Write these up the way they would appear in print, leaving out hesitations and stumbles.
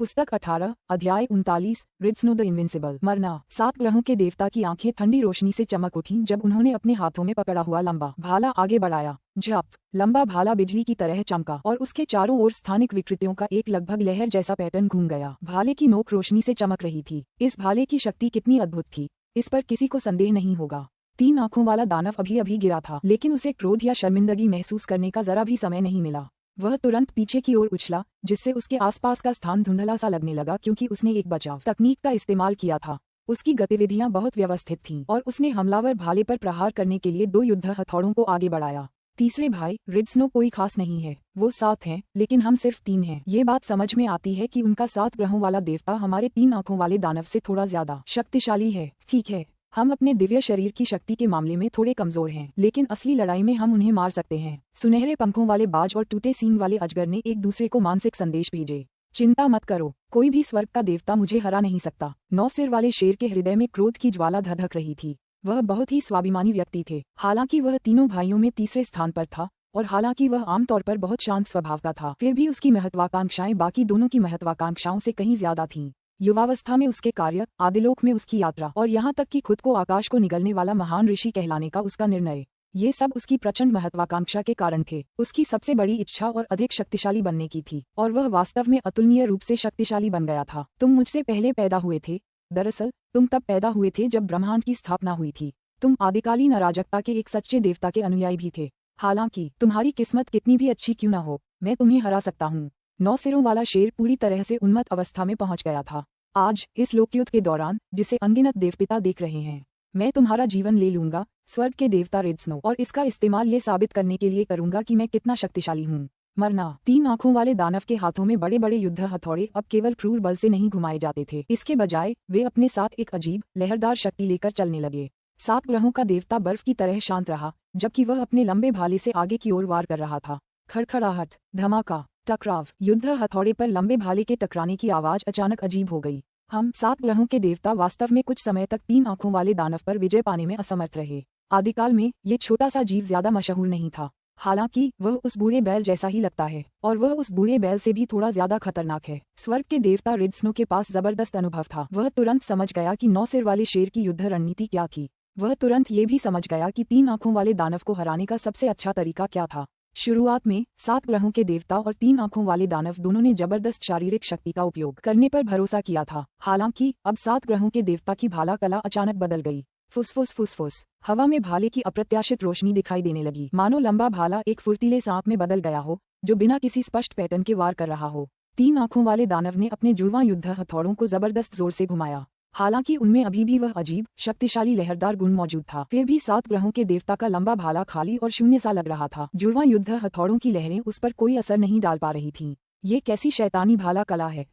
पुस्तक 18 अध्याय 39 red snow the invincible. मरना। 7 ग्रहों के देवता की आंखें ठंडी रोशनी से चमक उठीं जब उन्होंने अपने हाथों में पकड़ा हुआ लंबा भाला आगे बढ़ाया। झप! लंबा भाला बिजली की तरह चमका और उसके चारों ओर स्थानिक विकृतियों का एक लगभग लहर जैसा पैटर्न घूम गया। भाले की नोक रोशनी से चमक रही थी। इस भाले की शक्ति कितनी अद्भुत थी, इस पर किसी को संदेह नहीं होगा। 3 आंखों वाला दानव अभी अभी गिरा था, लेकिन उसे क्रोध या शर्मिंदगी महसूस करने का जरा भी समय नहीं मिला। वह तुरंत पीछे की ओर उछला, जिससे उसके आसपास का स्थान धुंधला सा लगने लगा क्योंकि उसने एक बचाव तकनीक का इस्तेमाल किया था। उसकी गतिविधियां बहुत व्यवस्थित थीं और उसने हमलावर भाले पर प्रहार करने के लिए 2 युद्ध हथौड़ों को आगे बढ़ाया। तीसरे भाई रेड स्नो कोई खास नहीं है, वो 7 हैं, लेकिन हम सिर्फ 3 हैं। ये बात समझ में आती है कि उनका 7 ग्रहों वाला देवता हमारे 3 आंखों वाले दानव से थोड़ा ज्यादा शक्तिशाली है। ठीक है, हम अपने दिव्य शरीर की शक्ति के मामले में थोड़े कमजोर हैं, लेकिन असली लड़ाई में हम उन्हें मार सकते हैं। सुनहरे पंखों वाले बाज और टूटे सींग वाले अजगर ने एक दूसरे को मानसिक संदेश भेजे। चिंता मत करो, कोई भी स्वर्ग का देवता मुझे हरा नहीं सकता। 9 सिर वाले शेर के हृदय में क्रोध की ज्वाला धधक रही थी। वह बहुत ही स्वाभिमानी व्यक्ति थे। हालांकि वह तीनों भाइयों में तीसरे स्थान पर था और हालांकि वह आमतौर पर बहुत शांत स्वभाव का था, फिर भी उसकी महत्वाकांक्षाएं बाकी दोनों की महत्वाकांक्षाओं से कहीं ज्यादा थीं। युवावस्था में उसके कार्य, आदिलोक में उसकी यात्रा और यहाँ तक कि खुद को आकाश को निगलने वाला महान ऋषि कहलाने का उसका निर्णय, ये सब उसकी प्रचंड महत्वाकांक्षा के कारण थे। उसकी सबसे बड़ी इच्छा और अधिक शक्तिशाली बनने की थी, और वह वास्तव में अतुलनीय रूप से शक्तिशाली बन गया था। तुम मुझसे पहले पैदा हुए थे। दरअसल तुम तब पैदा हुए थे जब ब्रह्मांड की स्थापना हुई थी। तुम आदिकालीन अराजकता के एक सच्चे देवता के अनुयायी भी थे। हालांकि तुम्हारी किस्मत कितनी भी अच्छी क्यों न हो, मैं तुम्हें हरा सकता हूँ। 9 सिरों वाला शेर पूरी तरह से उन्मत्त अवस्था में पहुंच गया था। आज इस लोकयुद्ध के दौरान, जिसे अनगिनत देवपिता देख रहे हैं, मैं तुम्हारा जीवन ले लूंगा, स्वर्ग के देवता रेड स्नो, और इसका इस्तेमाल ये साबित करने के लिए करूंगा कि मैं कितना शक्तिशाली हूँ। मरना। 3 आंखों वाले दानव के हाथों में बड़े बड़े युद्ध हथौड़े अब केवल क्रूर बल से नहीं घुमाए जाते थे। इसके बजाय वे अपने साथ एक अजीब लहरदार शक्ति लेकर चलने लगे। 7 ग्रहों का देवता बर्फ की तरह शांत रहा, जबकि वह अपने लंबे भाले से आगे की ओर वार कर रहा था। खड़खड़ाहट, धमाका, टकराव। युद्ध हथौड़े पर लंबे भाले के टकराने की आवाज अचानक अजीब हो गई। हम 7 ग्रहों के देवता वास्तव में कुछ समय तक 3 आंखों वाले दानव पर विजय पाने में असमर्थ रहे। आदिकाल में ये छोटा सा जीव ज्यादा मशहूर नहीं था। हालांकि वह उस बूढ़े बैल जैसा ही लगता है, और वह उस बूढ़े बैल से भी थोड़ा ज्यादा खतरनाक है। स्वर्ग के देवता रेड स्नो के पास जबरदस्त अनुभव था। वह तुरंत समझ गया कि 9 सिर वाले शेर की युद्ध रणनीति क्या थी। वह तुरंत ये भी समझ गया कि 3 आंखों वाले दानव को हराने का सबसे अच्छा तरीका क्या था। शुरुआत में 7 ग्रहों के देवता और 3 आंखों वाले दानव दोनों ने जबरदस्त शारीरिक शक्ति का उपयोग करने पर भरोसा किया था। हालांकि अब 7 ग्रहों के देवता की भाला कला अचानक बदल गई। फुसफुस फुसफुस। हवा में भाले की अप्रत्याशित रोशनी दिखाई देने लगी, मानो लंबा भाला एक फुर्तीले सांप में बदल गया हो, जो बिना किसी स्पष्ट पैटर्न के वार कर रहा हो। 3 आंखों वाले दानव ने अपने जुड़वां युद्ध हथौड़ों को जबरदस्त जोर से घुमाया। हालांकि उनमें अभी भी वह अजीब शक्तिशाली लहरदार गुण मौजूद था, फिर भी 7 ग्रहों के देवता का लंबा भाला खाली और शून्य सा लग रहा था। जुड़वां युद्ध हथौड़ों की लहरें उस पर कोई असर नहीं डाल पा रही थीं। ये कैसी शैतानी भाला कला है।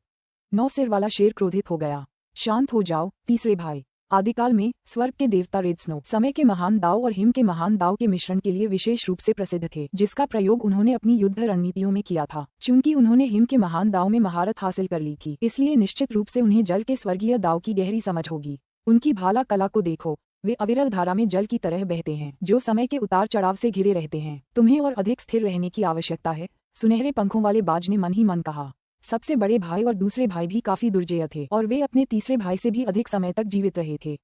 9 सिर वाला शेर क्रोधित हो गया। शांत हो जाओ, तीसरे भाई। आदिकाल में स्वर्ग के देवता रेड स्नो समय के महान दाव और हिम के महान दाव के मिश्रण के लिए विशेष रूप से प्रसिद्ध थे, जिसका प्रयोग उन्होंने अपनी युद्ध रणनीतियों में किया था। चूंकि उन्होंने हिम के महान दाव में महारत हासिल कर ली थी, इसलिए निश्चित रूप से उन्हें जल के स्वर्गीय दाव की गहरी समझ होगी। उनकी भाला कला को देखो, वे अविरल धारा में जल की तरह बहते हैं, जो समय के उतार चढ़ाव से घिरे रहते हैं। तुम्हें और अधिक स्थिर रहने की आवश्यकता है, सुनहरे पंखों वाले बाज ने मन ही मन कहा। सबसे बड़े भाई और दूसरे भाई भी काफी दुर्जेय थे, और वे अपने तीसरे भाई से भी अधिक समय तक जीवित रहे थे।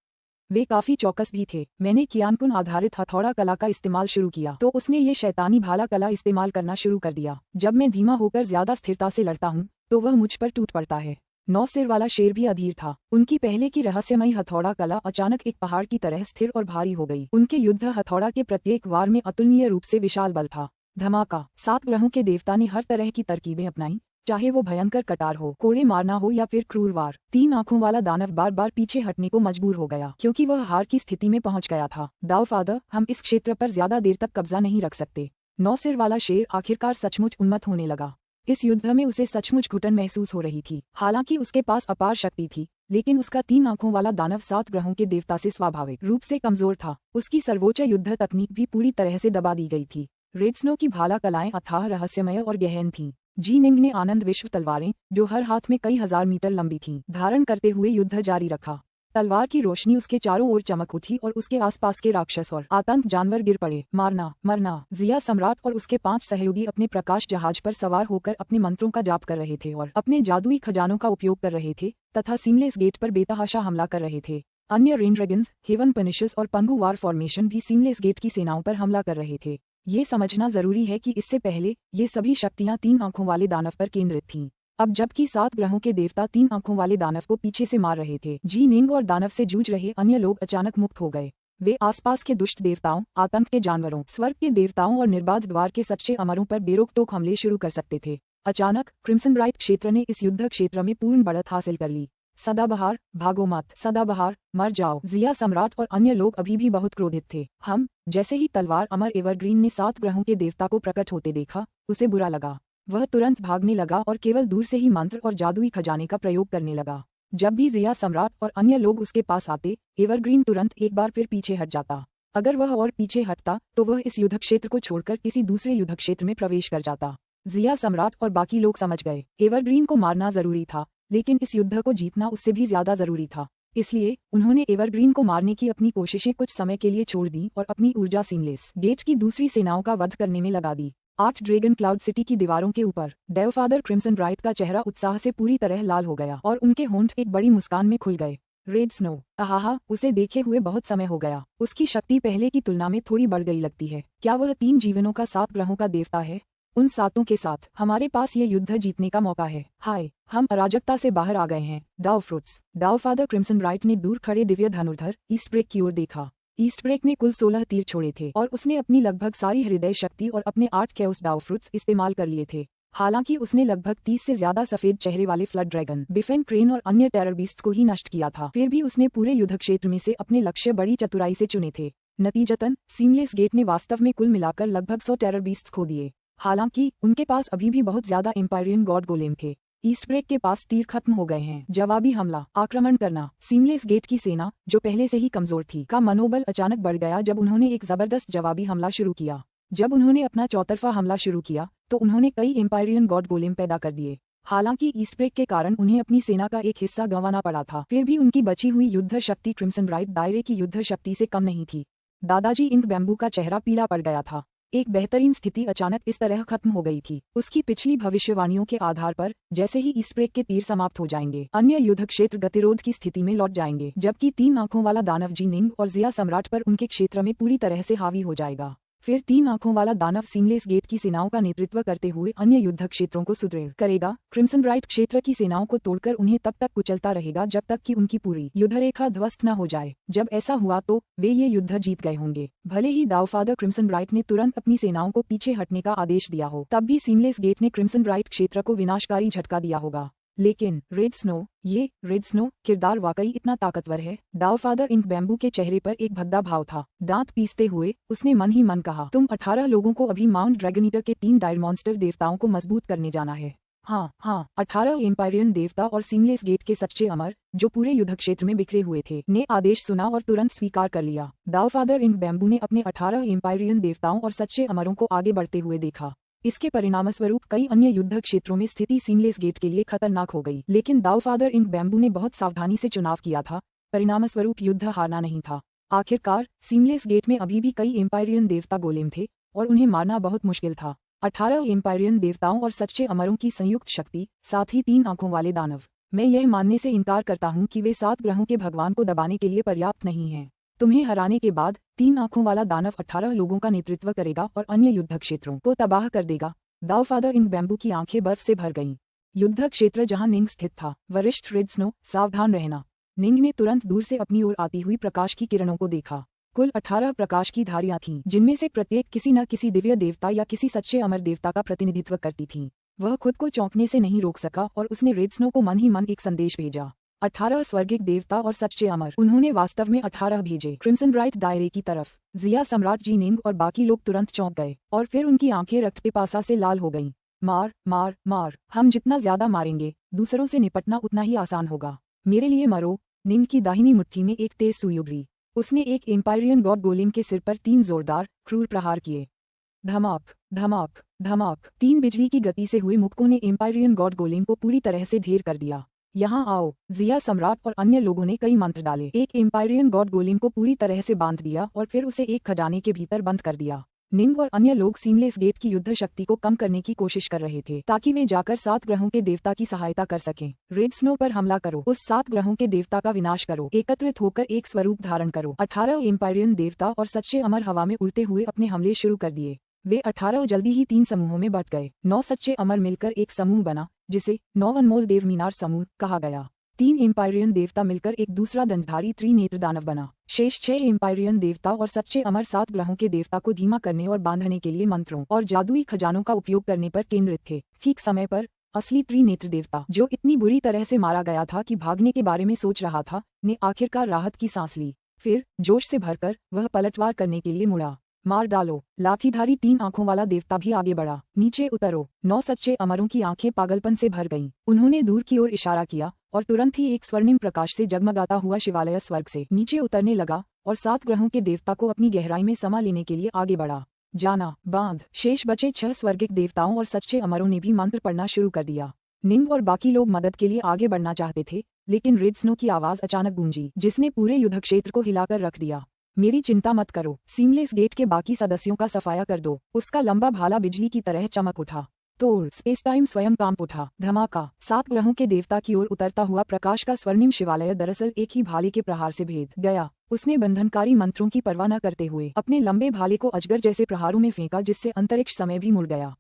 वे काफी चौकस भी थे। मैंने कियानकुन आधारित हथौड़ा कला का इस्तेमाल शुरू किया, तो उसने ये शैतानी भाला कला इस्तेमाल करना शुरू कर दिया। जब मैं धीमा होकर ज्यादा स्थिरता से लड़ता हूँ, तो वह मुझ पर टूट पड़ता है। 9 सिर वाला शेर भी अधीर था। उनकी पहले की रहस्यमयी हथौड़ा कला अचानक एक पहाड़ की तरह स्थिर और भारी हो गई। उनके युद्ध हथौड़ा के प्रत्येक वार में अतुलनीय रूप से विशाल बल था। धमाका। 7 ग्रहों के देवता ने हर तरह की तरकीबें अपनाई, चाहे वो भयंकर कटार हो, कोड़े मारना हो या फिर क्रूर वार। 3 आंखों वाला दानव बार बार पीछे हटने को मजबूर हो गया, क्योंकि वह हार की स्थिति में पहुंच गया था। दाव फादर, हम इस क्षेत्र पर ज्यादा देर तक कब्जा नहीं रख सकते। 9 सिर वाला शेर आखिरकार सचमुच उन्मत्त होने लगा। इस युद्ध में उसे सचमुच घुटन महसूस हो रही थी। हालांकि उसके पास अपार शक्ति थी, लेकिन उसका 3 आंखों वाला दानव 7 ग्रहों के देवता से स्वाभाविक रूप से कमजोर था। उसकी सर्वोच्च युद्ध तकनीक भी पूरी तरह से दबा दी गई थी। रेड स्नो की भाला कलाएं अथाह रहस्यमय और गहन थीं। जी निंग ने आनंद विश्व तलवारें, जो हर हाथ में कई हजार मीटर लंबी थीं, धारण करते हुए युद्ध जारी रखा। तलवार की रोशनी उसके चारों ओर चमक उठी और उसके आसपास के राक्षस और आतंक जानवर गिर पड़े। मारना मरना। जिया सम्राट और उसके 5 सहयोगी अपने प्रकाश जहाज पर सवार होकर अपने मंत्रों का जाप कर रहे थे और अपने जादुई खजानों का उपयोग कर रहे थे तथा सीमलेस गेट पर बेतहाशा हमला कर रहे थे। अन्य रेन ड्रैगन्स, हेवन पनिशर्स और पंगु वार फॉर्मेशन भी सीमलेस गेट की सेनाओं पर हमला कर रहे थे। ये समझना जरूरी है कि इससे पहले ये सभी शक्तियां 3 आंखों वाले दानव पर केंद्रित थीं। अब जबकि 7 ग्रहों के देवता 3 आंखों वाले दानव को पीछे से मार रहे थे, जी निंग और दानव से जूझ रहे अन्य लोग अचानक मुक्त हो गए। वे आसपास के दुष्ट देवताओं, आतंक के जानवरों, स्वर्ग के देवताओं और निर्बाध द्वार के सच्चे अमरों पर बेरोक-टोक हमले शुरू कर सकते थे। अचानक क्रिम्सन ब्राइट क्षेत्र ने इस युद्ध क्षेत्र में पूर्ण बढ़त हासिल कर ली। सदाबहार, भागो मत, सदाबहार, मर जाओ। जिया सम्राट और अन्य लोग अभी भी बहुत क्रोधित थे। जैसे ही तलवार अमर एवरग्रीन ने 7 ग्रहों के देवता को प्रकट होते देखा, उसे बुरा लगा। वह तुरंत भागने लगा और केवल दूर से ही मंत्र और जादुई खजाने का प्रयोग करने लगा। जब भी जिया सम्राट और अन्य लोग उसके पास आते, एवरग्रीन तुरंत एक बार फिर पीछे हट जाता। अगर वह और पीछे हटता तो वह इस युद्ध क्षेत्र को छोड़कर किसी दूसरे युद्ध क्षेत्र में प्रवेश कर जाता। जिया सम्राट और बाकी लोग समझ गए, एवरग्रीन को मारना जरूरी था, लेकिन इस युद्ध को जीतना उससे भी ज्यादा जरूरी था। इसलिए उन्होंने एवरग्रीन को मारने की अपनी कोशिशें कुछ समय के लिए छोड़ दी और अपनी ऊर्जा सीमलेस गेट की दूसरी सेनाओं का वध करने में लगा दी। 8 ड्रैगन क्लाउड सिटी की दीवारों के ऊपर डेवफादर क्रिम्सन ब्राइट का चेहरा उत्साह से पूरी तरह लाल हो गया और उनके होंठ एक बड़ी मुस्कान में खुल गए। रेड स्नो, आहा, उसे देखे हुए बहुत समय हो गया। उसकी शक्ति पहले की तुलना में थोड़ी बढ़ गई लगती है। क्या वह 3 जीवनों का 7 ग्रहों का देवता है? उन 7 के साथ हमारे पास ये युद्ध जीतने का मौका है। हाय, हम अराजकता से बाहर आ गए हैं। डाउ फ्रूट्स। डाउफादर क्रिम्सन ब्राइट ने दूर खड़े दिव्य धनुर्धर ईस्टब्रेक की ओर देखा। ईस्टब्रेक ने कुल 16 तीर छोड़े थे और उसने अपनी लगभग सारी हृदय शक्ति और अपने 8 कैओस डाउ फ्रूट्स इस्तेमाल कर लिए थे। हालांकि उसने लगभग 30 से ज्यादा सफेद चेहरे वाले फ्लड ड्रैगन, बिफेन क्रेन और अन्य टेरर बीस्ट्स को ही नष्ट किया था, फिर भी उसने पूरे युद्ध क्षेत्र में से अपने लक्ष्य बड़ी चतुराई से चुने थे। नतीजतन सीमलेस गेट ने वास्तव में कुल मिलाकर लगभग 100 टेरर बीस्ट्स खो दिए। हालांकि उनके पास अभी भी बहुत ज्यादा एम्पायरियन गॉड गोलेम थे। ईस्टब्रेक के पास तीर खत्म हो गए हैं। जवाबी हमला, आक्रमण करना। सीमलेस गेट की सेना, जो पहले से ही कमजोर थी, का मनोबल अचानक बढ़ गया जब उन्होंने एक जबरदस्त जवाबी हमला शुरू किया। जब उन्होंने अपना चौतरफा हमला शुरू किया तो उन्होंने कई एम्पायरियन गॉड गोलेम पैदा कर दिए। हालांकि ईस्टब्रेक के कारण उन्हें अपनी सेना का एक हिस्सा गंवाना पड़ा था, फिर भी उनकी बची हुई युद्ध शक्ति क्रिम्सन ब्राइट दायरे की युद्ध शक्ति से कम नहीं थी। दादाजी इंक बैम्बू का चेहरा पीला पड़ गया था। एक बेहतरीन स्थिति अचानक इस तरह खत्म हो गई थी। उसकी पिछली भविष्यवाणियों के आधार पर जैसे ही ईस्टब्रेक के तीर समाप्त हो जाएंगे, अन्य युद्ध क्षेत्र गतिरोध की स्थिति में लौट जाएंगे, जबकि 3 आंखों वाला दानव जी निंग और जिया सम्राट पर उनके क्षेत्र में पूरी तरह से हावी हो जाएगा। फिर 3 आंखों वाला दानव सीमलेस गेट की सेनाओं का नेतृत्व करते हुए अन्य युद्ध क्षेत्रों को सुदृढ़ करेगा। क्रिम्सन ब्राइट क्षेत्र की सेनाओं को तोड़कर उन्हें तब तक कुचलता रहेगा जब तक कि उनकी पूरी युद्ध रेखा ध्वस्त न हो जाए। जब ऐसा हुआ तो वे ये युद्ध जीत गए होंगे। भले ही डाउफादर क्रिम्सन ब्राइट ने तुरंत अपनी सेनाओं को पीछे हटने का आदेश दिया हो, तब भी सीमलेस गेट ने क्रिम्सन ब्राइट क्षेत्र को विनाशकारी झटका दिया होगा। लेकिन रेड स्नो किरदार वाकई इतना ताकतवर है। डाउफादर इंक बैम्बू के चेहरे पर एक भद्दा भाव था। दांत पीसते हुए उसने मन ही मन कहा, तुम 18 लोगों को अभी माउंट ड्रैगनीटर के 3 डायर मॉन्स्टर देवताओं को मजबूत करने जाना है। हाँ, 18 एम्पायरियन देवता और सीमलेस गेट के सच्चे अमर, जो पूरे युद्ध क्षेत्र में बिखरे हुए थे, ने आदेश सुना और तुरंत स्वीकार कर लिया। डाउफादर इंक बैम्बू ने अपने 18 एम्पायरियन देवताओं और सच्चे अमरों को आगे बढ़ते हुए देखा। इसके परिणामस्वरूप कई अन्य युद्ध क्षेत्रों में स्थिति सीमलेस गेट के लिए खतरनाक हो गई, लेकिन डाउफादर इंक बैम्बू ने बहुत सावधानी से चुनाव किया था। परिणामस्वरूप युद्ध हारना नहीं था। आखिरकार सीमलेस गेट में अभी भी कई एम्पायरियन देवता गोलेम थे और उन्हें मारना बहुत मुश्किल था। 18 एम्पायरियन देवताओं और सच्चे अमरों की संयुक्त शक्ति, साथ ही 3 आंखों वाले दानव। मैं यह मानने से इनकार करता हूँ कि वे 7 ग्रहों के भगवान को दबाने के लिए पर्याप्त नहीं हैं। तुम्हें हराने के बाद 3 आंखों वाला दानव 18 लोगों का नेतृत्व करेगा और अन्य युद्ध क्षेत्रों को तबाह कर देगा। डाउफादर इंक बैम्बू की आंखें बर्फ से भर गईं। युद्ध क्षेत्र जहां निंग स्थित था, वरिष्ठ रेड स्नो, सावधान रहना। निंग ने तुरंत दूर से अपनी ओर आती हुई प्रकाश की किरणों को देखा। कुल 18 प्रकाश की धारियां थीं, जिनमें से प्रत्येक किसी न किसी दिव्य देवता या किसी सच्चे अमर देवता का प्रतिनिधित्व करती थीं। वह खुद को चौंकने से नहीं रोक सका और उसने रेड स्नो को मन ही मन एक संदेश भेजा। 18 स्वर्गिक देवता और सच्चे अमर। उन्होंने वास्तव में 18 भेजे, क्रिम्सन ब्राइट दायरे की तरफ। जिया सम्राट जी निंग और बाकी लोग तुरंत चौंक गए और फिर उनकी आंखें रक्त पिपासा से लाल हो गईं। मार मार मार। हम जितना ज्यादा मारेंगे, दूसरों से निपटना उतना ही आसान होगा। मेरे लिए मरो। निंग की दाहिनी मुट्ठी में एक तेज सुई उभरी। उसने एक एम्पायरियन गॉड गोलेम के सिर पर 3 जोरदार, क्रूर प्रहार किए। धमाक धमाक धमाक। 3 बिजली की गति से हुए मुक्कों ने एम्पायरियन गॉड गोलेम को पूरी तरह से ढेर कर दिया। यहाँ आओ। जिया सम्राट और अन्य लोगों ने कई मंत्र डाले। एक एम्पायरियन गॉड गोलेम को पूरी तरह से बांध दिया और फिर उसे एक खजाने के भीतर बंद कर दिया। निंग और अन्य लोग सीमलेस गेट की युद्ध शक्ति को कम करने की कोशिश कर रहे थे ताकि वे जाकर 7 ग्रहों के देवता की सहायता कर सकें। रेड स्नो पर हमला करो, उस 7 ग्रहों के देवता का विनाश करो, एकत्रित होकर एक स्वरूप धारण करो। 18 एम्पायरियन देवता और सच्चे अमर हवा में उड़ते हुए अपने हमले शुरू कर दिए। वे 18 जल्दी ही 3 समूहों में बंट गए। 9 सच्चे अमर मिलकर एक समूह बना जिसे 9 अनमोल देव मीनार समूह कहा गया। 3 एम्पायरियन देवता मिलकर एक दूसरा दंडधारी त्रिनेत्र दानव बना। शेष 6 एम्पायरियन देवता और सच्चे अमर 7 ग्रहों के देवता को धीमा करने और बांधने के लिए मंत्रों और जादुई खजानों का उपयोग करने पर केंद्रित थे। ठीक समय पर असली त्रिनेत्र देवता, जो इतनी बुरी तरह से मारा गया था कि भागने के बारे में सोच रहा था, ने आखिरकार राहत की सांस ली। फिर जोश से भरकर वह पलटवार करने के लिए मुड़ा। मार डालो। लाठीधारी 3 आंखों वाला देवता भी आगे बढ़ा। नीचे उतरो। 9 सच्चे अमरों की आंखें पागलपन से भर गईं। उन्होंने दूर की ओर इशारा किया और तुरंत ही एक स्वर्णिम प्रकाश से जगमगाता हुआ शिवालय स्वर्ग से नीचे उतरने लगा और 7 ग्रहों के देवता को अपनी गहराई में समा लेने के लिए आगे बढ़ा। जाना, बांध। शेष बचे 6 स्वर्गिक देवताओं और सच्चे अमरों ने भी मंत्र पढ़ना शुरू कर दिया। निंग और बाकी लोग मदद के लिए आगे बढ़ना चाहते थे, लेकिन रेड स्नो की आवाज अचानक गूंजी, जिसने पूरे युद्ध क्षेत्र को हिलाकर रख दिया। मेरी चिंता मत करो, सीमलेस गेट के बाकी सदस्यों का सफाया कर दो। उसका लंबा भाला बिजली की तरह चमक उठा। तोड़। स्पेस टाइम स्वयं कांप उठा। धमाका। 7 ग्रहों के देवता की ओर उतरता हुआ प्रकाश का स्वर्णिम शिवालय दरअसल एक ही भाले के प्रहार से भेद गया। उसने बंधनकारी मंत्रों की परवाह न करते हुए अपने लंबे भाले को अजगर जैसे प्रहारों में फेंका, जिससे अंतरिक्ष समय भी मुड़ गया।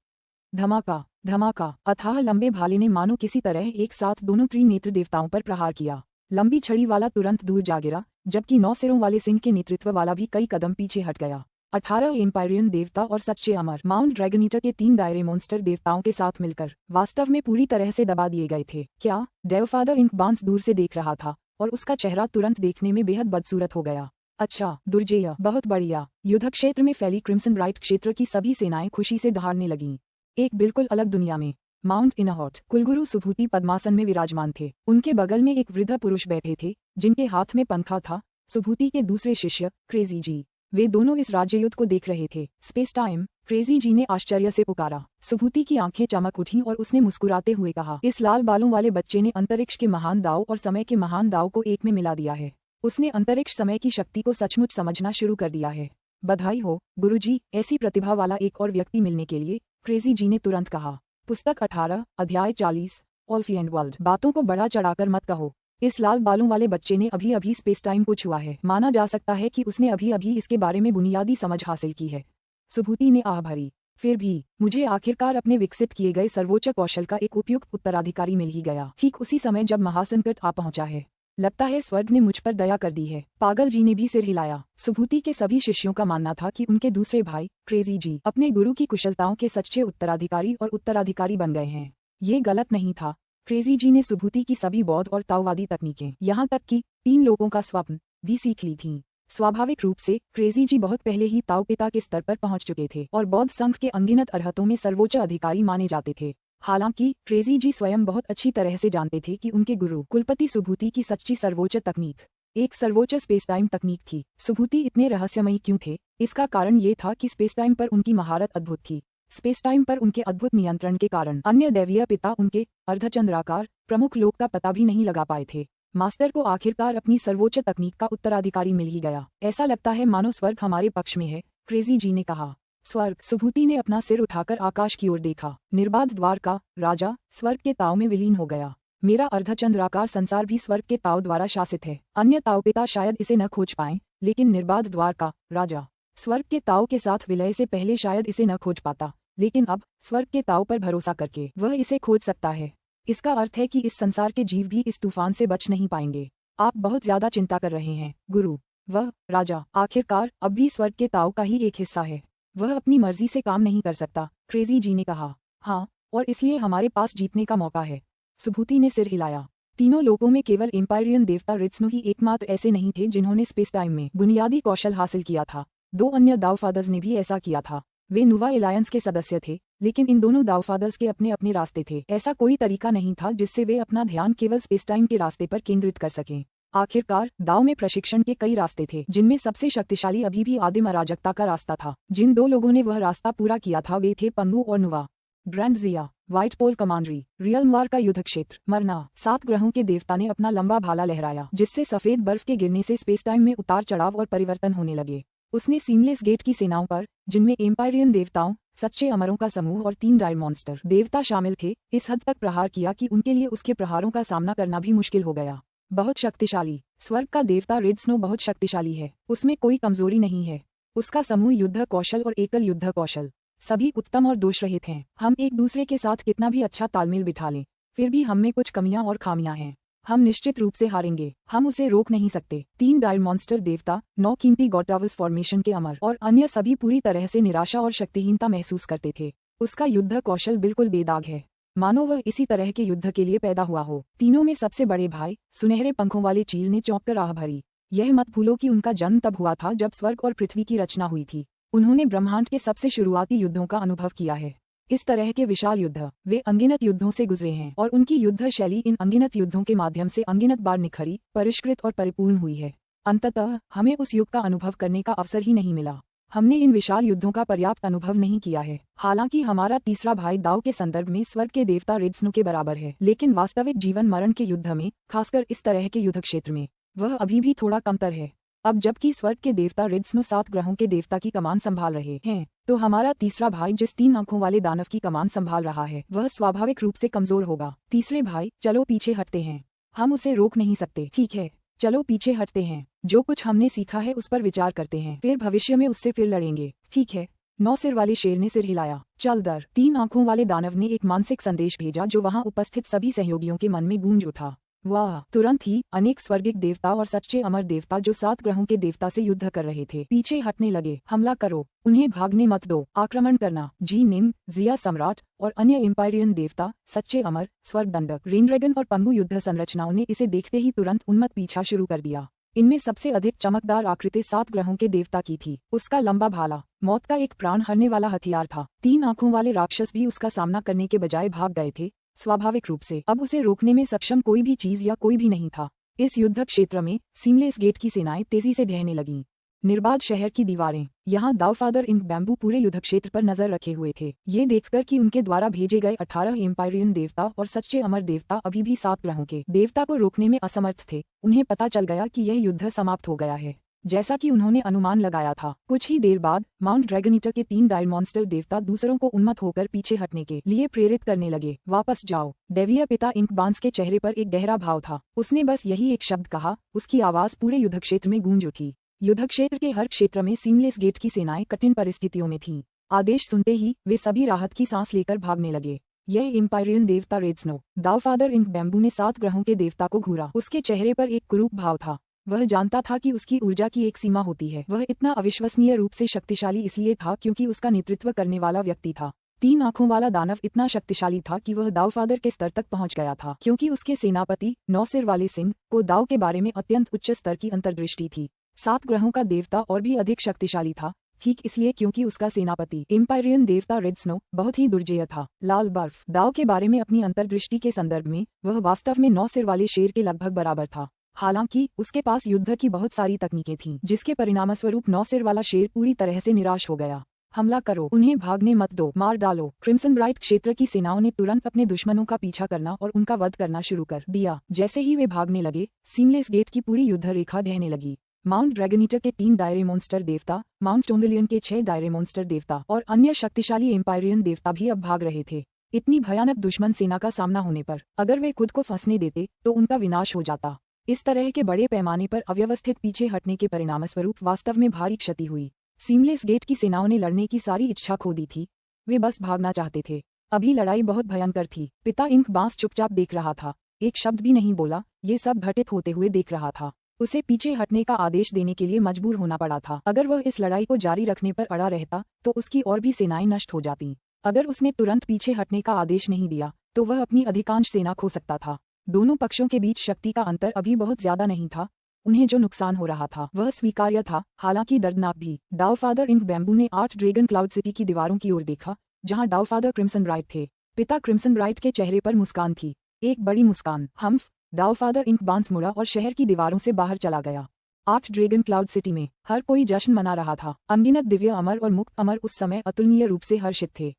धमाका, धमाका। अथाह लंबे भाले ने मानो किसी तरह एक साथ दोनों त्रिनेत्र देवताओं पर प्रहार किया। लंबी छड़ी वाला तुरंत दूर जा गिरा, जबकि 9 सिरों वाले सिंह के नेतृत्व वाला भी कई कदम पीछे हट गया। 18 एम्पायरियन देवता और सच्चे अमर माउंट ड्रैगनीटर के 3 डायरे मॉन्स्टर देवताओं के साथ मिलकर वास्तव में पूरी तरह से दबा दिए गए थे। क्या? डेवफादर इंक बांस दूर से देख रहा था और उसका चेहरा तुरंत देखने में बेहद बदसूरत हो गया। अच्छा, दुर्जेय, बहुत बढ़िया। युद्ध क्षेत्र में फैली क्रिम्सन राइट क्षेत्र की सभी सेनाएं खुशी से दहाड़ने लगीं। एक बिल्कुल अलग दुनिया में माउंट इनहॉट कुलगुरु सुभूति पद्मासन में विराजमान थे। उनके बगल में एक वृद्ध पुरुष बैठे थे जिनके हाथ में पंखा था। सुभूति के दूसरे शिष्य क्रेजी जी, वे दोनों इस राज्य युद्ध को देख रहे थे। Space time. क्रेजी जी ने आश्चर्य से पुकारा। सुभूति की आंखें चमक उठीं और उसने मुस्कुराते हुए कहा, इस लाल बालों वाले बच्चे ने अंतरिक्ष के महान दाव और समय के महान दाव को एक में मिला दिया है। उसने अंतरिक्ष समय की शक्ति को सचमुच समझना शुरू कर दिया है। बधाई हो गुरुजी, ऐसी प्रतिभा वाला एक और व्यक्ति मिलने के लिए, क्रेजी जी ने तुरंत कहा। पुस्तक 18, अध्याय 40, ऑल्फी एंड वर्ल्ड। बातों को बढ़ा चढ़ाकर मत कहो। इस लाल बालों वाले बच्चे ने अभी अभी स्पेस टाइम को छुआ है। माना जा सकता है कि उसने अभी अभी इसके बारे में बुनियादी समझ हासिल की है। सुभूति ने आह भरी। फिर भी मुझे आखिरकार अपने विकसित किए गए सर्वोच्च कौशल का एक उपयुक्त उत्तराधिकारी मिल ही गया, ठीक उसी समय जब महासंकट आ पहुंचा है। लगता है स्वर्ग ने मुझ पर दया कर दी है। पागल जी ने भी सिर हिलाया। सुभूति के सभी शिष्यों का मानना था कि उनके दूसरे भाई क्रेजी जी अपने गुरु की कुशलताओं के सच्चे उत्तराधिकारी और उत्तराधिकारी बन गए हैं। ये गलत नहीं था। क्रेजी जी ने सुभूति की सभी बौद्ध और ताओवादी तकनीकें, यहाँ तक कि 3 लोगों का स्वप्न भी सीख ली थीं। स्वाभाविक रूप से क्रेजी जी बहुत पहले ही ताओ पिता के स्तर पर पहुंच चुके थे और बौद्ध संघ के अनगिनत अर्हतों में सर्वोच्च अधिकारी माने जाते थे। हालांकि क्रेजी जी स्वयं बहुत अच्छी तरह से जानते थे कि उनके गुरु कुलपति सुभूति की सच्ची सर्वोच्च तकनीक एक सर्वोच्च स्पेस टाइम तकनीक थी। सुभूति इतने रहस्यमयी क्यों थे? इसका कारण ये था कि स्पेस टाइम पर उनकी महारत अद्भुत थी। स्पेस टाइम पर उनके अद्भुत नियंत्रण के कारण अन्य दैवीय पिता उनके अर्धचंद्राकार प्रमुख लोक का पता भी नहीं लगा पाए थे। मास्टर को आखिरकार अपनी सर्वोच्च तकनीक का उत्तराधिकारी मिल ही गया। ऐसा लगता है मानो स्वर्ग हमारे पक्ष में है, क्रेजी जी ने कहा। स्वर्ग? सुभूति ने अपना सिर उठाकर आकाश की ओर देखा। निर्बाध द्वार का राजा स्वर्ग के ताव में विलीन हो गया। मेरा अर्धचंद्राकार संसार भी स्वर्ग के ताव द्वारा शासित है। अन्य ताव पिता शायद इसे न खोज पाएं, लेकिन निर्बाध द्वार का राजा स्वर्ग के ताव के साथ विलय से पहले शायद इसे न खोज पाता, लेकिन अब स्वर्ग के ताव पर भरोसा करके वह इसे खोज सकता है। इसका अर्थ है कि इस संसार के जीव भी इस तूफान से बच नहीं पाएंगे। आप बहुत ज्यादा चिंता कर रहे हैं गुरु। वह राजा आखिरकार अब भी स्वर्ग के ताव का ही एक हिस्सा है। वह अपनी मर्जी से काम नहीं कर सकता, क्रेजी जी ने कहा। हाँ, और इसलिए हमारे पास जीतने का मौका है। सुभूति ने सिर हिलाया। तीनों लोगों में केवल एम्पायरियन देवता रेड स्नो ही एकमात्र ऐसे नहीं थे जिन्होंने स्पेस टाइम में बुनियादी कौशल हासिल किया था। 2 अन्य दावफादर्स ने भी ऐसा किया था। वे नुवा एलायंस के सदस्य थे, लेकिन इन दोनों दावफादर्स के अपने अपने रास्ते थे। ऐसा कोई तरीका नहीं था जिससे वे अपना ध्यान केवल स्पेस टाइम के रास्ते पर केंद्रित कर सकें। आखिरकार दाव में प्रशिक्षण के कई रास्ते थे, जिनमें सबसे शक्तिशाली अभी भी आदिम अराजकता का रास्ता था। जिन 2 लोगों ने वह रास्ता पूरा किया था वे थे पंगू और नुवा। ग्रैंड जिया। व्हाइट पोल कमांड्री, रियलमवार का युद्ध क्षेत्र। मरना, 7 ग्रहों के देवता ने अपना लंबा भाला लहराया, जिससे सफेद बर्फ के गिरने से स्पेस टाइम में उतार चढ़ाव और परिवर्तन होने लगे। उसने सीमलेस गेट की सेनाओं पर, जिनमें एम्पायरियन देवताओं, सच्चे अमरों का समूह और 3 डायर मॉन्स्टर देवता शामिल थे, इस हद तक प्रहार किया कि उनके लिए उसके प्रहारों का सामना करना भी मुश्किल हो गया। बहुत शक्तिशाली, स्वर्ग का देवता रेड स्नो बहुत शक्तिशाली है, उसमें कोई कमजोरी नहीं है। उसका समूह युद्ध कौशल और एकल युद्ध कौशल सभी उत्तम और दोष रहित हैं। हम एक दूसरे के साथ कितना भी अच्छा तालमेल बिठा लें, फिर भी हम में कुछ कमियां और खामियां हैं। हम निश्चित रूप से हारेंगे, हम उसे रोक नहीं सकते। 3 डायर मॉन्स्टर देवता, 9 कीमती गॉटावस फॉर्मेशन के अमर और अन्य सभी पूरी तरह से निराशा और शक्तिहीनता महसूस करते थे। उसका युद्ध कौशल बिल्कुल बेदाग है, मानो वह इसी तरह के युद्ध के लिए पैदा हुआ हो। तीनों में सबसे बड़े भाई, सुनहरे पंखों वाले चील ने चौंक कर आह भरी। यह मत भूलो कि उनका जन्म तब हुआ था जब स्वर्ग और पृथ्वी की रचना हुई थी। उन्होंने ब्रह्मांड के सबसे शुरुआती युद्धों का अनुभव किया है। इस तरह के विशाल युद्ध वे अनगिनत युद्धों से गुजरे हैं और उनकी युद्ध शैली इन अनगिनत युद्धों के माध्यम से अनगिनत बार निखरी, परिष्कृत और परिपूर्ण हुई है। अंततः हमें उस युग का अनुभव करने का अवसर ही नहीं मिला। हमने इन विशाल युद्धों का पर्याप्त अनुभव नहीं किया है। हालांकि हमारा तीसरा भाई दाव के संदर्भ में स्वर्ग के देवता रेड स्नो के बराबर है, लेकिन वास्तविक जीवन मरण के युद्ध में, खासकर इस तरह के युद्ध क्षेत्र में, वह अभी भी थोड़ा कमतर है। अब जबकि स्वर्ग के देवता रेड स्नो 7 ग्रहों के देवता की कमान संभाल रहे हैं, तो हमारा तीसरा भाई जिस 3 आंखों वाले दानव की कमान संभाल रहा है, वह स्वाभाविक रूप से कमजोर होगा। तीसरे भाई, चलो पीछे हटते हैं, हम उसे रोक नहीं सकते। ठीक है, चलो पीछे हटते हैं, जो कुछ हमने सीखा है उस पर विचार करते हैं, फिर भविष्य में उससे फिर लड़ेंगे। ठीक है, 9 सिर वाले शेर ने सिर हिलाया। चल दर। 3 आंखों वाले दानव ने एक मानसिक संदेश भेजा जो वहां उपस्थित सभी सहयोगियों के मन में गूंज उठा। वाह! तुरंत ही अनेक स्वर्गिक देवता और सच्चे अमर देवता जो 7 ग्रहों के देवता से युद्ध कर रहे थे, पीछे हटने लगे। हमला करो, उन्हें भागने मत दो, आक्रमण करना। जी निंग, जिया सम्राट और अन्य एम्पायरियन देवता, सच्चे अमर, स्वर्ग दंडक, रेन ड्रैगन और पंगु युद्ध संरचनाओं ने इसे देखते ही तुरंत उन्मत्त पीछा शुरू कर दिया। इनमें सबसे अधिक चमकदार आकृति 7 ग्रहों के देवता की थी। उसका लंबा भाला मौत का एक प्राण हरने वाला हथियार था। 3 आंखों वाले राक्षस भी उसका सामना करने के बजाय भाग गए थे। स्वाभाविक रूप से अब उसे रोकने में सक्षम कोई भी चीज या कोई भी नहीं था। इस युद्ध क्षेत्र में सीमलेस गेट की सेनाएं तेजी से ढहने लगीं। निर्बाध शहर की दीवारें, यहाँ दावफादर इंक बैम्बू पूरे युद्ध क्षेत्र पर नजर रखे हुए थे। ये देखकर कि उनके द्वारा भेजे गए 18 एम्पायरियन देवता और सच्चे अमर देवता अभी भी 7 ग्रहों के देवता को रोकने में असमर्थ थे, उन्हें पता चल गया कि यह युद्ध समाप्त हो गया है, जैसा कि उन्होंने अनुमान लगाया था। कुछ ही देर बाद माउंट ड्रैगनीटर के 3 डायर मॉन्स्टर देवता दूसरों को उन्मत्त होकर पीछे हटने के लिए प्रेरित करने लगे। वापस जाओ। डेविया पिता इंक बांस के चेहरे पर एक गहरा भाव था। उसने बस यही एक शब्द कहा, उसकी आवाज पूरे युद्ध क्षेत्र में गूंज उठी। युद्ध क्षेत्र के हर क्षेत्र में सीमलेस गेट की सेनाएं कठिन परिस्थितियों में थीं। आदेश सुनते ही वे सभी राहत की सांस लेकर भागने लगे। यह एम्पायरियन देवता रेड स्नो, दावफादर इंक बैम्बू ने 7 ग्रहों के देवता को घूरा। उसके चेहरे पर एक कुरूप भाव था। वह जानता था कि उसकी ऊर्जा की एक सीमा होती है। वह इतना अविश्वसनीय रूप से शक्तिशाली इसलिए था क्योंकि उसका नेतृत्व करने वाला व्यक्ति था। 3 आंखों वाला दानव इतना शक्तिशाली था कि वह दावफादर के स्तर तक पहुंच गया था, क्योंकि उसके सेनापति 9 सिर वाले सिंह को दाव के बारे में अत्यंत उच्च स्तर की अंतर्दृष्टि थी। 7 ग्रहों का देवता और भी अधिक शक्तिशाली था, ठीक इसलिए क्योंकि उसका सेनापति एम्पायरियन देवता रेड स्नो बहुत ही दुर्जेय था। लाल बर्फ, दाव के बारे में अपनी अंतर्दृष्टि के संदर्भ में वह वास्तव में 9 सिर वाले शेर के लगभग बराबर था। हालांकि उसके पास युद्ध की बहुत सारी तकनीकें थीं, जिसके परिणामस्वरूप 9 सिर वाला शेर पूरी तरह से निराश हो गया। हमला करो, उन्हें भागने मत दो, मार डालो। क्रिम्सन ब्राइट क्षेत्र की सेनाओं ने तुरंत अपने दुश्मनों का पीछा करना और उनका वध करना शुरू कर दिया। जैसे ही वे भागने लगे, सीमलेस गेट की पूरी युद्ध रेखा ढहने लगी। माउंट ड्रैगनीटर के 3 डायरे मॉन्स्टर देवता, माउंट टोंगलियन के 6 डायरे मॉन्स्टर देवता और अन्य शक्तिशाली एम्पायरियन देवता भी अब भाग रहे थे। इतनी भयानक दुश्मन सेना का सामना होने पर अगर वे खुद को फंसने देते तो उनका विनाश हो जाता। इस तरह के बड़े पैमाने पर अव्यवस्थित पीछे हटने के परिणामस्वरूप वास्तव में भारी क्षति हुई। सीमलेस गेट की सेनाओं ने लड़ने की सारी इच्छा खो दी थी। वे बस भागना चाहते थे। अभी लड़ाई बहुत भयंकर थी। पिता इंक बांस चुपचाप देख रहा था, एक शब्द भी नहीं बोला। ये सब घटित होते हुए देख रहा था। उसे पीछे हटने का आदेश देने के लिए मजबूर होना पड़ा था। अगर वह इस लड़ाई को जारी रखने पर अड़ा रहता तो उसकी और भी सेनाएं नष्ट हो जाती। अगर उसने तुरंत पीछे हटने का आदेश नहीं दिया तो वह अपनी अधिकांश सेना खो सकता था। दोनों पक्षों के बीच शक्ति का अंतर अभी बहुत ज्यादा नहीं था। उन्हें जो नुकसान हो रहा था वह स्वीकार्य था, हालांकि दर्दनाक भी। दावफादर इंक बैम्बू ने 8 ड्रैगन क्लाउड सिटी की दीवारों की ओर देखा, जहां दावफादर क्रिम्सन ब्राइट थे। पिता क्रिम्सन ब्राइट के चेहरे पर मुस्कान थी, एक बड़ी मुस्कान। हम्फ। दावफादर इंक बांस मुड़ा और शहर की दीवारों से बाहर चला गया। 8 ड्रैगन क्लाउड सिटी में हर कोई जश्न मना रहा था। अनगिनत दिव्य अमर और मुक्त अमर उस समय अतुलनीय रूप से हर्षित थे।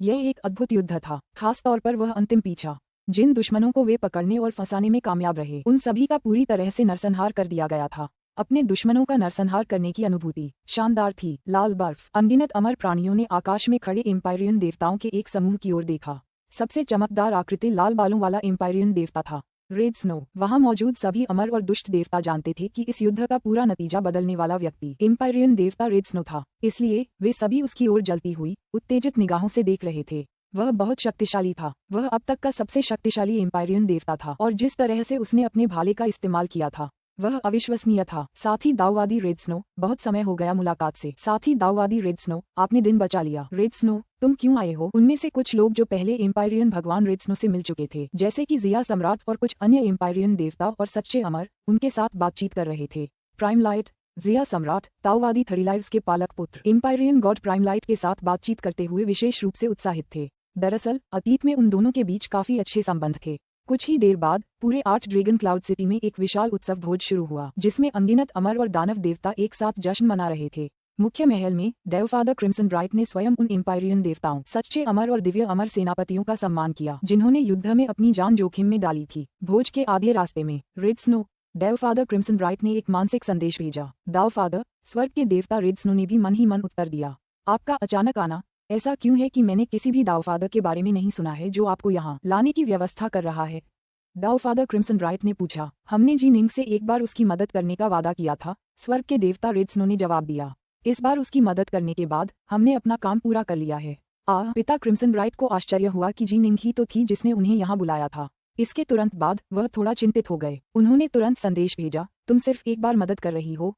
यह एक अद्भुत युद्ध था, खास तौर पर वह अंतिम पीछा। जिन दुश्मनों को वे पकड़ने और फंसाने में कामयाब रहे, उन सभी का पूरी तरह से नरसंहार कर दिया गया था। अपने दुश्मनों का नरसंहार करने की अनुभूति शानदार थी। लाल बर्फ। अनगिनत अमर प्राणियों ने आकाश में खड़े एम्पायरियन देवताओं के एक समूह की ओर देखा। सबसे चमकदार आकृति लाल बालों वाला एम्पायरियन देवता था, रेड स्नो। वहां मौजूद सभी अमर और दुष्ट देवता जानते थे कि इस युद्ध का पूरा नतीजा बदलने वाला व्यक्ति एम्पायरियन देवता रेड स्नो था, इसलिए वे सभी उसकी ओर जलती हुई उत्तेजित निगाहों से देख रहे थे। वह बहुत शक्तिशाली था, वह अब तक का सबसे शक्तिशाली एम्पायरियन देवता था, और जिस तरह से उसने अपने भाले का इस्तेमाल किया था वह अविश्वसनीय था। साथ ही दाववादी रेड स्नो, बहुत समय हो गया मुलाकात से। साथ ही दाववादी रेड स्नो, आपने दिन बचा लिया। रेड स्नो, तुम क्यों आए हो? उनमें से कुछ लोग जो पहले एम्पायरियन भगवान रेड स्नो से मिल चुके थे, जैसे कि जिया सम्राट और कुछ अन्य एम्पायरियन देवता और सच्चे अमर, उनके साथ बातचीत कर रहे थे। प्राइमलाइट, जिया सम्राट, ताओवादी थरीलाइव्स के पालक पुत्र एम्पायरियन गॉड प्राइमलाइट के साथ बातचीत करते हुए विशेष रूप से उत्साहित थे। दरअसल अतीत में उन दोनों के बीच काफी अच्छे संबंध थे। कुछ ही देर बाद पूरे 8 ड्रैगन क्लाउड सिटी में एक विशाल उत्सव भोज शुरू हुआ, जिसमें अनगिनत अमर और दानव देवता एक साथ जश्न मना रहे थे। मुख्य महल में डेवफादर क्रिम्सन ब्राइट ने स्वयं उन एम्पायरियन देवताओं, सच्चे अमर और दिव्य अमर सेनापतियों का सम्मान किया, जिन्होंने युद्ध में अपनी जान जोखिम में डाली थी। भोज के आधे रास्ते में रेड स्नो, डेवफादर क्रिम्सन ब्राइट ने एक मानसिक संदेश भेजा। दावफादर, स्वर्ग के देवता रेड स्नो ने भी मन ही मन उत्तर दिया, आपका अचानक आना ऐसा क्यों है कि मैंने किसी भी दावफादर के बारे में नहीं सुना है जो आपको यहाँ लाने की व्यवस्था कर रहा है? दावफादर क्रिम्सन ब्राइट ने पूछा। हमने जी निंग से एक बार उसकी मदद करने का वादा किया था, स्वर्ग के देवता रेड स्नो ने जवाब दिया। इस बार उसकी मदद करने के बाद हमने अपना काम पूरा कर लिया है। पिता क्रिम्सन ब्राइट को आश्चर्य हुआ कि जी निंग ही तो थी जिसने उन्हें यहाँ बुलाया था। इसके तुरंत बाद वह थोड़ा चिंतित हो गए। उन्होंने तुरंत संदेश भेजा, तुम सिर्फ एक बार मदद कर रही हो,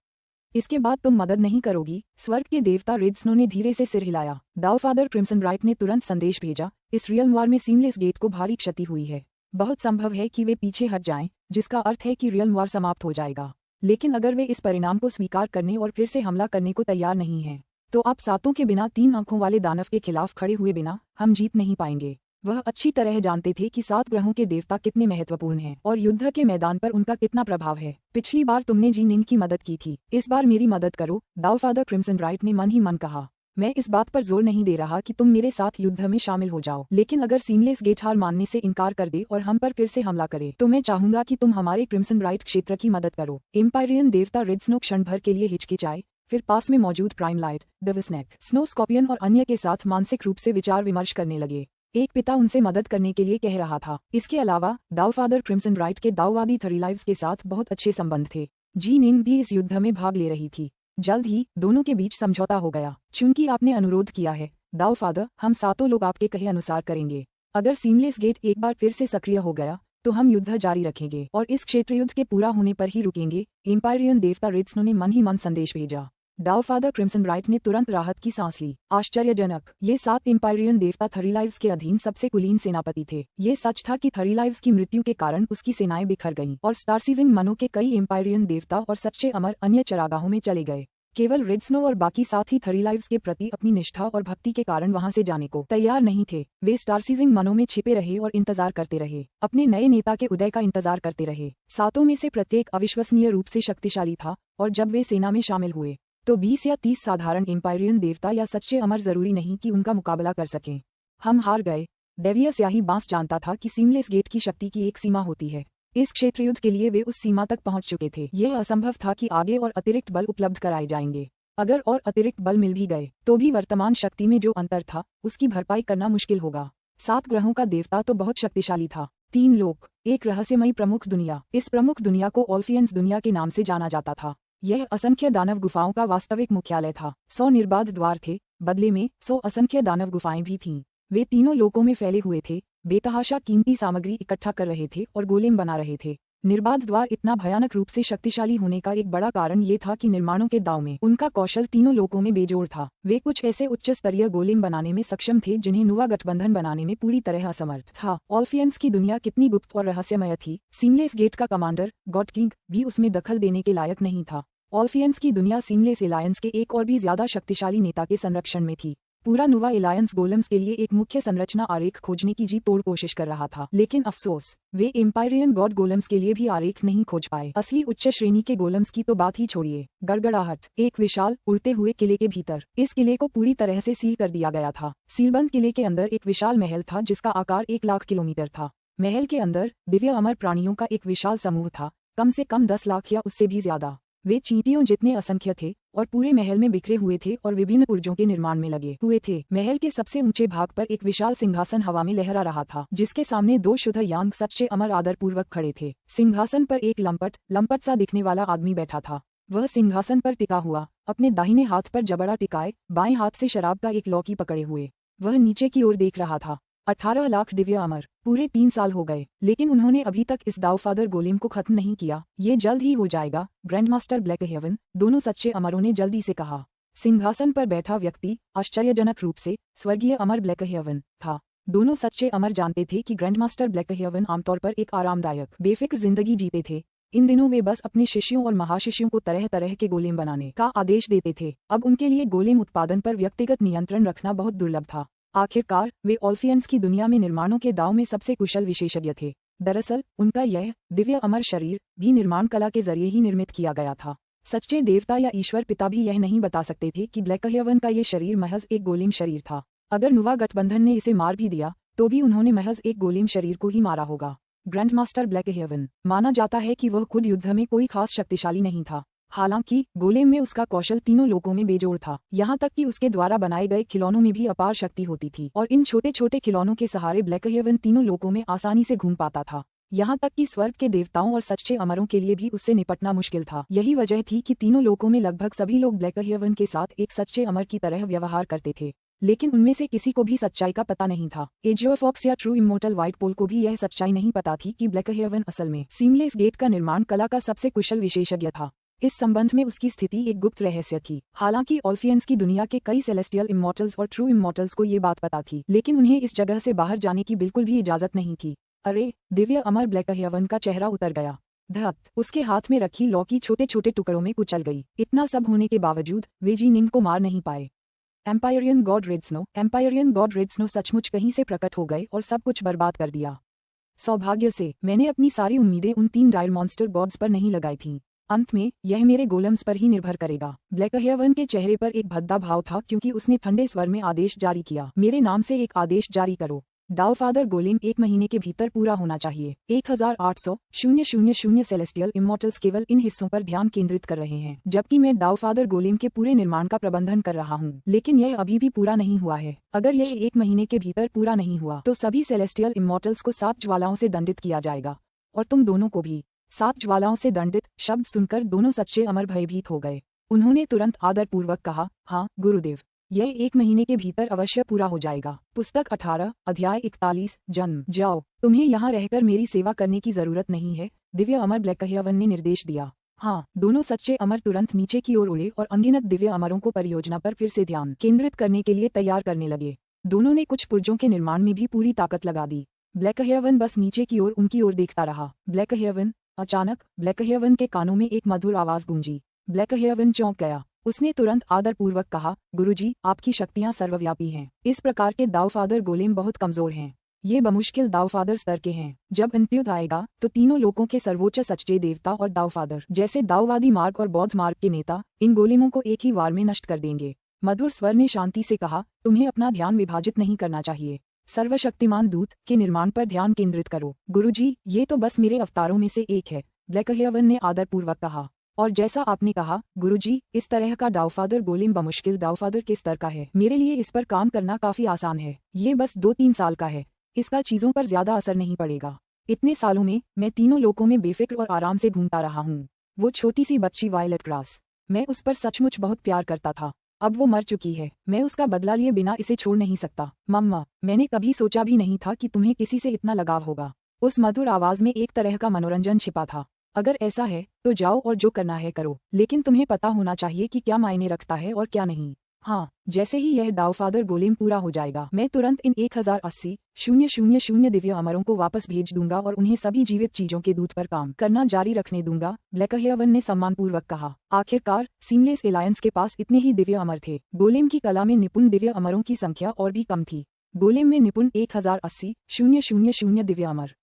इसके बाद तुम मदद नहीं करोगी? स्वर्ग के देवता रेड स्नो ने धीरे से सिर हिलाया। दावफादर क्रिम्सन ब्राइट ने तुरंत संदेश भेजा, इस रियल्म वॉर में सीमलेस गेट को भारी क्षति हुई है। बहुत संभव है कि वे पीछे हट जाएं, जिसका अर्थ है कि रियल्म वॉर समाप्त हो जाएगा। लेकिन अगर वे इस परिणाम को स्वीकार करने और फिर से हमला करने को तैयार नहीं हैं, तो आप सातों के बिना 3 आंखों वाले दानव के खिलाफ खड़े हुए बिना हम जीत नहीं पाएंगे। वह अच्छी तरह जानते थे कि 7 ग्रहों के देवता कितने महत्वपूर्ण हैं और युद्ध के मैदान पर उनका कितना प्रभाव है। पिछली बार तुमने जी निंग की मदद की थी, इस बार मेरी मदद करो, दावफादर क्रिम्सन ब्राइट ने मन ही मन कहा। मैं इस बात पर जोर नहीं दे रहा कि तुम मेरे साथ युद्ध में शामिल हो जाओ, लेकिन अगर सीमलेस गेट हार मानने से इनकार कर दे और हम पर फिर से हमला करे, तो मैं चाहूंगा कि तुम हमारे क्रिम्सन ब्राइट क्षेत्र की मदद करो। एम्पायरियन देवता रेड स्नो क्षण भर के लिए हिचकिचाए, फिर पास में मौजूद प्राइमलाइट, डेविसनेक, स्नो स्कॉर्पियन और अन्य के साथ मानसिक रूप से विचार विमर्श करने लगे। एक पिता उनसे मदद करने के लिए कह रहा था। इसके अलावा दावफादर क्रिम्सन ब्राइट के दाववादी थरीलाइव्स के साथ बहुत अच्छे संबंध थे। जी निंग भी इस युद्ध में भाग ले रही थी। जल्द ही दोनों के बीच समझौता हो गया। चूंकि आपने अनुरोध किया है दावफादर, हम सातों लोग आपके कहे अनुसार करेंगे। अगर सीमलेस गेट एक बार फिर से सक्रिय हो गया तो हम युद्ध जारी रखेंगे और इस क्षेत्र युद्ध के पूरा होने पर ही रुकेंगे। एम्पायरियन देवता रेड स्नो ने मन ही मन संदेश भेजा। दावफादर क्रिम्सन ब्राइट ने तुरंत राहत की सांस ली। आश्चर्यजनक, ये 7 एम्पायरियन देवता थरीलाइव्स के अधीन सबसे कुलीन सेनापति थे। ये सच था कि थरीलाइव्स की मृत्यु के कारण उसकी सेनाएं बिखर गईं और स्टारसीजिंग मनों के कई एम्पायरियन देवता और सच्चे अमर अन्य चरागाहों में चले गए। केवल रेड स्नो और बाकी साथी थरीलाइव्स के प्रति अपनी निष्ठा और भक्ति के कारण वहां से जाने को तैयार नहीं थे। वे स्टारसीजिंग मनों में छिपे रहे और इंतजार करते रहे, अपने नए नेता के उदय का इंतजार करते रहे। सातों में से प्रत्येक अविश्वसनीय रूप से शक्तिशाली था और जब वे सेना में शामिल हुए तो 20 या 30 साधारण एम्पायरियन देवता या सच्चे अमर जरूरी नहीं कि उनका मुकाबला कर सकें। हम हार गए। डेवियस याही बांस जानता था कि सीमलेस गेट की शक्ति की एक सीमा होती है। इस क्षेत्र युद्ध के लिए वे उस सीमा तक पहुंच चुके थे। यह असंभव था कि आगे और अतिरिक्त बल उपलब्ध कराए जाएंगे। अगर और अतिरिक्त बल मिल भी गए तो भी वर्तमान शक्ति में जो अंतर था उसकी भरपाई करना मुश्किल होगा। 7 ग्रहों का देवता तो बहुत शक्तिशाली था। 3 लोक, एक रहस्यमयी प्रमुख दुनिया। इस प्रमुख दुनिया को ऑल्फियंस दुनिया के नाम से जाना जाता था। यह असंख्य दानव गुफाओं का वास्तविक मुख्यालय था। 100 निर्बाध द्वार थे, बदले में 100 असंख्य दानव गुफाएं भी थीं। वे तीनों लोकों में फैले हुए थे, बेतहाशा कीमती सामग्री इकट्ठा कर रहे थे और गोलेम बना रहे थे। निर्बाध द्वार इतना भयानक रूप से शक्तिशाली होने का एक बड़ा कारण ये था कि निर्माणों के दांव में उनका कौशल तीनों लोकों में बेजोड़ था। वे कुछ ऐसे उच्च स्तरीय गोलेम बनाने में सक्षम थे जिन्हें नुवा गठबंधन बनाने में पूरी तरह असमर्थ था। ऑल्फियंस की दुनिया कितनी गुप्त और रहस्यमय थी, सीमलेस गेट का कमांडर गॉड किंग भी उसमें दखल देने के लायक नहीं था। ऑल्फियंस की दुनिया सीमलेस एलायंस के एक और भी ज्यादा शक्तिशाली नेता के संरक्षण में थी। पूरा नुवा एलायंस गोलेम्स के लिए एक मुख्य संरचना आरेख खोजने की जी तोड़ कोशिश कर रहा था, लेकिन अफसोस वे एम्पायरियन गॉड गोलेम्स के लिए भी आरेख नहीं खोज पाए। असली उच्च श्रेणी के गोलेम्स की तो बात ही छोड़िए। गड़गड़ाहट। एक विशाल उड़ते हुए किले के भीतर। इस किले को पूरी तरह से सील कर दिया गया था। सीलबंद किले के अंदर एक विशाल महल था जिसका आकार 1 लाख किलोमीटर था। महल के अंदर दिव्य अमर प्राणियों का एक विशाल समूह था, कम से कम 10 लाख या उससे भी ज्यादा। वे चींटियों जितने असंख्य थे और पूरे महल में बिखरे हुए थे और विभिन्न पुर्जों के निर्माण में लगे हुए थे। महल के सबसे ऊंचे भाग पर एक विशाल सिंहासन हवा में लहरा रहा था, जिसके सामने 2 शुद्ध यांग सच्चे अमर आदर पूर्वक खड़े थे। सिंहासन पर एक लंपट सा दिखने वाला आदमी बैठा था। वह सिंहासन पर टिका हुआ, अपने दाहिने हाथ पर जबड़ा टिकाए, बाएं हाथ से शराब का एक लौकी पकड़े हुए वह नीचे की ओर देख रहा था। 18 लाख दिव्य अमर। पूरे 3 साल हो गए, लेकिन उन्होंने अभी तक इस दावफादर गोलेम को खत्म नहीं किया। ये जल्द ही हो जाएगा, ग्रैंडमास्टर ब्लैकहेवन, दोनों सच्चे अमरों ने जल्दी से कहा। सिंहासन पर बैठा व्यक्ति आश्चर्यजनक रूप से स्वर्गीय अमर ब्लैकहेवन था। दोनों सच्चे अमर जानते थे कि ग्रैंडमास्टर ब्लैकहेवन आमतौर पर एक आरामदायक, बेफिक्र जिंदगी जीते थे। इन दिनों वे बस अपने शिष्यों और महाशिष्यों को तरह तरह के गोलेम बनाने का आदेश देते थे। अब उनके लिए गोलेम उत्पादन पर व्यक्तिगत नियंत्रण रखना बहुत दुर्लभ था। आखिरकार वे ऑल्फियंस की दुनिया में निर्माणों के दांव में सबसे कुशल विशेषज्ञ थे। दरअसल उनका यह दिव्य अमर शरीर भी निर्माण कला के जरिए ही निर्मित किया गया था। सच्चे देवता या ईश्वर पिता भी यह नहीं बता सकते थे कि ब्लैकहेवन का ये शरीर महज एक गोलेम शरीर था। अगर नुवा गठबंधन ने इसे मार भी दिया तो भी उन्होंने महज एक गोलेम शरीर को ही मारा होगा। ग्रैंडमास्टर ब्लैकहेवन माना जाता है कि वह खुद युद्ध में कोई खास शक्तिशाली नहीं था। हालांकि गोलेम में उसका कौशल तीनों लोकों में बेजोड़ था। यहाँ तक कि उसके द्वारा बनाए गए खिलौनों में भी अपार शक्ति होती थी और इन छोटे छोटे खिलौनों के सहारे ब्लैकहेवन तीनों लोकों में आसानी से घूम पाता था। यहाँ तक कि स्वर्ग के देवताओं और सच्चे अमरों के लिए भी उससे निपटना मुश्किल था। यही वजह थी कि तीनों लोकों में लगभग सभी लोग ब्लैकहेवन के साथ एक सच्चे अमर की तरह व्यवहार करते थे, लेकिन उनमें से किसी को भी सच्चाई का पता नहीं था। एजियो फॉक्स या ट्रू इमोर्टल व्हाइट पोल को भी यह सच्चाई नहीं पता थी कि ब्लैकहेवन असल में सीमलेस गेट का निर्माण कला का सबसे कुशल विशेषज्ञ था। इस संबंध में उसकी स्थिति एक गुप्त रहस्य थी। हालांकि ऑल्फियंस की दुनिया के कई सेलेस्टियल इमॉर्टल्स और ट्रू इमॉर्टल्स को ये बात पता थी, लेकिन उन्हें इस जगह से बाहर जाने की बिल्कुल भी इजाजत नहीं थी। अरे, दिव्य अमर ब्लैकहेवन का चेहरा उतर गया। धत, उसके हाथ में रखी लौकी छोटे छोटे टुकड़ों में कुचल गई। इतना सब होने के बावजूद वे जीनिंग को मार नहीं पाए। एम्पायरियन गॉड रेड स्नो सचमुच कहीं से प्रकट हो गए और सब कुछ बर्बाद कर दिया। सौभाग्य से मैंने अपनी सारी उम्मीदें उन 3 डायर मॉन्स्टर गॉड्स पर नहीं लगाई थीं। अंत में यह मेरे गोलम्स पर ही निर्भर करेगा। ब्लैकहेवन के चेहरे पर एक भद्दा भाव था क्योंकि उसने ठंडे स्वर में आदेश जारी किया, मेरे नाम से एक आदेश जारी करो। दावफादर गोलेम 1 महीने के भीतर पूरा होना चाहिए। 1800 सेलेस्टियल इमॉर्टल्स केवल इन हिस्सों पर ध्यान केंद्रित कर रहे हैं, जबकि मैं दावफादर गोलेम के पूरे निर्माण का प्रबंधन कर रहा हूँ। लेकिन यह अभी भी पूरा नहीं हुआ है। अगर यह 1 महीने के भीतर पूरा नहीं हुआ तो सभी सेलेस्टियल इमॉर्टल्स को 7 ज्वालाओं से दंडित किया जाएगा, और तुम दोनों को भी। 7 ज्वालाओं से दंडित शब्द सुनकर दोनों सच्चे अमर भयभीत हो गए। उन्होंने तुरंत आदरपूर्वक कहा, हाँ गुरुदेव, यह 1 महीने के भीतर अवश्य पूरा हो जाएगा। पुस्तक 18 अध्याय 41 जन्म। जाओ, तुम्हें यहाँ रहकर मेरी सेवा करने की जरूरत नहीं है, दिव्य अमर ब्लैकहेवन ने निर्देश दिया। हाँ, दोनों सच्चे अमर तुरंत नीचे की ओर उड़े और अनगिनत दिव्य अमरों को परियोजना पर फिर से ध्यान केंद्रित करने के लिए तैयार करने लगे। दोनों ने कुछ पुर्जों के निर्माण में भी पूरी ताकत लगा दी। ब्लैकहेवन बस नीचे की ओर उनकी ओर देखता रहा। ब्लैकहेवन। अचानक ब्लैकहेवन के कानों में एक मधुर आवाज गूंजी। ब्लैकहेवन चौंक गया। उसने तुरंत आदरपूर्वक कहा, गुरुजी, आपकी शक्तियां सर्वव्यापी हैं। इस प्रकार के दावफादर गोलेम बहुत कमजोर हैं। ये बमुश्किल दावफादर स्तर के हैं। जब अंत्युत आएगा तो तीनों लोकों के सर्वोच्च सच्चे देवता और दावफादर जैसे दाववादी मार्ग और बौद्ध मार्ग के नेता इन गोलेमों को एक ही वार में नष्ट कर देंगे। मधुर स्वर ने शांति से कहा, तुम्हें अपना ध्यान विभाजित नहीं करना चाहिए। सर्वशक्तिमान दूत के निर्माण पर ध्यान केंद्रित करो। गुरुजी, ये तो बस मेरे अवतारों में से एक है, ब्लैकहेवन ने आदरपूर्वक कहा। और जैसा आपने कहा गुरुजी, इस तरह का दावफादर गोलेम बमुश्किल दावफादर के स्तर का है। मेरे लिए इस पर काम करना काफी आसान है। ये बस 2-3 साल का है। इसका चीजों पर ज्यादा असर नहीं पड़ेगा। इतने सालों में मैं तीनों लोकों में बेफिक्र और आराम से घूमता रहा हूँ। वो छोटी सी बच्ची वायलेट ग्रास, मैं उस पर सचमुच बहुत प्यार करता था। अब वो मर चुकी है। मैं उसका बदला लिए बिना इसे छोड़ नहीं सकता। मम्मा, मैंने कभी सोचा भी नहीं था कि तुम्हें किसी से इतना लगाव होगा। उस मधुर आवाज में एक तरह का मनोरंजन छिपा था। अगर ऐसा है तो जाओ और जो करना है करो, लेकिन तुम्हें पता होना चाहिए कि क्या मायने रखता है और क्या नहीं। हाँ, जैसे ही यह डाउफादर गोलेम पूरा हो जाएगा मैं तुरंत इन 1080,000 दिव्य अमरों को वापस भेज दूंगा और उन्हें सभी जीवित चीजों के दूत पर काम करना जारी रखने दूंगा, ब्लैकहेवन ने सम्मानपूर्वक कहा। आखिरकार सीमलेस एलायंस के पास इतने ही दिव्य अमर थे। गोलेम की कला में निपुण दिव्य अमरों की संख्या और भी कम थी। गोलेम में निपुण 1080,000 दिव्य अमर,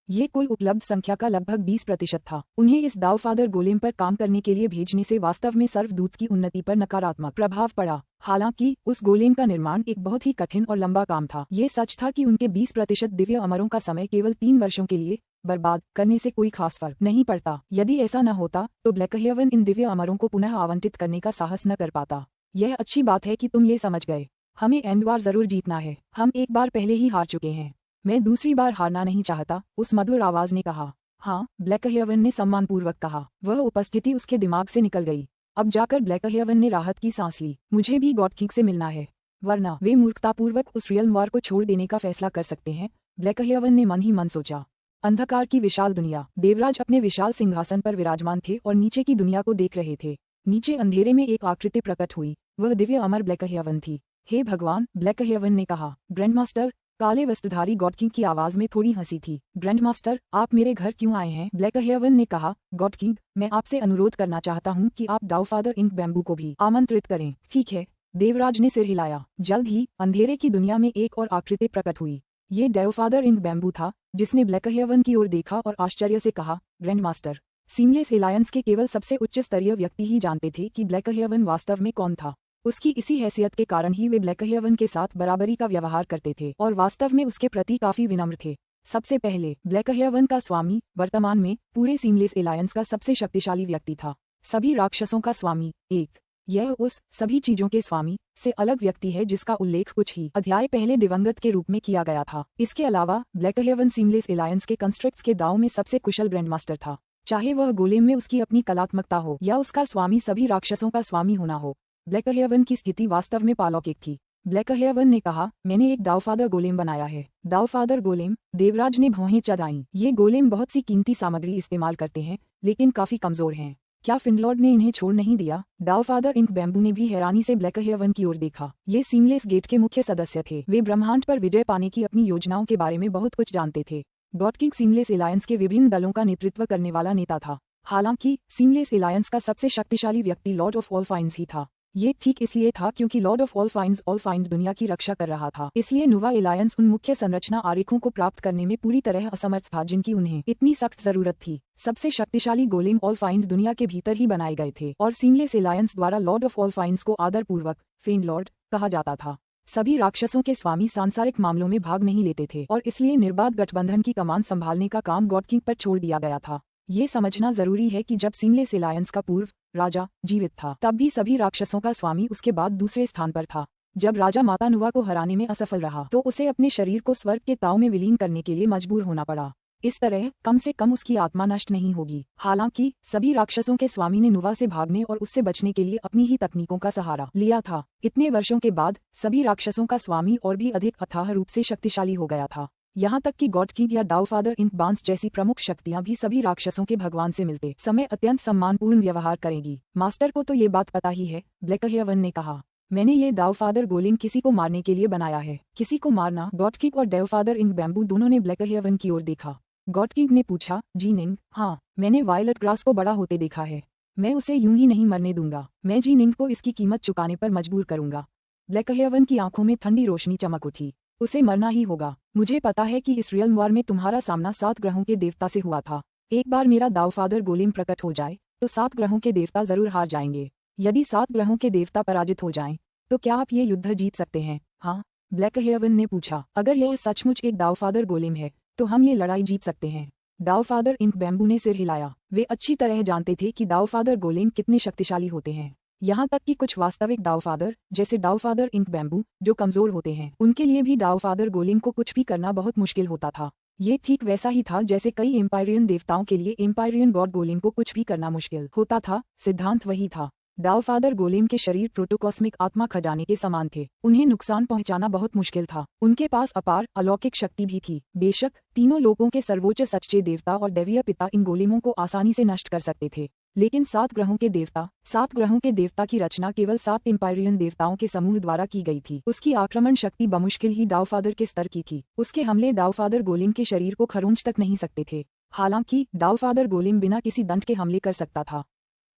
ये कुल उपलब्ध संख्या का लगभग 20% था। उन्हें इस डाउफादर गोलेम पर काम करने के लिए भेजने से वास्तव में सर्वदूत की उन्नति पर नकारात्मक प्रभाव पड़ा। हालांकि उस गोलेम का निर्माण एक बहुत ही कठिन और लंबा काम था। ये सच था कि उनके 20% दिव्य अमरों का समय केवल 3 वर्षों के लिए बर्बाद करने से कोई खास फर्क नहीं पड़ता। यदि ऐसा न होता तो ब्लैकहेवन इन दिव्य अमरों को पुनः आवंटित करने का साहस न कर पाता। यह अच्छी बात है कि तुम ये समझ गए। हमें एंड वार जरूर जीतना है। हम एक बार पहले ही हार चुके हैं। मैं दूसरी बार हारना नहीं चाहता, उस मधुर आवाज ने कहा। हाँ, ब्लैकहेवन ने सम्मानपूर्वक कहा। वह उपस्थिति उसके दिमाग से निकल गई। अब जाकर ब्लैकहेवन ने राहत की सांस ली। मुझे भी गॉड किंग से मिलना है, वरना वे मूर्खतापूर्वक उस रियल्म वॉर को छोड़ देने का फैसला कर सकते हैं, ब्लैकहेवन ने मन ही मन सोचा। अंधकार की विशाल दुनिया। देवराज अपने विशाल सिंहासन पर विराजमान थे और नीचे की दुनिया को देख रहे थे। नीचे अंधेरे में एक आकृति प्रकट हुई। वह दिव्य अमर ब्लैकहेवन थी। हे भगवान, ब्लैकहेवन ने कहा। ग्रैंडमास्टर, काले वस्त्रधारी गॉड किंग की आवाज में थोड़ी हंसी थी। ग्रैंडमास्टर, आप मेरे घर क्यों आए हैं? ब्लैकहेवन ने कहा। गॉड किंग, मैं आपसे अनुरोध करना चाहता हूँ कि आप डाउफादर इंक बैम्बू को भी आमंत्रित करें। ठीक है, देवराज ने सिर हिलाया। जल्द ही अंधेरे की दुनिया में एक और आकृति प्रकट हुई। ये डाउफादर इंक बैम्बू था, जिसने ब्लैकहेवन की ओर देखा और आश्चर्य से कहा, ग्रैंडमास्टर। सीमलेस एलायंस के केवल सबसे उच्च स्तरीय व्यक्ति ही जानते थे कि ब्लैकहेवन वास्तव में कौन था। उसकी इसी हैसियत के कारण ही वे ब्लैकहेवन के साथ बराबरी का व्यवहार करते थे और वास्तव में उसके प्रति काफी विनम्र थे। सबसे पहले ब्लैकहेवन का स्वामी वर्तमान में पूरे सीमलेस एलायंस का सबसे शक्तिशाली व्यक्ति था। सभी राक्षसों का स्वामी एक। यह उस सभी चीजों के स्वामी से अलग व्यक्ति है जिसका उल्लेख कुछ ही अध्याय पहले दिवंगत के रूप में किया गया था। इसके अलावा ब्लैकहेवन सीमलेस एलायंस के कंस्ट्रक्ट्स के दाव में सबसे कुशल ग्रैंडमास्टर था। चाहे वह गोलेम में उसकी अपनी कलात्मकता हो या उसका स्वामी सभी राक्षसों का स्वामी होना हो, ब्लैकहेवन की स्थिति वास्तव में अलौकिक थी। ब्लैकहेवन ने कहा, मैंने एक डाउफादर गोलेम बनाया है। डाउफादर गोलेम? देवराज ने भौहें चढ़ाईं। ये गोलेम बहुत सी कीमती सामग्री इस्तेमाल करते हैं, लेकिन काफी कमजोर हैं। क्या फिनलॉर्ड ने इन्हें छोड़ नहीं दिया? डाउफादर इंक बैम्बू ने भी हैरानी से ब्लैकहेवन की ओर देखा। ये सीमलेस गेट के मुख्य सदस्य थे। वे ब्रह्मांड पर विजय पाने की अपनी योजनाओं के बारे में बहुत कुछ जानते थे। गॉड किंग सीमलेस एलायंस के विभिन्न दलों का नेतृत्व करने वाला नेता था। हालांकि सीमलेस एलायंस का सबसे शक्तिशाली व्यक्ति लॉर्ड ऑफ ऑल फाइंड्स ही था। ये ठीक इसलिए था क्योंकि लॉर्ड ऑफ ऑल फाइंड्स दुनिया की रक्षा कर रहा था। इसलिए नुवा एलायंस उन मुख्य संरचना आरेखों को प्राप्त करने में पूरी तरह असमर्थ था जिनकी उन्हें इतनी सख्त जरूरत थी। सबसे शक्तिशाली गोलेम ऑल फाइंड दुनिया के भीतर ही बनाए गए थे और सीमलेस एलायंस द्वारा लॉर्ड ऑफ ऑल फाइंड्स को आदरपूर्वक फेन लॉर्ड कहा जाता था। सभी राक्षसों के स्वामी सांसारिक मामलों में भाग नहीं लेते थे और इसलिए निर्बाध गठबंधन की कमान संभालने का काम गॉड किंग पर छोड़ दिया गया था। ये समझना जरूरी है कि जब सीमलेस एलायंस का पूर्व राजा जीवित था तब भी सभी राक्षसों का स्वामी उसके बाद दूसरे स्थान पर था। जब राजा माता नुवा को हराने में असफल रहा तो उसे अपने शरीर को स्वर्ग के ताव में विलीन करने के लिए मजबूर होना पड़ा। इस तरह कम से कम उसकी आत्मा नष्ट नहीं होगी। हालांकि सभी राक्षसों के स्वामी ने नुवा से भागने और उससे बचने के लिए अपनी ही तकनीकों का सहारा लिया था। इतने वर्षों के बाद सभी राक्षसों का स्वामी और भी अधिक अथाह रूप से शक्तिशाली हो गया था। यहाँ तक कि गॉड किंग या डाउफादर इंक बांस जैसी प्रमुख शक्तियां भी सभी राक्षसों के भगवान से मिलते समय अत्यंत सम्मानपूर्ण व्यवहार करेंगी। मास्टर को तो ये बात पता ही है, ब्लैकहेवन ने कहा। मैंने ये डाउफादर गोलेम किसी को मारने के लिए बनाया है। किसी को मारना? गॉड किंग और डाउफादर इंक बैम्बू दोनों ने ब्लैकहेवन की ओर देखा। गॉड किंग ने पूछा, जीनिंग? हाँ, मैंने वायलट ग्रास को बड़ा होते देखा है। मैं उसे यूं ही नहीं मरने दूंगा। मैं जीनिंग को इसकी कीमत चुकाने पर मजबूर करूंगा। ब्लैकहेवन की आंखों में ठंडी रोशनी चमक उठी। उसे मरना ही होगा। मुझे पता है कि इस रियल वॉर में तुम्हारा सामना 7 ग्रहों के देवता से हुआ था। एक बार मेरा डाउफादर गोलेम प्रकट हो जाए तो 7 ग्रहों के देवता जरूर हार जाएंगे। यदि 7 ग्रहों के देवता पराजित हो जाएं, तो क्या आप ये युद्ध जीत सकते हैं? हाँ, ब्लैकहेवन ने पूछा। अगर यह सचमुच एक डाउफादर गोलेम है तो हम ये लड़ाई जीत सकते हैं। डाउफादर इंक बैम्बू ने सिर हिलाया। वे अच्छी तरह जानते थे कि डाउफादर गोलेम कितने शक्तिशाली होते हैं। यहाँ तक कि कुछ वास्तविक डाउफादर जैसे डाउफादर इंक बैम्बू जो कमजोर होते हैं, उनके लिए भी डाउफादर गोलेम को कुछ भी करना बहुत मुश्किल होता था। ये ठीक वैसा ही था जैसे कई एम्पायरियन देवताओं के लिए एम्पायरियन गॉड गोलेम को कुछ भी करना मुश्किल होता था। सिद्धांत वही था। डाउफादर गोलेम के शरीर प्रोटोकॉस्मिक आत्मा खजाने के समान थे। उन्हें नुकसान पहुंचाना बहुत मुश्किल था। उनके पास अपार अलौकिक शक्ति भी थी। बेशक तीनों लोगों के सर्वोच्च सच्चे देवता और दैवीय पिता इन गोलेमों को आसानी से नष्ट कर सकते थे, लेकिन 7 ग्रहों के देवता की रचना केवल 7 एम्पायरियन देवताओं के समूह द्वारा की गई थी। उसकी आक्रमण शक्ति बमुश्किल ही डाउफादर के स्तर की थी। उसके हमले डाउफादर गोलेम के शरीर को खरोंच तक नहीं सकते थे। हालांकि डाउफादर गोलेम बिना किसी दंड के हमले कर सकता था।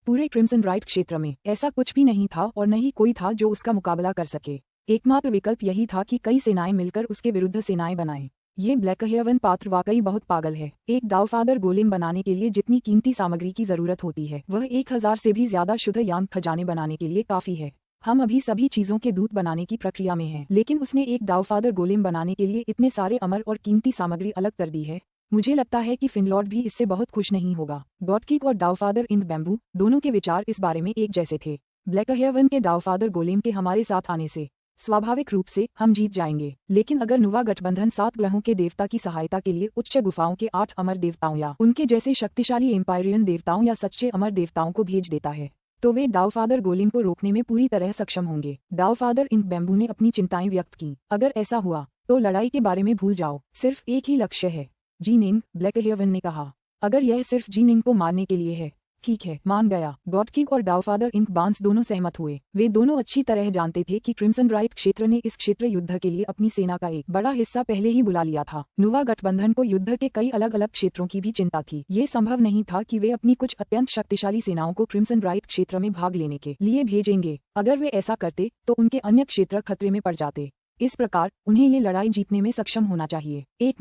पूरे क्रिम्सन राइट क्षेत्र में ऐसा कुछ भी नहीं था और न ही कोई था जो उसका मुकाबला कर सके। एकमात्र विकल्प यही था कि कई सेनाएं मिलकर उसके विरुद्ध सेनाएं बनाएं। ये ब्लैकहेवन पात्र वाकई बहुत पागल है। एक डाउफादर गोलेम बनाने के लिए जितनी कीमती सामग्री की जरूरत होती है वह 1000 से भी ज्यादा शुद्ध यांक खजाने बनाने के लिए काफी है। हम अभी सभी चीजों के दूत बनाने की प्रक्रिया में हैं, लेकिन उसने एक डाउफादर गोलेम बनाने के लिए इतने सारे अमर और कीमती सामग्री अलग कर दी है। मुझे लगता है कि फिनलॉर्ड भी इससे बहुत खुश नहीं होगा। गॉडकिक और डाउफादर इन बैम्बू दोनों के विचार इस बारे में एक जैसे थे। ब्लैकहेवन के डाउफादर गोलेम के हमारे साथ आने से स्वाभाविक रूप से हम जीत जाएंगे, लेकिन अगर नुवा गठबंधन 7 ग्रहों के देवता की सहायता के लिए उच्च गुफाओं के 8 अमर देवताओं या उनके जैसे शक्तिशाली एम्पायरियन देवताओं या सच्चे अमर देवताओं को भेज देता है तो वे डाउफादर गोलेम को रोकने में पूरी तरह सक्षम होंगे। डाउफादर इन बैम्बू ने अपनी चिंताएं व्यक्त की। अगर ऐसा हुआ तो लड़ाई के बारे में भूल जाओ, सिर्फ एक ही लक्ष्य है, जीनिंग, ब्लैकहेवन ने कहा। अगर यह सिर्फ जीनिंग को मारने के लिए है, ठीक है, मान गया। गॉडकिक और डाउफादर इंक बांस दोनों सहमत हुए। वे दोनों अच्छी तरह जानते थे कि क्रिम्सन राइट क्षेत्र ने इस क्षेत्र युद्ध के लिए अपनी सेना का एक बड़ा हिस्सा पहले ही बुला लिया था। नुवा गठबंधन को युद्ध के कई अलग अलग क्षेत्रों की भी चिंता थी। ये संभव नहीं था कि वे अपनी कुछ अत्यंत शक्तिशाली सेनाओं को क्रिम्सन राइट क्षेत्र में भाग लेने के लिए भेजेंगे। अगर वे ऐसा करते तो उनके अन्य क्षेत्र खतरे में पड़ जाते। इस प्रकार उन्हें ये लड़ाई जीतने में सक्षम होना चाहिए। 1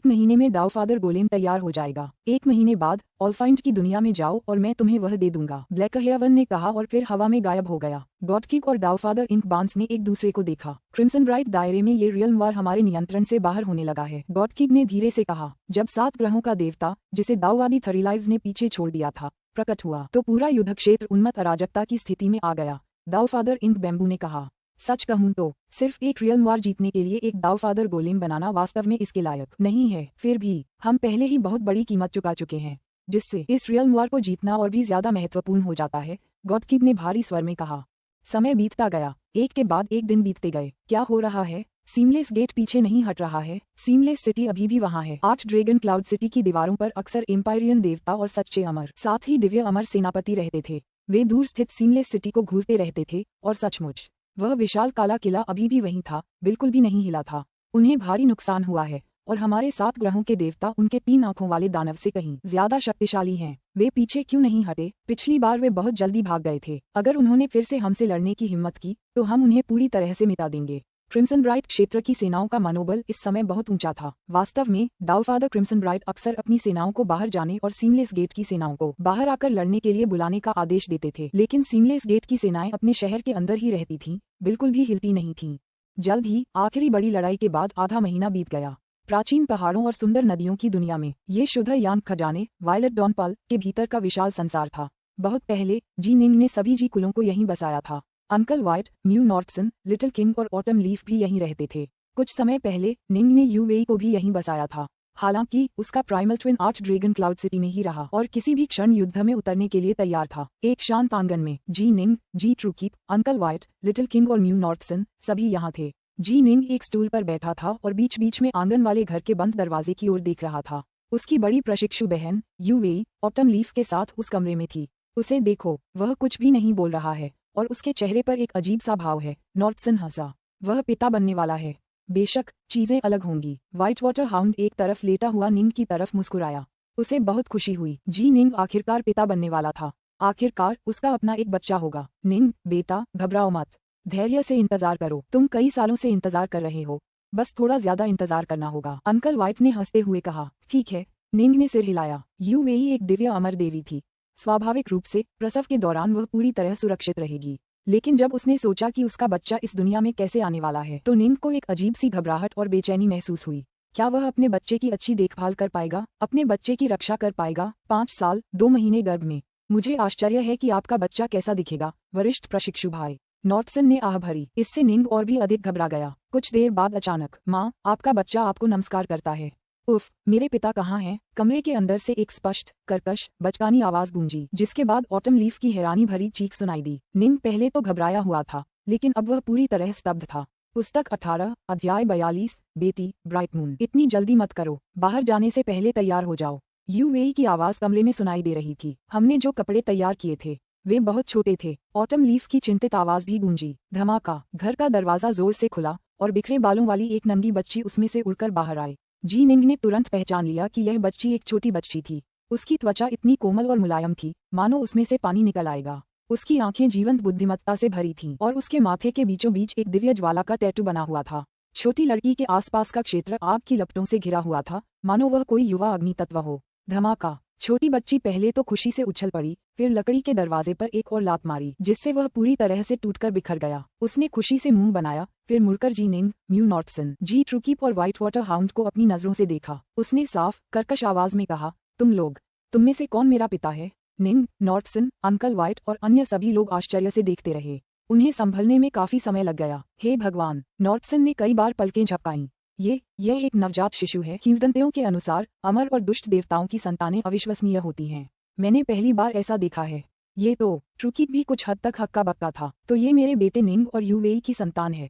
महीने में डाउफादर गोलेम तैयार हो जाएगा। 1 महीने बाद ऑलफाइंड की दुनिया में जाओ और मैं तुम्हें वह दे दूंगा, ब्लैकहेवन ने कहा और फिर हवा में गायब हो गया। गॉडकिक और डाउफादर इंक बांस ने एक दूसरे को देखा। क्रिम्सन राइट दायरे में ये रियल वार हमारे नियंत्रण से बाहर होने लगा है, गॉडकिक ने धीरे से कहा। जब 7 ग्रहों का देवता, जिसे दाऊवादी थरीलाइव्स ने पीछे छोड़ दिया था, प्रकट हुआ तो पूरा युद्ध क्षेत्र उन्मत्त अराजकता की स्थिति में आ गया। डाउफादर इंक बैम्बू ने कहा, सच कहूं तो सिर्फ एक रियल वार जीतने के लिए एक डाउफादर गोलेम बनाना वास्तव में इसके लायक नहीं है। फिर भी हम पहले ही बहुत बड़ी कीमत चुका चुके हैं, जिससे इस रियल वार को जीतना और भी ज्यादा महत्वपूर्ण हो जाता है, गॉडकिक ने भारी स्वर में कहा। समय बीतता गया, एक के बाद एक दिन बीतते गए। क्या हो रहा है? सीमलेस गेट पीछे नहीं हट रहा है। सीमलेस सिटी अभी भी वहाँ है। 8 ड्रैगन क्लाउड सिटी की दीवारों पर अक्सर एम्पायरियन देवता और सच्चे अमर, साथ ही दिव्य अमर सेनापति रहते थे। वे दूर स्थित सीमलेस सिटी को घूरते रहते थे और सचमुच वह विशाल काला किला अभी भी वहीं था, बिल्कुल भी नहीं हिला था। उन्हें भारी नुकसान हुआ है और हमारे 7 ग्रहों के देवता उनके 3 आंखों वाले दानव से कहीं ज्यादा शक्तिशाली हैं। वे पीछे क्यों नहीं हटे? पिछली बार वे बहुत जल्दी भाग गए थे। अगर उन्होंने फिर से हमसे लड़ने की हिम्मत की तो हम उन्हें पूरी तरह से मिटा देंगे। क्रिम्सन ब्राइट क्षेत्र की सेनाओं का मनोबल इस समय बहुत ऊंचा था। वास्तव में डाउफादर क्रिम्सन ब्राइट अक्सर अपनी सेनाओं को बाहर जाने और सीमलेस गेट की सेनाओं को बाहर आकर लड़ने के लिए बुलाने का आदेश देते थे, लेकिन सीमलेस गेट की सेनाएं अपने शहर के अंदर ही रहती थीं, बिल्कुल भी हिलती नहीं थीं। जल्द ही आखिरी बड़ी लड़ाई के बाद आधा महीना बीत गया। प्राचीन पहाड़ों और सुंदर नदियों की दुनिया में ये शुद्ध यांक खजाने वायलेट डॉनपल के भीतर का विशाल संसार था। बहुत पहले जीनिंग ने सभी जी कुलों को यहीं बसाया था। Uncle White, Mu Northson, Little King और ऑटम लीफ भी यहीं रहते थे। कुछ समय पहले निंग ने यूवेई को भी यहीं बसाया था। हालांकि उसका primal twin 8 dragon cloud city में ही रहा और किसी भी क्षण युद्ध में उतरने के लिए तैयार था। एक शांत आंगन में जी निंग, जी ट्रूकीप, अंकल वाइट, लिटिल किंग और म्यू नॉर्थसन सभी यहाँ थे। जी निंग एक स्टूल पर बैठा था और बीच बीच में आंगन वाले घर के बंद दरवाजे की ओर देख रहा था। उसकी बड़ी प्रशिक्षु बहन यूवेई ऑटम लीफ के साथ उस कमरे में थी। उसे देखो, वह कुछ भी नहीं बोल रहा है और उसके चेहरे पर एक अजीब सा भाव है। नॉर्थसन हंसा। वह पिता बनने वाला है। बेशक चीजें अलग होंगी। व्हाइट वाटर हाउंड एक तरफ लेटा हुआ निंग की तरफ मुस्कुराया। उसे बहुत खुशी हुई। जी निंग आखिरकार पिता बनने वाला था। आखिरकार उसका अपना एक बच्चा होगा। निंग बेटा, घबराओ मत, धैर्य से इंतजार करो। तुम कई सालों से इंतजार कर रहे हो, बस थोड़ा ज्यादा इंतजार करना होगा। अंकल वाइट ने हंसते हुए कहा। ठीक है, निंग ने सिर हिलाया। यूवेई एक दिव्य अमर देवी थी। स्वाभाविक रूप से प्रसव के दौरान वह पूरी तरह सुरक्षित रहेगी, लेकिन जब उसने सोचा कि उसका बच्चा इस दुनिया में कैसे आने वाला है तो निंग को एक अजीब सी घबराहट और बेचैनी महसूस हुई। क्या वह अपने बच्चे की अच्छी देखभाल कर पाएगा, अपने बच्चे की रक्षा कर पाएगा? 5 साल 2 महीने गर्भ में। मुझे आश्चर्य है कि आपका बच्चा कैसा दिखेगा, वरिष्ठ प्रशिक्षु भाई, नॉर्थसन ने आह भरी। इससे निंग और भी अधिक घबरा गया। कुछ देर बाद अचानक, माँ, आपका बच्चा आपको नमस्कार करता है। उफ, मेरे पिता कहाँ हैं? कमरे के अंदर से एक स्पष्ट, कर्कश, बचकानी आवाज गूंजी, जिसके बाद ऑटम लीफ की हैरानी भरी चीख सुनाई दी। निंग पहले तो घबराया हुआ था, लेकिन अब वह पूरी तरह स्तब्ध था। पुस्तक 18, अध्याय 42, बेटी, ब्राइट मून। इतनी जल्दी मत करो, बाहर जाने से पहले तैयार हो जाओ। यूवेई की आवाज कमरे में सुनाई दे रही थी। हमने जो कपड़े तैयार किए थे वे बहुत छोटे थे। ऑटम लीफ की चिंतित आवाज भी गूंजी। धमाका, घर का दरवाजा जोर से खुला और बिखरे बालों वाली एक नंगी बच्ची उसमें से उड़कर बाहर आई। जी निंग ने तुरंत पहचान लिया कि यह बच्ची एक छोटी बच्ची थी। उसकी त्वचा इतनी कोमल और मुलायम थी मानो उसमें से पानी निकल आएगा। उसकी आंखें जीवंत बुद्धिमत्ता से भरी थीं और उसके माथे के बीचों बीच एक दिव्य ज्वाला का टैटू बना हुआ था। छोटी लड़की के आसपास का क्षेत्र आग की लपटों से घिरा हुआ था, मानो वह कोई युवा अग्नि तत्व हो। धमाका, छोटी बच्ची पहले तो खुशी से उछल पड़ी, फिर लकड़ी के दरवाजे पर एक और लात मारी जिससे वह पूरी तरह से टूटकर बिखर गया। उसने खुशी से मुंह बनाया, फिर मुड़कर जी निंग, म्यू नॉर्टसन, जी ट्रूकीप और व्हाइट वाटर हाउंड को अपनी नजरों से देखा। उसने साफ, कर्कश आवाज में कहा, तुम लोग, तुम में से कौन मेरा पिता है? निंग, नॉर्टसन, अंकल व्हाइट और अन्य सभी लोग आश्चर्य से देखते रहे। उन्हें संभलने में काफी समय लग गया। हे भगवान, नॉर्टसन ने कई बार पलकें झपकाईं। यह एक नवजात शिशु है। किंवदंतियों के अनुसार अमर और दुष्ट देवताओं की संतानें अविश्वसनीय होती हैं। मैंने पहली बार ऐसा देखा है। ये तो ट्रूकी भी कुछ हद तक हक्का बक्का था। तो ये मेरे बेटे निंग और यूवेई की संतान है।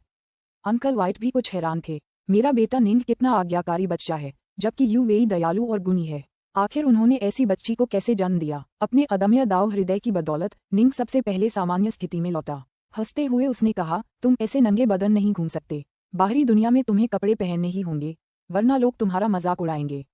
अंकल व्हाइट भी कुछ हैरान थे। मेरा बेटा निंग कितना आज्ञाकारी बच्चा है, जबकि यूवेई दयालु और गुणी है। आखिर उन्होंने ऐसी बच्ची को कैसे जन्म दिया? अपने अदम्य दाव हृदय की बदौलत निंग सबसे पहले सामान्य स्थिति में लौटा। हंसते हुए उसने कहा, तुम ऐसे नंगे बदन नहीं घूम सकते। बाहरी दुनिया में तुम्हें कपड़े पहनने ही होंगे, वरना लोग तुम्हारा मजाक उड़ाएंगे।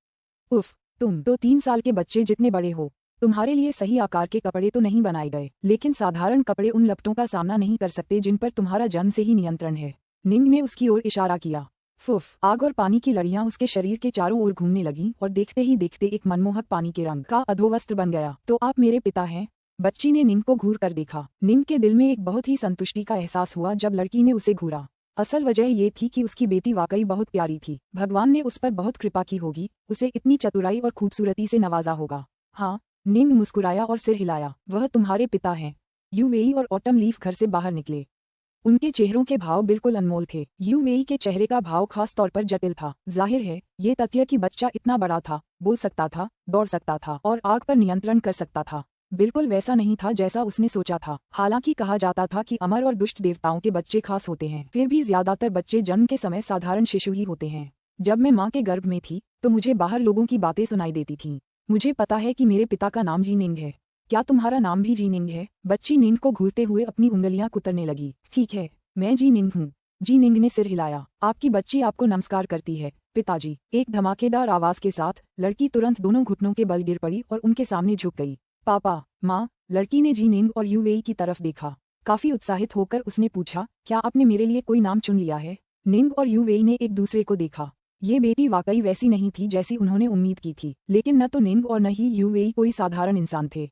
उफ, तुम तो 3 साल के बच्चे जितने बड़े हो। तुम्हारे लिए सही आकार के कपड़े तो नहीं बनाए गए, लेकिन साधारण कपड़े उन लपटों का सामना नहीं कर सकते जिन पर तुम्हारा जन्म से ही नियंत्रण है। निंग ने उसकी ओर इशारा किया। फुफ, आग और पानी की लड़ियां उसके शरीर के चारों ओर घूमने लगीं और देखते ही देखते एक मनमोहक पानी के रंग का अधोवस्त्र बन गया। तो आप मेरे पिता हैं? बच्ची ने निंग को घूर कर देखा। निंग के दिल में एक बहुत ही संतुष्टि का एहसास हुआ जब लड़की ने उसे घूरा। असल वजह ये थी कि उसकी बेटी वाकई बहुत प्यारी थी। भगवान ने उस पर बहुत कृपा की होगी, उसे इतनी चतुराई और खूबसूरती से नवाजा होगा। हाँ, निंग मुस्कुराया और सिर हिलाया। वह तुम्हारे पिता हैं। यूवेई और ऑटम लीफ घर से बाहर निकले। उनके चेहरों के भाव बिल्कुल अनमोल थे। यूवेई के चेहरे का भाव खास तौर पर जटिल था। जाहिर है, ये तथ्य कि बच्चा इतना बड़ा था, बोल सकता था, दौड़ सकता था और आग पर नियंत्रण कर सकता था, बिल्कुल वैसा नहीं था जैसा उसने सोचा था। हालांकि कहा जाता था कि अमर और दुष्ट देवताओं के बच्चे खास होते हैं, फिर भी ज्यादातर बच्चे जन्म के समय साधारण शिशु ही होते हैं। जब मैं माँ के गर्भ में थी तो मुझे बाहर लोगों की बातें सुनाई देती थीं। मुझे पता है कि मेरे पिता का नाम जी निंग है। क्या तुम्हारा नाम भी जी निंग है? बच्ची निंग को घूरते हुए अपनी उंगलियां कुतरने लगी। ठीक है, मैं जी निंग हूँ। जी निंग ने सिर हिलाया। आपकी बच्ची आपको नमस्कार करती है, पिताजी। एक धमाकेदार आवाज के साथ लड़की तुरंत दोनों घुटनों के बल गिर पड़ी और उनके सामने झुक गई। पापा, माँ, लड़की ने जी निंग और यूवेई की तरफ देखा। काफी उत्साहित होकर उसने पूछा, क्या आपने मेरे लिए कोई नाम चुन लिया है? निंग और यूवेई ने एक दूसरे को देखा। ये बेटी वाकई वैसी नहीं थी जैसी उन्होंने उम्मीद की थी, लेकिन न तो निंग और न ही यूवेई कोई साधारण इंसान थे।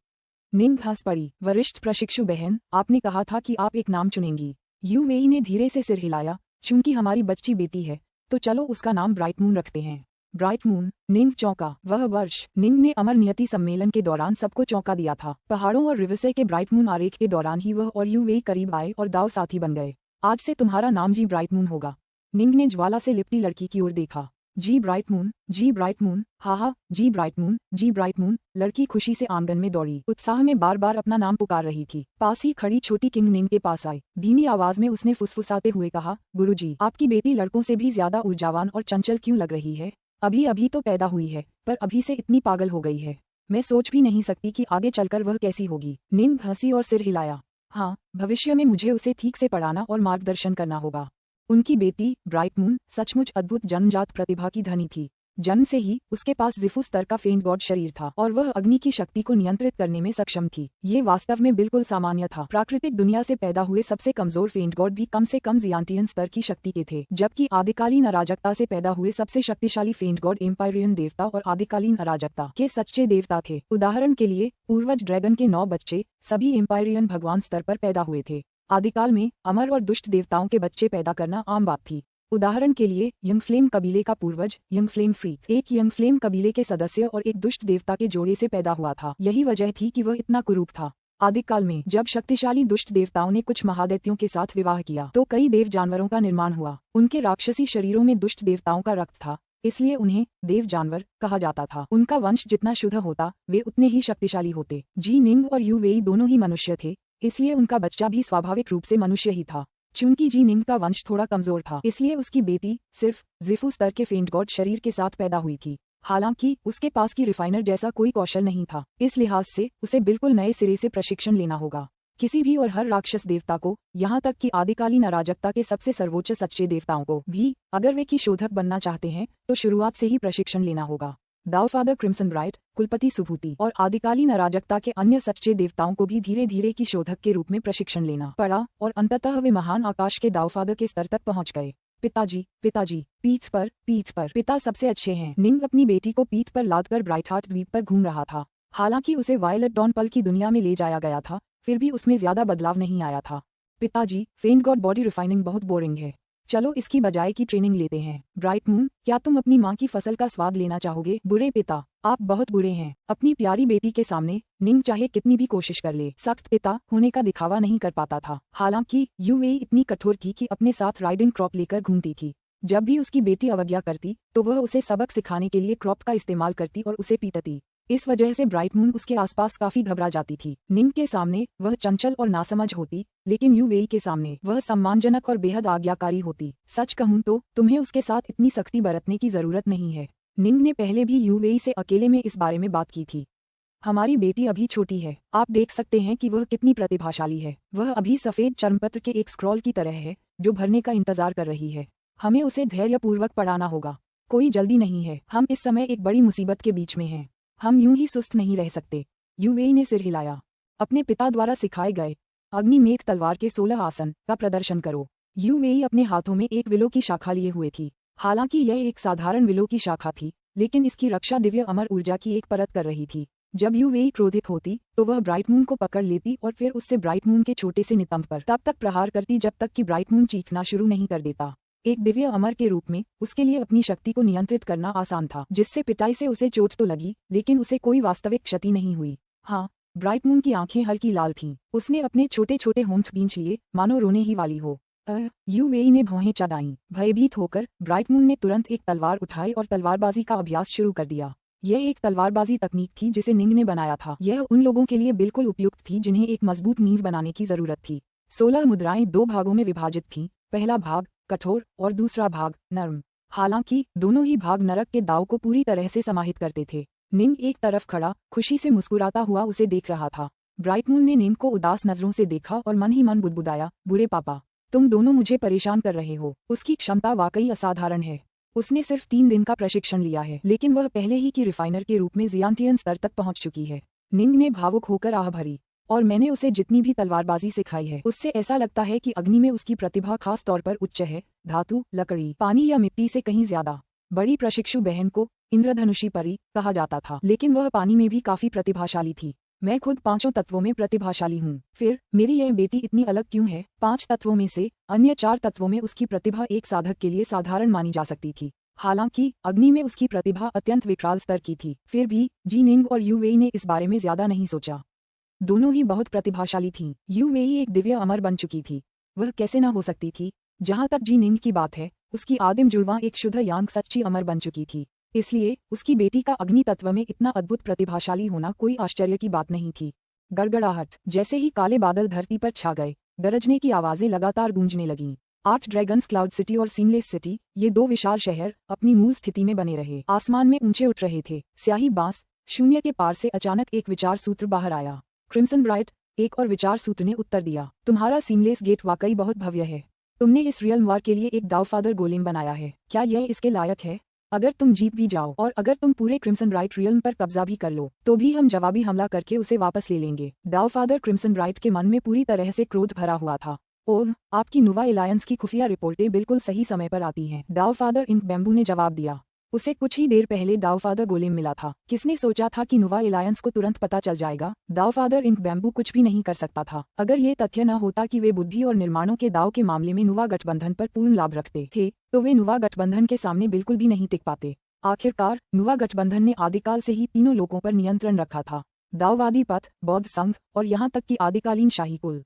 निंग हंस पड़ी। वरिष्ठ प्रशिक्षु बहन, आपने कहा था कि आप एक नाम चुनेंगी। यूवेई ने धीरे से सिर हिलाया। चूंकि हमारी बच्ची बेटी है, तो चलो उसका नाम ब्राइट मून रखते हैं। Bright moon. निंग चौंका। वह वर्ष निंग ने अमर नियति सम्मेलन के दौरान सबको चौंका दिया था। पहाड़ों और रिवरसे के ब्राइट मून आरेख के दौरान ही वह और यूवेई करीब आए और दाव साथी बन गए। आज से तुम्हारा नाम जी ब्राइट मून होगा। निंग ने ज्वाला से लिपटी लड़की की ओर देखा। जी ब्राइट मून, जी ब्राइट मून, हा, जी ब्राइट मून, जी ब्राइट मून। लड़की खुशी से आंगन में दौड़ी, उत्साह में बार बार अपना नाम पुकार रही थी। पास ही खड़ी छोटी किंग निंग के पास आई। धीमी आवाज में उसने फुसफुसाते हुए कहा, गुरुजी, आपकी बेटी लड़कों से भी ज्यादा ऊर्जावान और चंचल क्यों लग रही है? अभी अभी तो पैदा हुई है, पर अभी से इतनी पागल हो गई है। मैं सोच भी नहीं सकती कि आगे चलकर वह कैसी होगी। निंग हंसी और सिर हिलाया। हाँ, भविष्य में मुझे उसे ठीक से पढ़ाना और मार्गदर्शन करना होगा। उनकी बेटी ब्राइट मून सचमुच अद्भुत जन्मजात प्रतिभा की धनी थी। जन्म से ही उसके पास जिफू स्तर का फेंट गॉड शरीर था और वह अग्नि की शक्ति को नियंत्रित करने में सक्षम थी। ये वास्तव में बिल्कुल सामान्य था। प्राकृतिक दुनिया से पैदा हुए सबसे कमजोर फेंट गॉड भी कम से कम जियांटियन स्तर की शक्ति के थे, जबकि आदिकालीन अराजकता से पैदा हुए सबसे शक्तिशाली फेंट गॉड एम्पायरियन देवता और आदिकालीन अराजकता के सच्चे देवता थे। उदाहरण के लिए, पूर्वज ड्रैगन के 9 बच्चे सभी एम्पायरियन भगवान स्तर पर पैदा हुए थे। आदिकाल में अमर और दुष्ट देवताओं के बच्चे पैदा करना आम बात थी। उदाहरण के लिए, यंग फ्लेम कबीले का पूर्वज यंग फ्लेम फ्रीक एक यंग फ्लेम कबीले के सदस्य और एक दुष्ट देवता के जोड़े से पैदा हुआ था। यही वजह थी कि वह इतना कुरूप था। आदिकाल में जब शक्तिशाली दुष्ट देवताओं ने कुछ महादैत्यों के साथ विवाह किया तो कई देव जानवरों का निर्माण हुआ। उनके राक्षसी शरीरों में दुष्ट देवताओं का रक्त था, इसलिए उन्हें देव जानवर कहा जाता था। उनका वंश जितना शुद्ध होता, वे उतने ही शक्तिशाली होते। जी निंग और यूवेई दोनों ही मनुष्य थे, इसलिए उनका बच्चा भी स्वाभाविक रूप से मनुष्य ही था। चूंकि जी निंग का वंश थोड़ा कमजोर था, इसलिए उसकी बेटी सिर्फ जिफू स्तर के फेंट गॉड शरीर के साथ पैदा हुई थी। हालांकि उसके पास की रिफाइनर जैसा कोई कौशल नहीं था, इस लिहाज से उसे बिल्कुल नए सिरे से प्रशिक्षण लेना होगा। किसी भी और हर राक्षस देवता को, यहाँ तक कि आदिकालीन अराजकता के सबसे सर्वोच्च सच्चे देवताओं को भी, अगर वे की शोधक बनना चाहते हैं तो शुरुआत से ही प्रशिक्षण लेना होगा। दाऊफादर क्रिम्सन ब्राइट, कुलपति सुभूति और आदिकालीन अराजकता के अन्य सच्चे देवताओं को भी धीरे धीरे की शोधक के रूप में प्रशिक्षण लेना पड़ा और अंततः वे महान आकाश के दाऊफादर के स्तर तक पहुंच गए। पिताजी, पिताजी, पीठ पर, पीठ पर। पिता सबसे अच्छे हैं। निंग अपनी बेटी को पीठ पर लादकर ब्राइट हार्ट द्वीप पर घूम रहा था। हालांकि उसे वायलेट डॉन पल की दुनिया में ले जाया गया था, फिर भी उसमें ज्यादा बदलाव नहीं आया था। पिताजी, फेंट गॉड बॉडी रिफाइनिंग बहुत बोरिंग है। चलो इसकी बजाय की ट्रेनिंग लेते हैं। ब्राइट मून, क्या तुम अपनी माँ की फसल का स्वाद लेना चाहोगे? बुरे पिता, आप बहुत बुरे हैं। अपनी प्यारी बेटी के सामने निंग चाहे कितनी भी कोशिश कर ले, सख्त पिता होने का दिखावा नहीं कर पाता था। हालांकि यूवे इतनी कठोर थी कि अपने साथ राइडिंग क्रॉप लेकर घूमती थी। जब भी उसकी बेटी अवज्ञा करती तो वह उसे सबक सिखाने के लिए क्रॉप का इस्तेमाल करती और उसे पीटती। इस वजह से ब्राइट मून उसके आसपास काफी घबरा जाती थी। निंग के सामने वह चंचल और नासमझ होती, लेकिन यूवेई के सामने वह सम्मानजनक और बेहद आज्ञाकारी होती। सच कहूँ तो तुम्हें उसके साथ इतनी सख्ती बरतने की जरूरत नहीं है। निंग ने पहले भी यूवेई से अकेले में इस बारे में बात की थी। हमारी बेटी अभी छोटी है, आप देख सकते हैं कि वह कितनी प्रतिभाशाली है। वह अभी सफेद चर्मपत्र के एक स्क्रॉल की तरह है जो भरने का इंतजार कर रही है। हमें उसे धैर्यपूर्वक पढ़ाना होगा। कोई जल्दी नहीं है, हम इस समय एक बड़ी मुसीबत के बीच में हैं। हम यूं ही सुस्त नहीं रह सकते। यूवेई ने सिर हिलाया। अपने पिता द्वारा सिखाए गए अग्निमेघ तलवार के 16 आसन का प्रदर्शन करो। यूवेई अपने हाथों में एक विलो की शाखा लिए हुए थी। हालांकि यह एक साधारण विलो की शाखा थी, लेकिन इसकी रक्षा दिव्य अमर ऊर्जा की एक परत कर रही थी। जब यूवेई क्रोधित होती तो वह ब्राइट मून को पकड़ लेती और फिर उससे ब्राइट मून के छोटे से नितंब पर तब तक प्रहार करती जब तक कि ब्राइट मून चीखना शुरू नहीं कर देता। एक दिव्य अमर के रूप में उसके लिए अपनी शक्ति को नियंत्रित करना आसान था, जिससे पिटाई से उसे चोट तो लगी, लेकिन उसे कोई वास्तविक क्षति नहीं हुई। हाँ, ब्राइट मून की आंखें हल्की लाल थीं। उसने अपने छोटे छोटे होंठ भींच लिए, मानो रोने ही वाली हो। यूवेई ने भौहें चढ़ाईं। भयभीत होकर ब्राइट मून ने तुरंत एक तलवार उठाई और तलवारबाजी का अभ्यास शुरू कर दिया। यह एक तलवारबाजी तकनीक थी जिसे निंग ने बनाया था। यह उन लोगों के लिए बिल्कुल उपयुक्त थी जिन्हें एक मजबूत नींव बनाने की जरूरत थी। 16 मुद्राएं 2 भागों में विभाजित थीं। पहला भाग कठोर और दूसरा भाग नर्म। हालांकि दोनों ही भाग नरक के दाव को पूरी तरह से समाहित करते थे। निंग एक तरफ खड़ा खुशी से मुस्कुराता हुआ उसे देख रहा था। ब्राइट मून ने निंग को उदास नजरों से देखा और मन ही मन बुदबुदाया, बुरे पापा, तुम दोनों मुझे परेशान कर रहे हो। उसकी क्षमता वाकई असाधारण है। उसने सिर्फ 3 दिन का प्रशिक्षण लिया है, लेकिन वह पहले ही की रिफाइनर के रूप में जियांटियन स्तर तक पहुंच चुकी है। निंग ने भावुक होकर आह भरी। और मैंने उसे जितनी भी तलवारबाजी सिखाई है, उससे ऐसा लगता है कि अग्नि में उसकी प्रतिभा खास तौर पर उच्च है। धातु, लकड़ी, पानी या मिट्टी से कहीं ज्यादा। बड़ी प्रशिक्षु बहन को इंद्रधनुषी परी कहा जाता था, लेकिन वह पानी में भी काफी प्रतिभाशाली थी। मैं खुद 5 तत्वों में प्रतिभाशाली हूँ। फिर मेरी यह बेटी इतनी अलग क्यों है? 5 तत्वों में से अन्य 4 तत्वों में उसकी प्रतिभा एक साधक के लिए साधारण मानी जा सकती थी। हालांकि अग्नि में उसकी प्रतिभा अत्यंत विकराल स्तर की थी। फिर भी जी निंग और यूवेई ने इस बारे में ज्यादा नहीं सोचा। दोनों ही बहुत प्रतिभाशाली थीं। यूवेई एक दिव्य अमर बन चुकी थी। वह कैसे न हो सकती थी? जहां तक जी निंग की बात है, उसकी आदिम जुड़वां एक शुद्ध यांग सच्ची अमर बन चुकी थी। इसलिए उसकी बेटी का अग्नि तत्व में इतना अद्भुत प्रतिभाशाली होना कोई आश्चर्य की बात नहीं थी। गड़गड़ाहट। जैसे ही काले बादल धरती पर छा गए, गरजने की आवाजें लगातार गूंजने लगीं। 8 ड्रैगन्स क्लाउड सिटी और सीमलेस सिटी, ये 2 विशाल शहर अपनी मूल स्थिति में बने रहे। आसमान में ऊंचे उठ रहे थे। स्याही बांस, शून्य के पार से अचानक एक विचार सूत्र बाहर आया। क्रिम्सन ब्राइट, एक और विचार सूत्र ने उत्तर दिया, तुम्हारा सीमलेस गेट वाकई बहुत भव्य है। तुमने इस रियल वार के लिए एक दाऊफादर गोलेम बनाया है। क्या यह इसके लायक है? अगर तुम जीत भी जाओ और अगर तुम पूरे क्रिम्सन ब्राइट रियल्म पर कब्जा भी कर लो, तो भी हम जवाबी हमला करके उसे वापस ले लेंगे। दाऊफादर क्रिम्सन ब्राइट के मन में पूरी तरह से क्रोध भरा हुआ था। ओह, आपकी नुवा एलायंस की खुफिया रिपोर्टें बिल्कुल सही समय पर आती हैं। दाऊफादर इंक बैम्बू ने जवाब दिया। उसे कुछ ही देर पहले दाऊफादर गोलेम मिला था। किसने सोचा था कि नुवा एलायंस को तुरंत पता चल जाएगा? दाऊफादर इंक बैम्बू कुछ भी नहीं कर सकता था। अगर ये तथ्य न होता कि वे बुद्धि और निर्माणों के दाव के मामले में नुवा गठबंधन पर पूर्ण लाभ रखते थे, तो वे नुवा गठबंधन के सामने बिल्कुल भी नहीं टिक पाते। आखिरकार नुवा गठबंधन ने आदिकाल से ही तीनों लोगों पर नियंत्रण रखा था। दाववादी पथ, बौद्ध संघ और यहाँ तक कि आदिकालीन शाही कुल,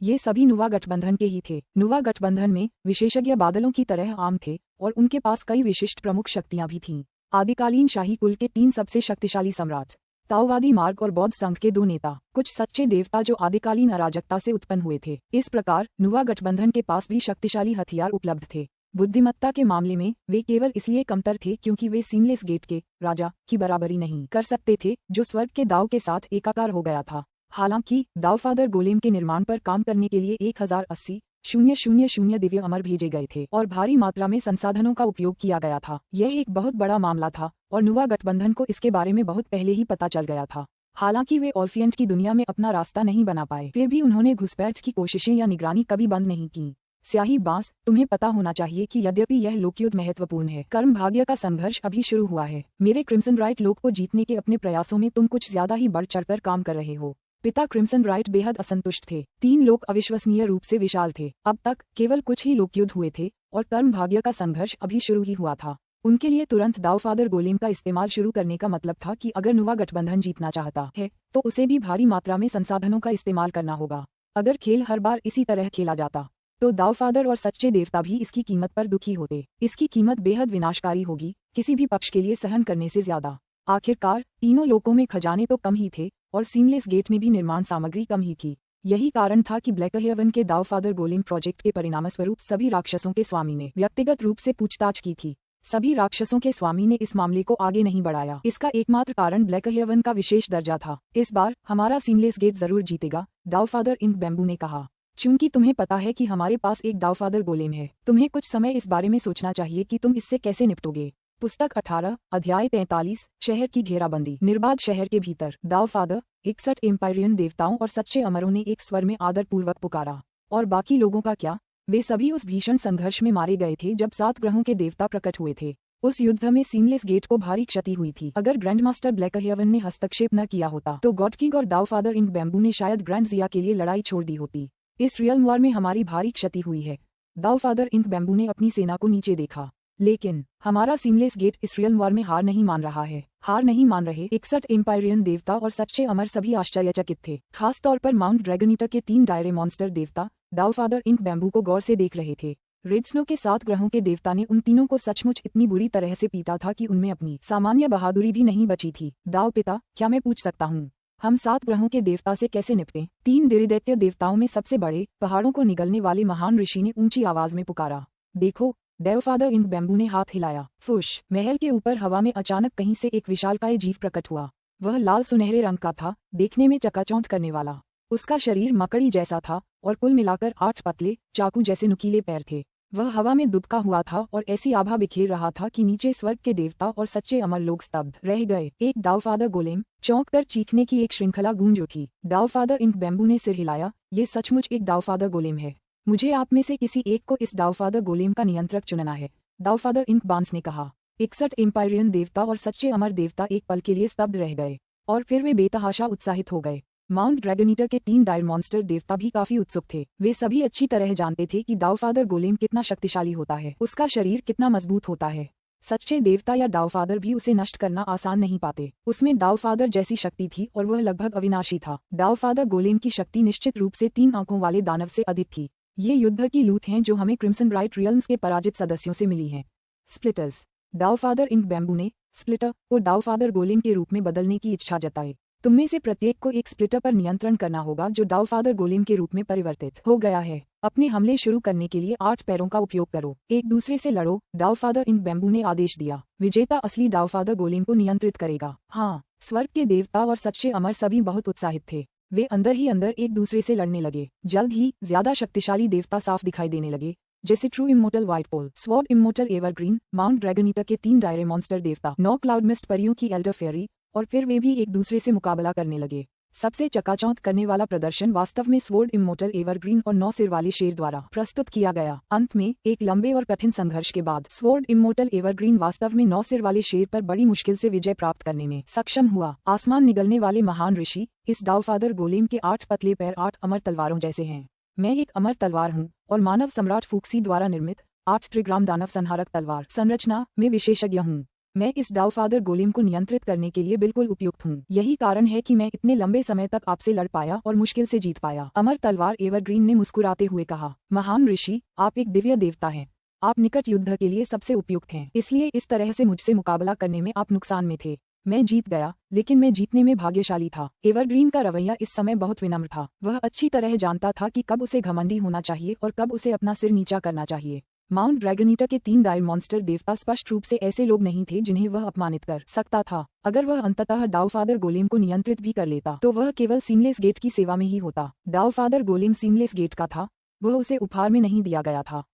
ये सभी नुवा गठबंधन के ही थे। नुवा गठबंधन में विशेषज्ञ बादलों की तरह आम थे और उनके पास कई विशिष्ट प्रमुख शक्तियां भी थीं। आदिकालीन शाही कुल के 3 सबसे शक्तिशाली सम्राट, ताओवादी मार्ग और बौद्ध संघ के 2 नेता, कुछ सच्चे देवता जो आदिकालीन अराजकता से उत्पन्न हुए थे। इस प्रकार नुवा गठबंधन के पास भी शक्तिशाली हथियार उपलब्ध थे। बुद्धिमत्ता के मामले में वे केवल इसलिए कमतर थे क्योंकि वे सीमलेस गेट के राजा की बराबरी नहीं कर सकते थे, जो स्वर्ग के दाव के साथ एकाकार हो गया था। हालांकि दावफादर गोलेम के निर्माण पर काम करने के लिए 1080,000 दिव्य अमर भेजे गए थे और भारी मात्रा में संसाधनों का उपयोग किया गया था। यह एक बहुत बड़ा मामला था और नुवा गठबंधन को इसके बारे में बहुत पहले ही पता चल गया था। हालांकि वे ऑल्फियंट की दुनिया में अपना रास्ता नहीं बना पाए, फिर भी उन्होंने घुसपैठ की कोशिशें या निगरानी कभी बंद नहीं की। स्याही बांस, तुम्हें पता होना चाहिए कि यद्यपि यह लोकयुद्ध महत्वपूर्ण है, कर्म भाग्य का संघर्ष अभी शुरू हुआ है। मेरे क्रिम्सन राइट लोक को जीतने के अपने प्रयासों में तुम कुछ ज्यादा ही बढ़ चढ़कर काम कर रहे हो। पिता क्रिम्सन राइट बेहद असंतुष्ट थे। 3 लोक अविश्वसनीय रूप से विशाल थे। अब तक केवल कुछ ही लोकयुद्ध हुए थे और कर्म भाग्य का संघर्ष अभी शुरू ही हुआ था। उनके लिए तुरंत दावफादर गोलेम का इस्तेमाल शुरू करने का मतलब था कि अगर नुवा गठबंधन जीतना चाहता है तो उसे भी भारी मात्रा में संसाधनों का इस्तेमाल करना होगा। अगर खेल हर बार इसी तरह खेला जाता तो दावफादर और सच्चे देवता भी इसकी कीमत पर दुखी होते। इसकी कीमत बेहद विनाशकारी होगी, किसी भी पक्ष के लिए सहन करने से ज्यादा। आखिरकार तीनों लोकों में खजाने तो कम ही थे और सीमलेस गेट में भी निर्माण सामग्री कम ही थी। यही कारण था कि ब्लैकहेवन के दावफादर गोलेम प्रोजेक्ट के परिणामस्वरूप सभी राक्षसों के स्वामी ने व्यक्तिगत रूप से पूछताछ की थी। सभी राक्षसों के स्वामी ने इस मामले को आगे नहीं बढ़ाया। इसका एकमात्र कारण ब्लैकहेवन का विशेष दर्जा था। इस बार हमारा सीमलेस गेट जरूर जीतेगा, दावफादर इंक बैम्बू ने कहा। चूंकि तुम्हें पता है कि हमारे पास एक दावफादर गोलेम है, तुम्हें कुछ समय इस बारे में सोचना चाहिए कि तुम इससे कैसे निपटोगे। पुस्तक 18 अध्याय 43 शहर की घेराबंदी। निर्बाध शहर के भीतर दावफादर 61 एम्पायरियन देवताओं और सच्चे अमरों ने एक स्वर में आदरपूर्वक पुकारा। और बाकी लोगों का क्या? वे सभी उस भीषण संघर्ष में मारे गए थे जब 7 ग्रहों के देवता प्रकट हुए थे। उस युद्ध में सीमलेस गेट को भारी क्षति हुई थी। अगर ग्रैंडमास्टर ब्लैकहेवन ने हस्तक्षेप न किया होता तो गॉड किंग और दावफादर इंक बैम्बू ने शायद ग्रैंड जिया के लिए लड़ाई छोड़ दी होती। इस रियल वॉर में हमारी भारी क्षति हुई है। दावफादर इंक बैम्बू ने अपनी सेना को नीचे देखा। लेकिन हमारा सीमलेस गेट इस रियल वॉर में हार नहीं मान रहा है। हार नहीं मान रहे 61 एम्पायरियन देवता और सच्चे अमर सभी आश्चर्यचकित थे। खास तौर पर माउंट ड्रैगनीटर के 3 डायरे मॉन्स्टर देवता दावफादर इंक बैम्बू को गौर से देख रहे थे। रेड स्नो के 7 ग्रहों के देवता ने उन तीनों को सचमुच इतनी बुरी तरह से पीटा था कि उनमें अपनी सामान्य बहादुरी भी नहीं बची थी। दाव पिता, क्या मैं पूछ सकता हूँ, हम 7 ग्रहों के देवता से कैसे निपटें? 3 दिरिदैत्य देवताओं में सबसे बड़े पहाड़ों को निगलने वाले महान ऋषि ने ऊंची आवाज में पुकारा। देखो, दावफादर इंक बैम्बू ने हाथ हिलाया। फुश, महल के ऊपर हवा में अचानक कहीं से एक विशालकाय जीव प्रकट हुआ। वह लाल सुनहरे रंग का था, देखने में चकाचौंध करने वाला। उसका शरीर मकड़ी जैसा था और कुल मिलाकर 8 पतले चाकू जैसे नुकीले पैर थे। वह हवा में दुबका हुआ था और ऐसी आभा बिखेर रहा था कि नीचे स्वर्ग के देवता और सच्चे अमर लोग स्तब्ध रह गए। एक दावफादर गोलेम, चौंक कर चीखने की एक श्रृंखला गूंज उठी। दावफादर इंक बैम्बू ने सिर हिलाया। ये सचमुच एक दावफादर गोलेम है। मुझे आप में से किसी एक को इस दावफादर गोलेम का नियंत्रक चुनना है, दावफादर इंक बांस ने कहा। 61 एम्पायरियन देवता और सच्चे अमर देवता एक पल के लिए स्तब्ध रह गए और फिर वे बेतहाशा उत्साहित हो गए। माउंट ड्रैगनीटर के 3 डायर मॉन्स्टर देवता भी काफी उत्सुक थे। वे सभी अच्छी तरह जानते थे कि दावफादर गोलेम कितना शक्तिशाली होता है, उसका शरीर कितना मजबूत होता है। सच्चे देवता या दावफादर भी उसे नष्ट करना आसान नहीं पाते। उसमें दावफादर जैसी शक्ति थी और वह लगभग अविनाशी था। दावफादर गोलेम की शक्ति निश्चित रूप से 3 आंखों वाले दानव से अधिक थी। ये युद्ध की लूट हैं जो हमें क्रिम्सन राइट रियल्म्स के पराजित सदस्यों से मिली हैं। स्प्लिटर्स। दावफादर इंक बैम्बू ने स्प्लिटर को दावफादर गोलेम के रूप में बदलने की इच्छा जताई। तुममें से प्रत्येक को एक स्प्लिटर पर नियंत्रण करना होगा जो दावफादर गोलेम के रूप में परिवर्तित हो गया है। अपने हमले शुरू करने के लिए 8 पैरों का उपयोग करो, एक दूसरे से लड़ो, दावफादर इंक बैम्बू ने आदेश दिया। विजेता असली दावफादर गोलेम को नियंत्रित करेगा। हाँ, स्वर्ग के देवता और सच्चे अमर सभी बहुत उत्साहित थे। वे अंदर ही अंदर एक दूसरे से लड़ने लगे। जल्द ही ज्यादा शक्तिशाली देवता साफ दिखाई देने लगे, जैसे ट्रू इमोर्टल व्हाइट पोल, स्वॉर्ड इमोर्टल एवरग्रीन, माउंट ड्रैगनीटर के 3 डायरे मॉन्स्टर देवता, 9 क्लाउड मिस्ट परियों की एल्डर फेरी, और फिर वे भी एक दूसरे से मुकाबला करने लगे। सबसे चकाचौंध करने वाला प्रदर्शन वास्तव में स्वॉर्ड इमोर्टल एवरग्रीन और 9 सिर वाले शेर द्वारा प्रस्तुत किया गया। अंत में एक लंबे और कठिन संघर्ष के बाद स्वॉर्ड इमोर्टल एवरग्रीन वास्तव में 9 सिर वाले शेर पर बड़ी मुश्किल से विजय प्राप्त करने में सक्षम हुआ। आसमान निगलने वाले महान ऋषि, इस दावफादर गोलेम के 8 पतले पैर 8 अमर तलवारों जैसे हैं। मैं एक अमर तलवार हूँ और मानव सम्राट फूक्सी द्वारा निर्मित 8 त्रिग्राम दानव संहारक तलवार संरचना में विशेषज्ञ हूँ। मैं इस दावफादर गोलेम को नियंत्रित करने के लिए बिल्कुल उपयुक्त हूँ। यही कारण है कि मैं इतने लंबे समय तक आपसे लड़ पाया और मुश्किल से जीत पाया। अमर तलवार एवरग्रीन ने मुस्कुराते हुए कहा। महान ऋषि, आप एक दिव्य देवता हैं। आप निकट युद्ध के लिए सबसे उपयुक्त हैं, इसलिए इस तरह से मुझसे मुकाबला करने में आप नुकसान में थे। मैं जीत गया, लेकिन मैं जीतने में भाग्यशाली था। एवरग्रीन का रवैया इस समय बहुत विनम्र था। वह अच्छी तरह जानता था कि कब उसे घमंडी होना चाहिए और कब उसे अपना सिर नीचा करना चाहिए। माउंट ड्रैगनीटा के 3 डायर मॉन्स्टर देवता स्पष्ट रूप से ऐसे लोग नहीं थे जिन्हें वह अपमानित कर सकता था। अगर वह अंततः डाउफादर गोलेम को नियंत्रित भी कर लेता तो वह केवल सीमलेस गेट की सेवा में ही होता। डाउफादर गोलेम सीमलेस गेट का था, वह उसे उपहार में नहीं दिया गया था।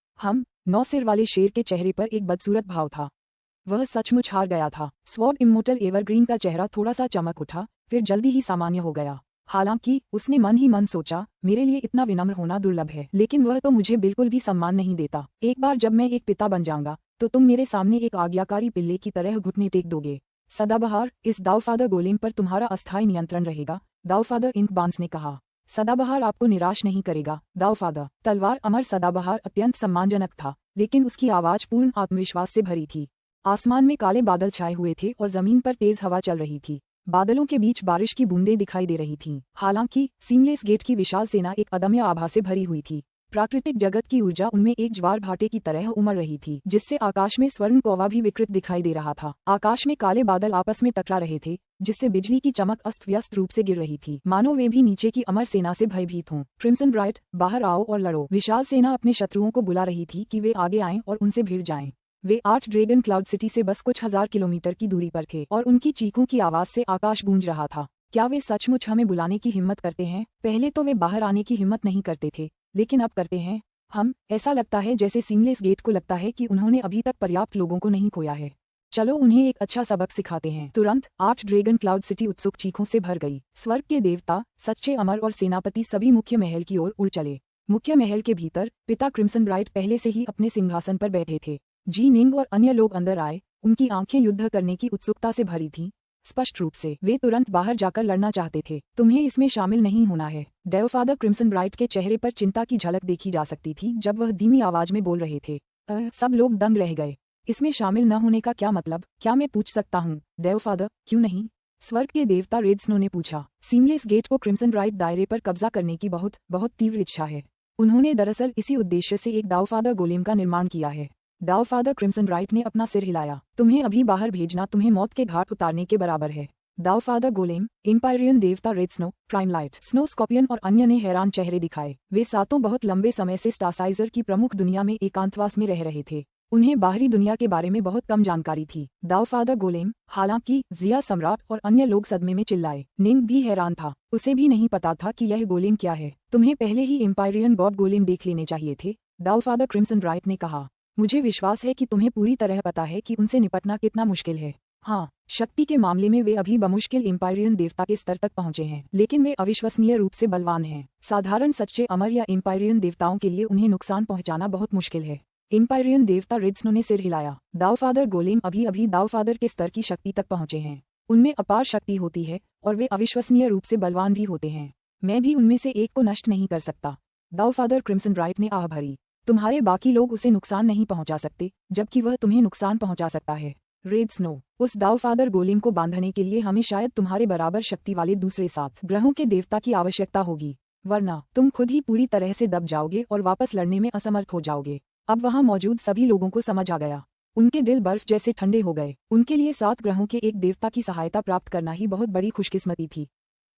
9 सिर वाले शेर के चेहरे पर एक बदसूरत भाव था। वह सचमुच हार गया था। स्वॉर्ड इमोर्टल एवरग्रीन का चेहरा थोड़ा सा चमक उठा, फिर जल्दी ही सामान्य हो गया। हालांकि उसने मन ही मन सोचा, मेरे लिए इतना विनम्र होना दुर्लभ है, लेकिन वह तो मुझे बिल्कुल भी सम्मान नहीं देता। एक बार जब मैं एक पिता बन जाऊंगा तो तुम मेरे सामने एक आज्ञाकारी पिल्ले की तरह घुटने टेक दोगे। सदाबहार, इस दाऊफादर गोलेम पर तुम्हारा अस्थायी नियंत्रण रहेगा, दाऊफादर इंकबांस ने कहा। सदाबहार आपको निराश नहीं करेगा, दाऊफादर। तलवार अमर सदाबहार अत्यंत सम्मानजनक था, लेकिन उसकी आवाज पूर्ण आत्मविश्वास से भरी थी। आसमान में काले बादल छाए हुए थे और जमीन पर तेज हवा चल रही थी। बादलों के बीच बारिश की बूंदें दिखाई दे रही थीं। हालांकि सीमलेस गेट की विशाल सेना एक अदम्य आभा से भरी हुई थी। प्राकृतिक जगत की ऊर्जा उनमें एक ज्वार भाटे की तरह उमड़ रही थी, जिससे आकाश में स्वर्ण कौवा भी विकृत दिखाई दे रहा था। आकाश में काले बादल आपस में टकरा रहे थे, जिससे बिजली की चमक अस्त व्यस्त रूप से गिर रही थी, मानो वे भी नीचे की अमर सेना से भयभीत हों। क्रिम्सन ब्राइट, बाहर आओ और लड़ो। विशाल सेना अपने शत्रुओं को बुला रही थी कि वे आगे आएं और उनसे भिड़ जाएं। वे 8 ड्रैगन क्लाउड सिटी से बस कुछ हजार किलोमीटर की दूरी पर थे और उनकी चीखों की आवाज से आकाश गूंज रहा था। क्या वे सचमुच हमें बुलाने की हिम्मत करते हैं? पहले तो वे बाहर आने की हिम्मत नहीं करते थे, लेकिन अब करते हैं। ऐसा लगता है जैसे सीमलेस गेट को लगता है कि उन्होंने अभी तक पर्याप्त लोगों को नहीं खोया है। चलो उन्हें एक अच्छा सबक सिखाते हैं। तुरंत 8 ड्रैगन क्लाउड सिटी उत्सुक चीखों से भर गई। स्वर्ग के देवता, सच्चे अमर और सेनापति सभी मुख्य महल की ओर उड़ चले। मुख्य महल के भीतर पिता क्रिम्सन ब्राइट पहले से ही अपने सिंहासन पर बैठे थे। जी निंग और अन्य लोग अंदर आए, उनकी आंखें युद्ध करने की उत्सुकता से भरी थीं। स्पष्ट रूप से वे तुरंत बाहर जाकर लड़ना चाहते थे। तुम्हें इसमें शामिल नहीं होना है। डेवफादर क्रिम्सन ब्राइट के चेहरे पर चिंता की झलक देखी जा सकती थी जब वह धीमी आवाज में बोल रहे थे। सब लोग दंग रह गए। इसमें शामिल न होने का क्या मतलब? क्या मैं पूछ सकता हूँ? डेवफादर, क्यों नहीं? स्वर्ग के देवता रेड स्नो ने पूछा। सीमलेस गेट को क्रिम्सन ब्राइट दायरे पर कब्जा करने की बहुत बहुत तीव्र इच्छा है। उन्होंने दरअसल इसी उद्देश्य से एक दाऊफादर गोलेम का निर्माण किया है। दाऊफादर क्रिम्सन ब्राइट ने अपना सिर हिलाया। तुम्हें अभी बाहर भेजना तुम्हें मौत के घाट उतारने के बराबर है। दाऊफादर गोलेम, एम्पायरियन देवता रेड स्नो, प्राइमलाइट, स्नो स्कॉर्पियन और अन्य ने हैरान चेहरे दिखाए। वे सातों बहुत लंबे समय से स्टारसाइजर की प्रमुख दुनिया में एकांतवास में रह रहे थे। उन्हें बाहरी दुनिया के बारे में बहुत कम जानकारी थी। दाऊफादर गोलेम, हालांकि जिया सम्राट और अन्य लोग सदमे में चिल्लाए। निंग भी हैरान था, उसे भी नहीं पता था कि यह गोलेम क्या है। तुम्हें पहले ही एम्पायरियन गॉड गोलेम देख लेने चाहिए थे, दाऊफादर क्रिम्सन ब्राइट ने कहा। मुझे विश्वास है कि तुम्हें पूरी तरह पता है कि उनसे निपटना कितना मुश्किल है। हाँ, शक्ति के मामले में वे अभी बमुश्किल एम्पायरियन देवता के स्तर तक पहुंचे हैं, लेकिन वे अविश्वसनीय रूप से बलवान हैं। साधारण सच्चे अमर या एम्पायरियन देवताओं के लिए उन्हें नुकसान पहुंचाना बहुत मुश्किल है। एम्पायरियन देवता रेड स्नो ने सिर हिलाया। दाऊफादर गोलेम अभी अभी दाऊफादर के स्तर की शक्ति तक पहुंचे हैं। उनमें अपार शक्ति होती है और वे अविश्वसनीय रूप से बलवान भी होते हैं। मैं भी उनमें से एक को नष्ट नहीं कर सकता। दाऊफादर क्रिम्सन ब्राइट ने आह भरी। तुम्हारे बाकी लोग उसे नुकसान नहीं पहुंचा सकते, जबकि वह तुम्हें नुकसान पहुंचा सकता है। रेड स्नो, उस दाऊफादर गोलेम को बांधने के लिए हमें शायद तुम्हारे बराबर शक्ति वाले दूसरे 7 ग्रहों के देवता की आवश्यकता होगी, वरना तुम खुद ही पूरी तरह से दब जाओगे और वापस लड़ने में असमर्थ हो जाओगे। अब वहां मौजूद सभी लोगों को समझ आ गया। उनके दिल बर्फ जैसे ठंडे हो गए। उनके लिए 7 ग्रहों के एक देवता की सहायता प्राप्त करना ही बहुत बड़ी खुशकिस्मती थी।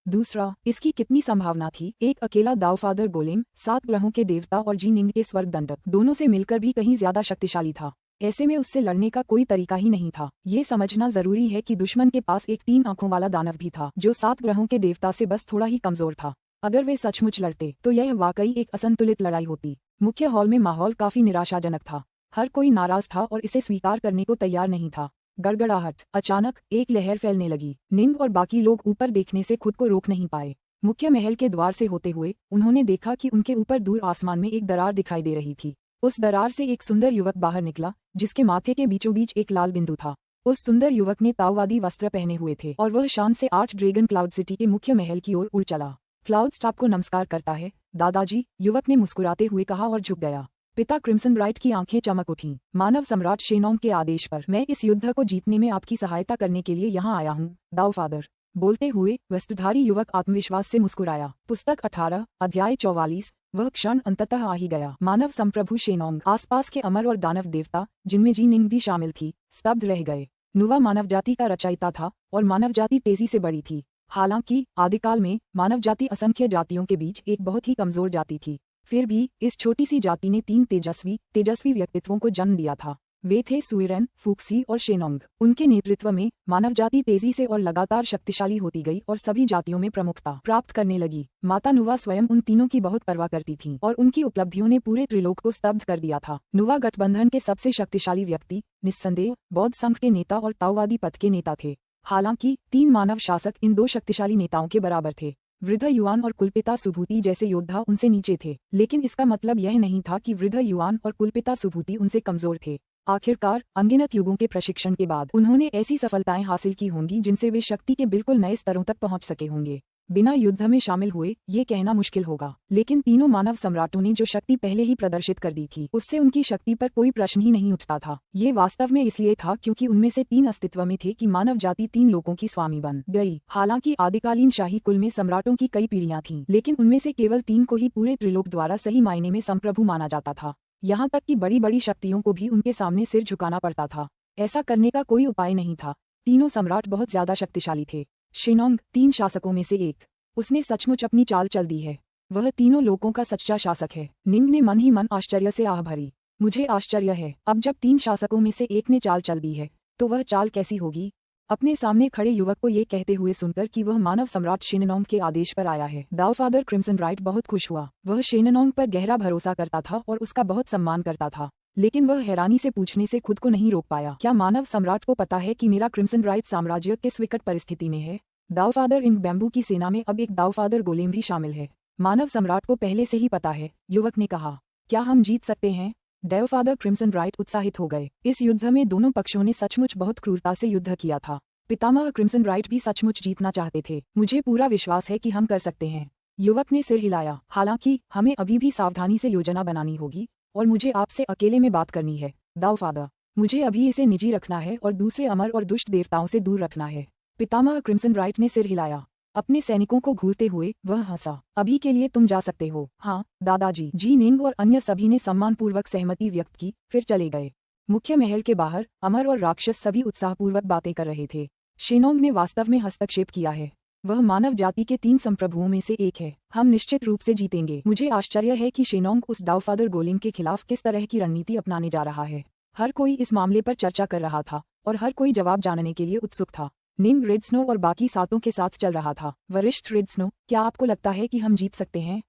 दूसरा, इसकी कितनी संभावना थी? एक अकेला दाऊफादर गोलेम 7 ग्रहों के देवता और जी निंग के स्वर्ग दंडक दोनों से मिलकर भी कहीं ज्यादा शक्तिशाली था। ऐसे में उससे लड़ने का कोई तरीका ही नहीं था। ये समझना जरूरी है कि दुश्मन के पास एक 3 आंखों वाला दानव भी था, जो 7 ग्रहों के देवता से बस थोड़ा ही कमजोर था। अगर वे सचमुच लड़ते तो यह वाकई एक असंतुलित लड़ाई होती। मुख्य हॉल में माहौल काफी निराशाजनक था। हर कोई नाराज था और इसे स्वीकार करने को तैयार नहीं था। गड़गड़ाहट। अचानक एक लहर फैलने लगी। निंग और बाकी लोग ऊपर देखने से खुद को रोक नहीं पाए। मुख्य महल के द्वार से होते हुए उन्होंने देखा कि उनके ऊपर दूर आसमान में एक दरार दिखाई दे रही थी। उस दरार से एक सुंदर युवक बाहर निकला, जिसके माथे के बीचों बीच एक लाल बिंदु था। उस सुंदर युवक ने ताओवादी वस्त्र पहने हुए थे और वह शान से 8 ड्रैगन क्लाउड सिटी के मुख्य महल की ओर उड़ चला। क्लाउड स्टाफ को नमस्कार करता है, दादाजी, युवक ने मुस्कुराते हुए कहा और झुक गया। पिता क्रिम्सन ब्राइट की आंखें चमक उठीं। मानव सम्राट शेनोंग के आदेश पर मैं इस युद्ध को जीतने में आपकी सहायता करने के लिए यहाँ आया हूँ, दाऊफादर। बोलते हुए वस्त्रधारी युवक आत्मविश्वास से मुस्कुराया। पुस्तक 18, अध्याय 44। वह क्षण अंततः आ ही गया। मानव संप्रभु शेनोंग, आसपास के अमर और दानव देवता, जिनमें जी निंग भी शामिल थी, स्तब्ध रह गए। नुवा मानव जाति का रचयिता था और मानव जाति तेजी से बढ़ी थी। हालांकि आदिकाल में मानव जाति असंख्य जातियों के बीच एक बहुत ही कमजोर जाति थी। फिर भी इस छोटी सी जाति ने 3 तेजस्वी व्यक्तित्वों को जन्म दिया था। वे थे सुइरेन, फुक्सी और शेनोंग। उनके नेतृत्व में मानव जाति तेजी से और लगातार शक्तिशाली होती गई और सभी जातियों में प्रमुखता प्राप्त करने लगी। माता नुवा स्वयं उन तीनों की बहुत परवाह करती थीं और उनकी उपलब्धियों ने पूरे त्रिलोक को स्तब्ध कर दिया था। नुवा गठबंधन के सबसे शक्तिशाली व्यक्ति, निस्संदेह बौद्ध संघ के नेता और ताओवादी पथ के नेता थे। हालांकि 3 मानव शासक इन 2 शक्तिशाली नेताओं के बराबर थे। वृद्ध युआन और कुलपिता सुभूति जैसे योद्धा उनसे नीचे थे, लेकिन इसका मतलब यह नहीं था कि वृद्ध युआन और कुलपिता सुभूति उनसे कमजोर थे। आखिरकार अनगिनत युगों के प्रशिक्षण के बाद उन्होंने ऐसी सफलताएं हासिल की होंगी जिनसे वे शक्ति के बिल्कुल नए स्तरों तक पहुंच सके होंगे। बिना युद्ध में शामिल हुए ये कहना मुश्किल होगा, लेकिन तीनों मानव सम्राटों ने जो शक्ति पहले ही प्रदर्शित कर दी थी उससे उनकी शक्ति पर कोई प्रश्न ही नहीं उठता था। ये वास्तव में इसलिए था क्योंकि उनमें से 3 अस्तित्व में थे कि मानव जाति 3 लोकों की स्वामी बन गई। हालांकि आदिकालीन शाही कुल में सम्राटों की कई पीढ़ियां थीं, लेकिन उनमें से केवल 3 को ही पूरे त्रिलोक द्वारा सही मायने में संप्रभु माना जाता था। यहाँ तक कि बड़ी बड़ी शक्तियों को भी उनके सामने सिर झुकाना पड़ता था। ऐसा करने का कोई उपाय नहीं था। तीनों सम्राट बहुत ज्यादा शक्तिशाली थे। शेनोंग 3 शासकों में से एक। उसने सचमुच अपनी चाल चल दी है। वह तीनों लोकों का सच्चा शासक है। निंग ने मन ही मन आश्चर्य से आह भरी। मुझे आश्चर्य है, अब जब 3 शासकों में से एक ने चाल चल दी है तो वह चाल कैसी होगी। अपने सामने खड़े युवक को ये कहते हुए सुनकर कि वह मानव सम्राट शेननोंग के आदेश पर आया है, दाओफादर क्रिम्सन राइट बहुत खुश हुआ। वह शेननोंग पर गहरा भरोसा करता था और उसका बहुत सम्मान करता था, लेकिन वह हैरानी से पूछने से खुद को नहीं रोक पाया, क्या मानव सम्राट को पता है कि मेरा क्रिम्सन राइट साम्राज्य किस विकट परिस्थिति में है। दाओफादर इन बैम्बू की सेना में अब एक दाओफादर गोलेम भी शामिल है। मानव सम्राट को पहले से ही पता है, युवक ने कहा। क्या हम जीत सकते हैं। दाओफादर क्रिम्सन राइट उत्साहित हो गए। इस युद्ध में दोनों पक्षों ने सचमुच बहुत क्रूरता से युद्ध किया था। पितामह क्रिम्सन राइट भी सचमुच जीतना चाहते थे। मुझे पूरा विश्वास है कि हम कर सकते हैं। युवक ने सिर हिलाया। हालांकि हमें अभी भी सावधानी से योजना बनानी होगी और मुझे आपसे अकेले में बात करनी है दाओफादर। मुझे अभी इसे निजी रखना है और दूसरे अमर और दुष्ट देवताओं से दूर रखना है। पितामह क्रिम्सन राइट ने सिर हिलाया। अपने सैनिकों को घूरते हुए वह हंसा। अभी के लिए तुम जा सकते हो। हाँ दादाजी। जी निंग और अन्य सभी ने सम्मानपूर्वक सहमति व्यक्त की, फिर चले गए। मुख्य महल के बाहर अमर और राक्षस सभी उत्साहपूर्वक बातें कर रहे थे। शेनोंग ने वास्तव में हस्तक्षेप किया है। वह मानव जाति के 3 संप्रभुओं में से एक है। हम निश्चित रूप से जीतेंगे। मुझे आश्चर्य है कि शेनोंग उस दाओफादर गोलेम के खिलाफ किस तरह की रणनीति अपनाने जा रहा है। हर कोई इस मामले पर चर्चा कर रहा था और हर कोई जवाब जानने के लिए उत्सुक था। निंग रिड्सनो और बाकी सातों के साथ चल रहा था। वरिष्ठ रिड्सनो, क्या आपको लगता है कि हम जीत सकते हैं।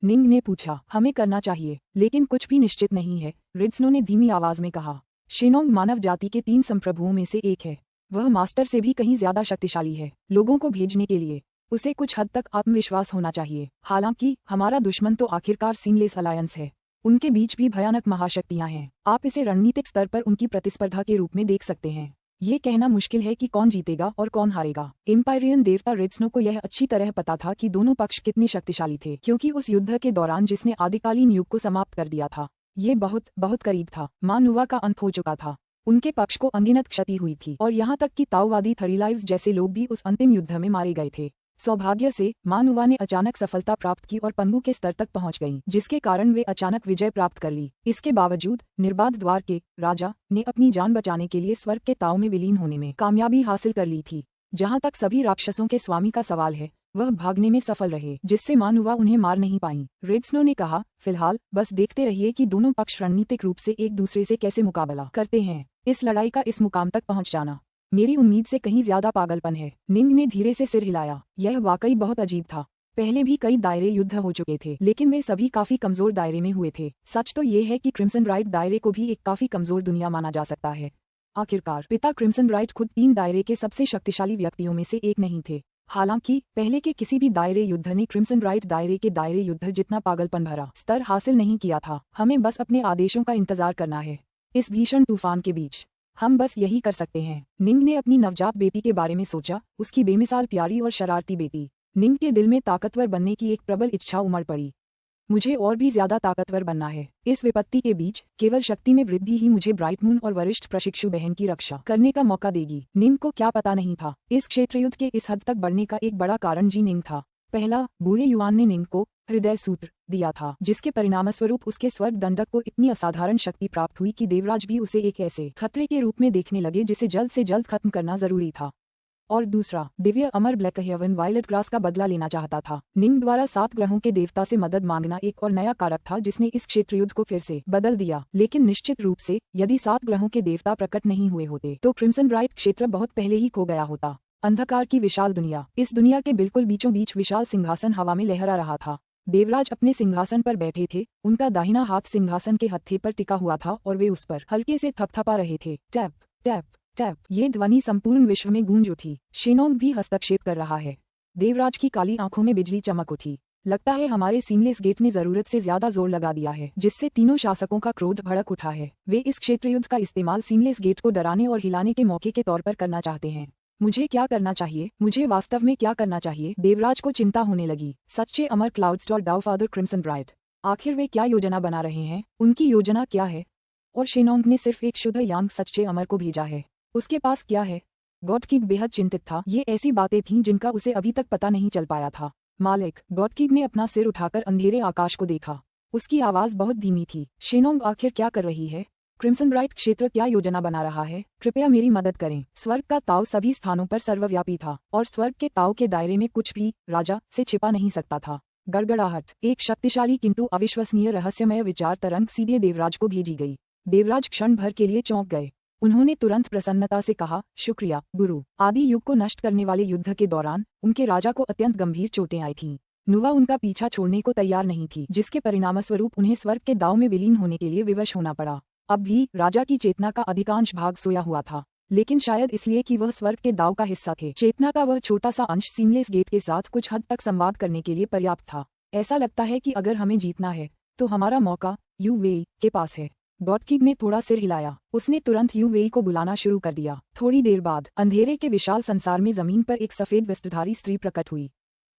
निंग ने पूछा। हमें करना चाहिए, लेकिन कुछ भी निश्चित नहीं है, रिड्सनो ने धीमी आवाज में कहा। शेनोंग मानव जाति के 3 संप्रभुओं में से एक है। वह मास्टर से भी कहीं ज्यादा शक्तिशाली है। लोगों को भेजने के लिए उसे कुछ हद तक आत्मविश्वास होना चाहिए। हालांकि हमारा दुश्मन तो आखिरकार सीमलेस अलायंस है। उनके बीच भी भयानक महाशक्तियां हैं। आप इसे रणनीतिक स्तर पर उनकी प्रतिस्पर्धा के रूप में देख सकते हैं। ये कहना मुश्किल है कि कौन जीतेगा और कौन हारेगा। एम्पायरियन देवता रिड्सनो को यह अच्छी तरह पता था कि दोनों पक्ष कितने शक्तिशाली थे, क्योंकि उस युद्ध के दौरान जिसने आदिकालीन युग को समाप्त कर दिया था, ये बहुत बहुत करीब था। माँ नुवा का अंत हो चुका था। उनके पक्ष को अनगिनत क्षति हुई थी और यहाँ तक कि ताओवादी थरीलाइव्स जैसे लोग भी उस अंतिम युद्ध में मारे गए थे। सौभाग्य से माँ नुवा ने अचानक सफलता प्राप्त की और पंगु के स्तर तक पहुंच गईं, जिसके कारण वे अचानक विजय प्राप्त कर ली। इसके बावजूद निर्बाध द्वार के राजा ने अपनी जान बचाने के लिए स्वर्ग के ताऊ में विलीन होने में कामयाबी हासिल कर ली थी। जहाँ तक सभी राक्षसों के स्वामी का सवाल है, वह भागने में सफल रहे, जिससे माँ नुवा उन्हें मार नहीं पाई। रिड्सनो ने कहा, फिलहाल बस देखते रहिए कि दोनों पक्ष रणनीतिक रूप से एक दूसरे से कैसे मुकाबला करते हैं। इस लड़ाई का इस मुकाम तक पहुंच जाना मेरी उम्मीद से कहीं ज्यादा पागलपन है। निंग ने धीरे से सिर हिलाया। यह वाकई बहुत अजीब था। पहले भी कई दायरे युद्ध हो चुके थे, लेकिन वे सभी काफी कमजोर दायरे में हुए थे। सच तो ये है कि क्रिम्सन राइट दायरे को भी एक काफी कमजोर दुनिया माना जा सकता है। आखिरकार पिता क्रिम्सन राइट खुद 3 दायरे के सबसे शक्तिशाली व्यक्तियों में से एक नहीं थे। हालांकि पहले के किसी भी दायरे युद्ध ने क्रिम्सन राइट दायरे के दायरे युद्ध जितना पागलपन भरा स्तर हासिल नहीं किया था। हमें बस अपने आदेशों का इंतजार करना है। इस भीषण तूफान के बीच हम बस यही कर सकते हैं। निंग ने अपनी नवजात बेटी के बारे में सोचा, उसकी बेमिसाल प्यारी और शरारती बेटी। निंग के दिल में ताकतवर बनने की एक प्रबल इच्छा उमड़ पड़ी। मुझे और भी ज्यादा ताकतवर बनना है। इस विपत्ति के बीच केवल शक्ति में वृद्धि ही मुझे ब्राइट मून और वरिष्ठ प्रशिक्षु बहन की रक्षा करने का मौका देगी। निंग को क्या पता नहीं था, इस क्षेत्रयुद्ध के इस हद तक बढ़ने का एक बड़ा कारण जी निंग था। पहला, बूढ़े युवान ने निंग को हृदय सूत्र दिया था, जिसके परिणामस्वरूप उसके स्वर्ग दंडक को इतनी असाधारण शक्ति प्राप्त हुई कि देवराज भी उसे एक ऐसे खतरे के रूप में देखने लगे जिसे जल्द से जल्द खत्म करना जरूरी था। और दूसरा दिव्य अमर ब्लैक हेवन वायलेट ग्रास का बदला लेना चाहता था। निंग द्वारा 7 ग्रहों के देवता से मदद मांगना एक और नया कारक था जिसने इस क्षेत्र युद्ध को फिर से बदल दिया। लेकिन निश्चित रूप से यदि 7 ग्रहों के देवता प्रकट नहीं हुए होते तो क्रिम्सन ब्राइट क्षेत्र बहुत पहले ही खो गया होता। अंधकार की विशाल दुनिया। इस दुनिया के बिल्कुल बीचों बीच विशाल सिंहासन हवा में लहरा रहा था। देवराज अपने सिंहासन पर बैठे थे, उनका दाहिना हाथ सिंहासन के हत्थे पर टिका हुआ था और वे उस पर हल्के से थपथपा रहे थे। टैप टैप टैप, ये ध्वनि संपूर्ण विश्व में गूंज उठी। शेनोंग भी हस्तक्षेप कर रहा है। देवराज की काली आंखों में बिजली चमक उठी। लगता है हमारे सीमलेस गेट ने जरूरत से ज्यादा जोर लगा दिया है, जिससे तीनों शासकों का क्रोध भड़क उठा है। वे इस क्षेत्र युद्ध का इस्तेमाल सीमलेस गेट को डराने और हिलाने के मौके के तौर पर करना चाहते हैं। मुझे क्या करना चाहिए? मुझे वास्तव में क्या करना चाहिए? देवराज को चिंता होने लगी। सच्चे अमर क्लाउड्स और डाउ फादर क्रिम्सन ब्राइट, आखिर वे क्या योजना बना रहे हैं? उनकी योजना क्या है? और शेनोंग ने सिर्फ एक शुद्ध यांग सच्चे अमर को भेजा है। उसके पास क्या है? गॉडकिग बेहद चिंतित था। ये ऐसी बातें थीं जिनका उसे अभी तक पता नहीं चल पाया था। मालिक, गॉडकिग ने अपना सिर उठाकर अंधेरे आकाश को देखा। उसकी आवाज बहुत धीमी थी। शेनोंग आखिर क्या कर रही है? क्रिम्सन ब्राइट क्षेत्र क्या योजना बना रहा है? कृपया मेरी मदद करें। स्वर्ग का ताव सभी स्थानों पर सर्वव्यापी था और स्वर्ग के ताव के दायरे में कुछ भी राजा से छिपा नहीं सकता था। गड़गड़ाहट। एक शक्तिशाली किंतु अविश्वसनीय रहस्यमय विचार तरंग सीधे देवराज को भेजी गई। देवराज क्षण भर के लिए चौंक गए। उन्होंने तुरंत प्रसन्नता से कहा, शुक्रिया गुरु। आदि युग को नष्ट करने वाले युद्ध के दौरान उनके राजा को अत्यंत गंभीर चोटें आई थीं। नुवा उनका पीछा छोड़ने को तैयार नहीं थी, जिसके परिणामस्वरूप उन्हें स्वर्ग के दाव में विलीन होने के लिए विवश होना पड़ा। अब भी राजा की चेतना का अधिकांश भाग सोया हुआ था, लेकिन शायद इसलिए कि वह स्वर्ग के दाव का हिस्सा थे। चेतना का वह छोटा सा अंश सीमलेस गेट के साथ कुछ हद तक संवाद करने के लिए पर्याप्त था। ऐसा लगता है कि अगर हमें जीतना है तो हमारा मौका यूवेई के पास है। गॉडकिग ने थोड़ा सिर हिलाया। उसने तुरंत यूवेई को बुलाना शुरू कर दिया। थोड़ी देर बाद अंधेरे के विशाल संसार में जमीन पर एक सफेद वस्त्रधारी स्त्री प्रकट हुई।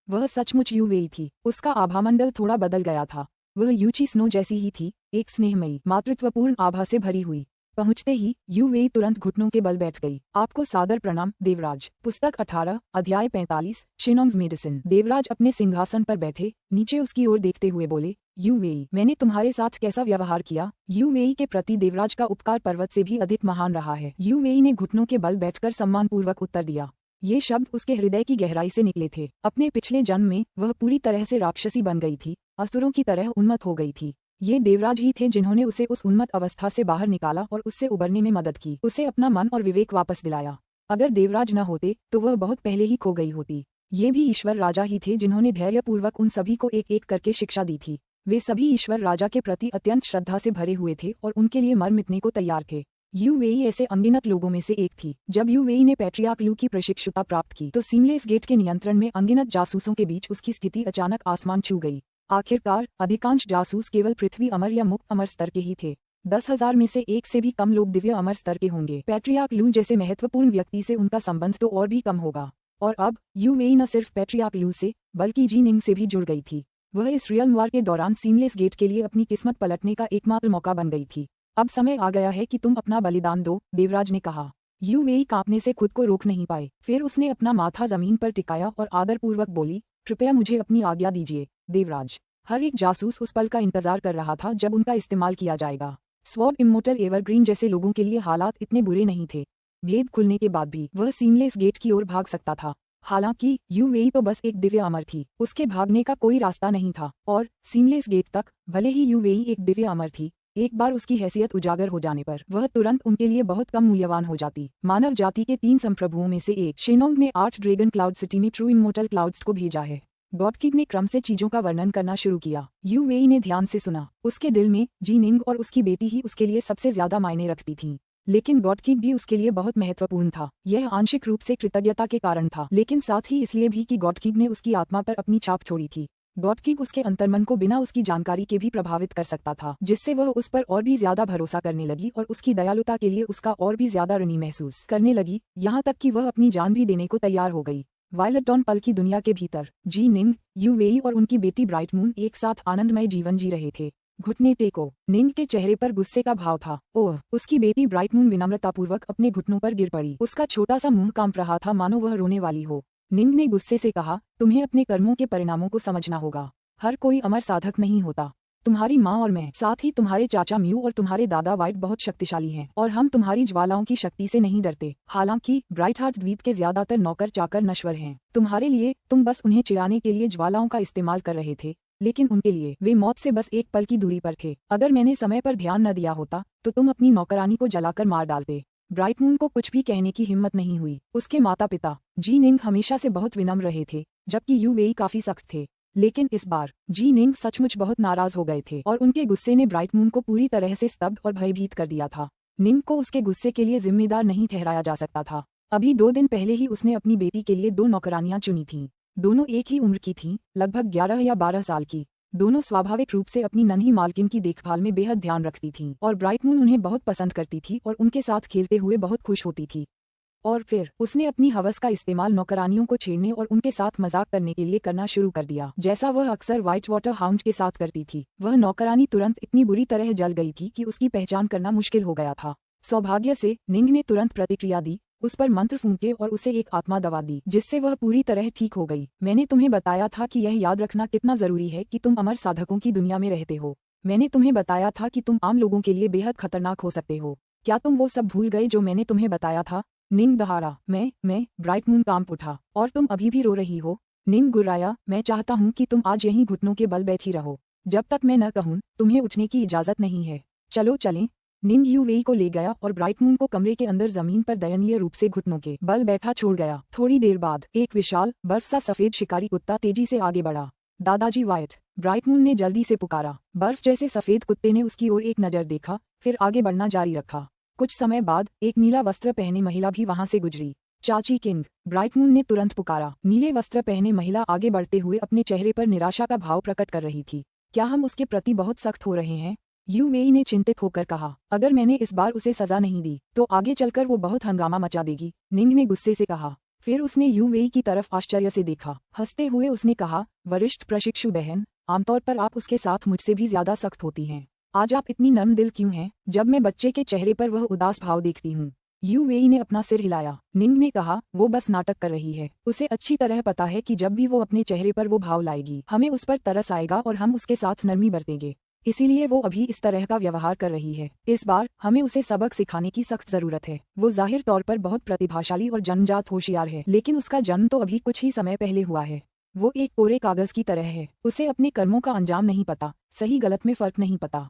वह सचमुच यूवेई थी। उसका आभामंडल थोड़ा बदल गया था। वह यूची स्नो जैसी ही थी, एक स्नेहमयी मातृत्वपूर्ण आभा से भरी हुई। पहुंचते ही यूवेई तुरंत घुटनों के बल बैठ गई। आपको सादर प्रणाम देवराज। पुस्तक 18 अध्याय 45 शेनोंग्स मेडिसिन। देवराज अपने सिंहासन पर बैठे नीचे उसकी ओर देखते हुए बोले, यूवेई, मैंने तुम्हारे साथ कैसा व्यवहार किया? यूवेई के प्रति देवराज का उपकार पर्वत से भी अधिक महान रहा है। यूवेई ने घुटनों के बल बैठकर सम्मानपूर्वक उत्तर दिया। ये शब्द उसके हृदय की गहराई से निकले थे। अपने पिछले जन्म में वह पूरी तरह से राक्षसी बन गई थी, असुरों की तरह उन्मत्त हो गई थी। ये देवराज ही थे जिन्होंने उसे उस उन्मत्त अवस्था से बाहर निकाला और उससे उबरने में मदद की, उसे अपना मन और विवेक वापस दिलाया। अगर देवराज न होते तो वह बहुत पहले ही खो गई होती। ये भी ईश्वर राजा ही थे जिन्होंने धैर्यपूर्वक उन सभी को एक एक करके शिक्षा दी थी। वे सभी ईश्वर राजा के प्रति अत्यंत श्रद्धा से भरे हुए थे और उनके लिए मर मिटने को तैयार थे। यूवेई ऐसे अनगिनत लोगों में से एक थी। जब यूवेई ने पैट्रियार्क लू की प्रशिक्षुता प्राप्त की तो सीमलेस गेट के नियंत्रण में अनगिनत जासूसों के बीच उसकी स्थिति अचानक आसमान छू गई। आखिरकार अधिकांश जासूस केवल पृथ्वी अमर या मुक्त अमर स्तर के ही थे। 10,000 में से एक से भी कम लोग दिव्य अमर स्तर के होंगे। पैट्रियार्क लू जैसे महत्वपूर्ण व्यक्ति से उनका संबंध तो और भी कम होगा। और अब यूवेई न सिर्फ पैट्रियार्क लू से बल्कि जी निंग से भी जुड़ गई थी। वह इस रियल वार के दौरान सीमलेस गेट के लिए अपनी किस्मत पलटने का एकमात्र मौका बन गई थी। अब समय आ गया है कि तुम अपना बलिदान दो, देवराज ने कहा। यूवेई कांपने से खुद को रोक नहीं पाए। फिर उसने अपना माथा जमीन पर टिकाया और आदरपूर्वक बोली, कृपया मुझे अपनी आज्ञा दीजिए देवराज। हर एक जासूस उस पल का इंतजार कर रहा था जब उनका इस्तेमाल किया जाएगा। स्वॉर्ड इमोर्टल एवरग्रीन जैसे लोगों के लिए हालात इतने बुरे नहीं थे। भेद खुलने के बाद भी वह सीमलेस गेट की ओर भाग सकता था। हालांकि यूवेई तो बस एक दिव्य अमर थी, उसके भागने का कोई रास्ता नहीं था। और सीमलेस गेट तक, भले ही यूवेई एक दिव्य अमर थी, एक बार उसकी हैसियत उजागर हो जाने पर वह तुरंत उनके लिए बहुत कम मूल्यवान हो जाती। मानव जाति के 3 संप्रभुओं में से एक शेनोंग ने 8 ड्रैगन क्लाउड सिटी में ट्रू इमोर्टल क्लाउड्स को भेजा है। गॉडकिग ने क्रम से चीजों का वर्णन करना शुरू किया। यूवेई ने ध्यान से सुना। उसके दिल में जी निंग और उसकी बेटी ही उसके लिए सबसे ज्यादा मायने रखती थीं। लेकिन गॉडकिग भी उसके लिए बहुत महत्वपूर्ण था। यह आंशिक रूप से कृतज्ञता के कारण था, लेकिन साथ ही इसलिए भी कि गॉडकिग ने उसकी आत्मा पर अपनी छाप छोड़ी थी। गॉडकिग उसके अंतर्मन को बिना उसकी जानकारी के भी प्रभावित कर सकता था, जिससे वह उस पर और भी ज्यादा भरोसा करने लगी और उसकी दयालुता के लिए उसका और भी ज्यादा ऋणी महसूस करने लगी, यहाँ तक कि वह अपनी जान भी देने को तैयार हो गई। वायलेट डॉन पल की दुनिया के भीतर जी निंग, यूवेई और उनकी बेटी ब्राइट मून एक साथ आनंदमय जीवन जी रहे थे। घुटने टेको। निंग के चेहरे पर गुस्से का भाव था। ओह, उसकी बेटी ब्राइट मून विनम्रतापूर्वक अपने घुटनों पर गिर पड़ी। उसका छोटा सा मुंह कांप रहा था मानो वह रोने वाली हो। निंग ने गुस्से से कहा, तुम्हें अपने कर्मों के परिणामों को समझना होगा। हर कोई अमर साधक नहीं होता। तुम्हारी माँ और मैं, साथ ही तुम्हारे चाचा म्यू और तुम्हारे दादा वाइट बहुत शक्तिशाली हैं और हम तुम्हारी ज्वालाओं की शक्ति से नहीं डरते। हालांकि ब्राइट हार्ट द्वीप के ज्यादातर नौकर चाकर नश्वर हैं। तुम्हारे लिए तुम बस उन्हें चिढ़ाने के लिए ज्वालाओं का इस्तेमाल कर रहे थे, लेकिन उनके लिए वे मौत से बस एक पल की दूरी पर थे। अगर मैंने समय पर ध्यान न दिया होता तो तुम अपनी नौकरानी को जलाकर मार डालते। ब्राइट मून को कुछ भी कहने की हिम्मत नहीं हुई। उसके माता पिता जी निंग हमेशा से बहुत विनम्र रहे थे, जबकि यू वेई काफी सख्त थे। लेकिन इस बार जी निंग सचमुच बहुत नाराज हो गए थे और उनके गुस्से ने ब्राइट मून को पूरी तरह से स्तब्ध और भयभीत कर दिया था। निंग को उसके गुस्से के लिए जिम्मेदार नहीं ठहराया जा सकता था। अभी 2 दिन पहले ही उसने अपनी बेटी के लिए 2 नौकरानियां चुनी थीं। दोनों एक ही उम्र की थीं, लगभग 11 या 12 साल की। दोनों स्वाभाविक रूप से अपनी नन्ही मालकिन की देखभाल में बेहद ध्यान रखती थीं और ब्राइट मून उन्हें बहुत पसंद करती थी और उनके साथ खेलते हुए बहुत खुश होती थी। और फिर उसने अपनी हवस का इस्तेमाल नौकरानियों को छेड़ने और उनके साथ मजाक करने के लिए करना शुरू कर दिया, जैसा वह अक्सर व्हाइट वाटर हाउंड के साथ करती थी। वह नौकरानी तुरंत इतनी बुरी तरह जल गई थी कि उसकी पहचान करना मुश्किल हो गया था। सौभाग्य से निंग ने तुरंत प्रतिक्रिया दी, उस पर मंत्र फूंके और उसे एक आत्मा दवा दी, जिससे वह पूरी तरह ठीक हो गई। मैंने तुम्हें बताया था कि यह याद रखना कितना जरूरी है कि तुम अमर साधकों की दुनिया में रहते हो। मैंने तुम्हें बताया था कि तुम आम लोगों के लिए बेहद खतरनाक हो सकते हो। क्या तुम वो सब भूल गए जो मैंने तुम्हें बताया था? निंग दहाड़ा। मैं ब्राइट मून कांप उठा। और तुम अभी भी रो रही हो? निंग गुर्राया। मैं चाहता हूँ कि तुम आज यहीं घुटनों के बल बैठी रहो। जब तक मैं न कहूँ तुम्हें उठने की इजाजत नहीं है। चलो चलें। निंग यू वेई को ले गया और ब्राइट मून को कमरे के अंदर जमीन पर दयनीय रूप से घुटनों के बल बैठा छोड़ गया। थोड़ी देर बाद एक विशाल बर्फ सा सफेद शिकारी कुत्ता तेजी से आगे बढ़ा। दादाजी वाइट, ब्राइट मून ने जल्दी से पुकारा। बर्फ जैसे सफेद कुत्ते ने उसकी ओर एक नजर देखा, फिर आगे बढ़ना जारी रखा। कुछ समय बाद एक नीला वस्त्र पहने महिला भी वहां से गुजरी। चाची किंग, ब्राइट मून ने तुरंत पुकारा। नीले वस्त्र पहने महिला आगे बढ़ते हुए अपने चेहरे पर निराशा का भाव प्रकट कर रही थी। क्या हम उसके प्रति बहुत सख्त हो रहे हैं? यू वेई ने चिंतित होकर कहा। अगर मैंने इस बार उसे सजा नहीं दी तो आगे चलकर वो बहुत हंगामा मचा देगी, निंग ने गुस्से से कहा। फिर उसने यू वेई की तरफ आश्चर्य से देखा। हंसते हुए उसने कहा, वरिष्ठ प्रशिक्षु बहन, आमतौर पर आप उसके साथ मुझसे भी ज्यादा सख्त होती हैं। आज आप इतनी नर्म दिल क्यों हैं? जब मैं बच्चे के चेहरे पर वह उदास भाव देखती हूँ। यू वेई ने अपना सिर हिलाया। निंग ने कहा, वो बस नाटक कर रही है। उसे अच्छी तरह पता है कि जब भी वो अपने चेहरे पर वो भाव लाएगी हमें उस पर तरस आएगा और हम उसके साथ नरमी बरतेंगे। इसीलिए वो अभी इस तरह का व्यवहार कर रही है। इस बार हमें उसे सबक सिखाने की सख्त जरूरत है। वो जाहिर तौर पर बहुत प्रतिभाशाली और जन्मजात होशियार है, लेकिन उसका जन्म तो अभी कुछ ही समय पहले हुआ है। वो एक कोरे कागज की तरह है। उसे अपने कर्मों का अंजाम नहीं पता, सही गलत में फर्क नहीं पता।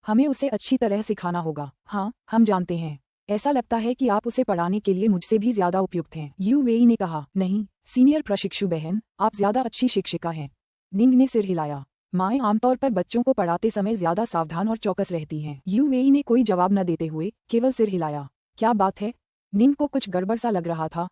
हमें उसे अच्छी तरह सिखाना होगा। हाँ, हम जानते हैं। ऐसा लगता है कि आप उसे पढ़ाने के लिए मुझसे भी ज्यादा उपयुक्त हैं, यू वेई ने कहा। नहीं, सीनियर प्रशिक्षु बहन, आप ज्यादा अच्छी शिक्षिका हैं। निंग ने सिर हिलाया। माएं आमतौर पर बच्चों को पढ़ाते समय ज्यादा सावधान और चौकस रहती हैं। यू वेई ने कोई जवाब न देते हुए केवल सिर हिलाया। क्या बात है? निंग को कुछ गड़बड़ सा लग रहा था।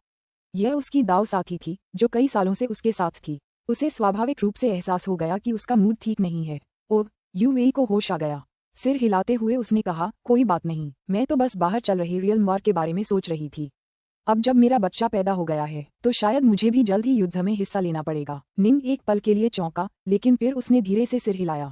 यह उसकी दाव साथी थी जो कई सालों से उसके साथ थी। उसे स्वाभाविक रूप से एहसास हो गया कि उसका मूड ठीक नहीं है। ओह, यू वेई को होश आ गया। सिर हिलाते हुए उसने कहा, कोई बात नहीं, मैं तो बस बाहर चल रही रियल वॉर के बारे में सोच रही थी। अब जब मेरा बच्चा पैदा हो गया है तो शायद मुझे भी जल्द ही युद्ध में हिस्सा लेना पड़ेगा। निंग एक पल के लिए चौंका, लेकिन फिर उसने धीरे से सिर हिलाया।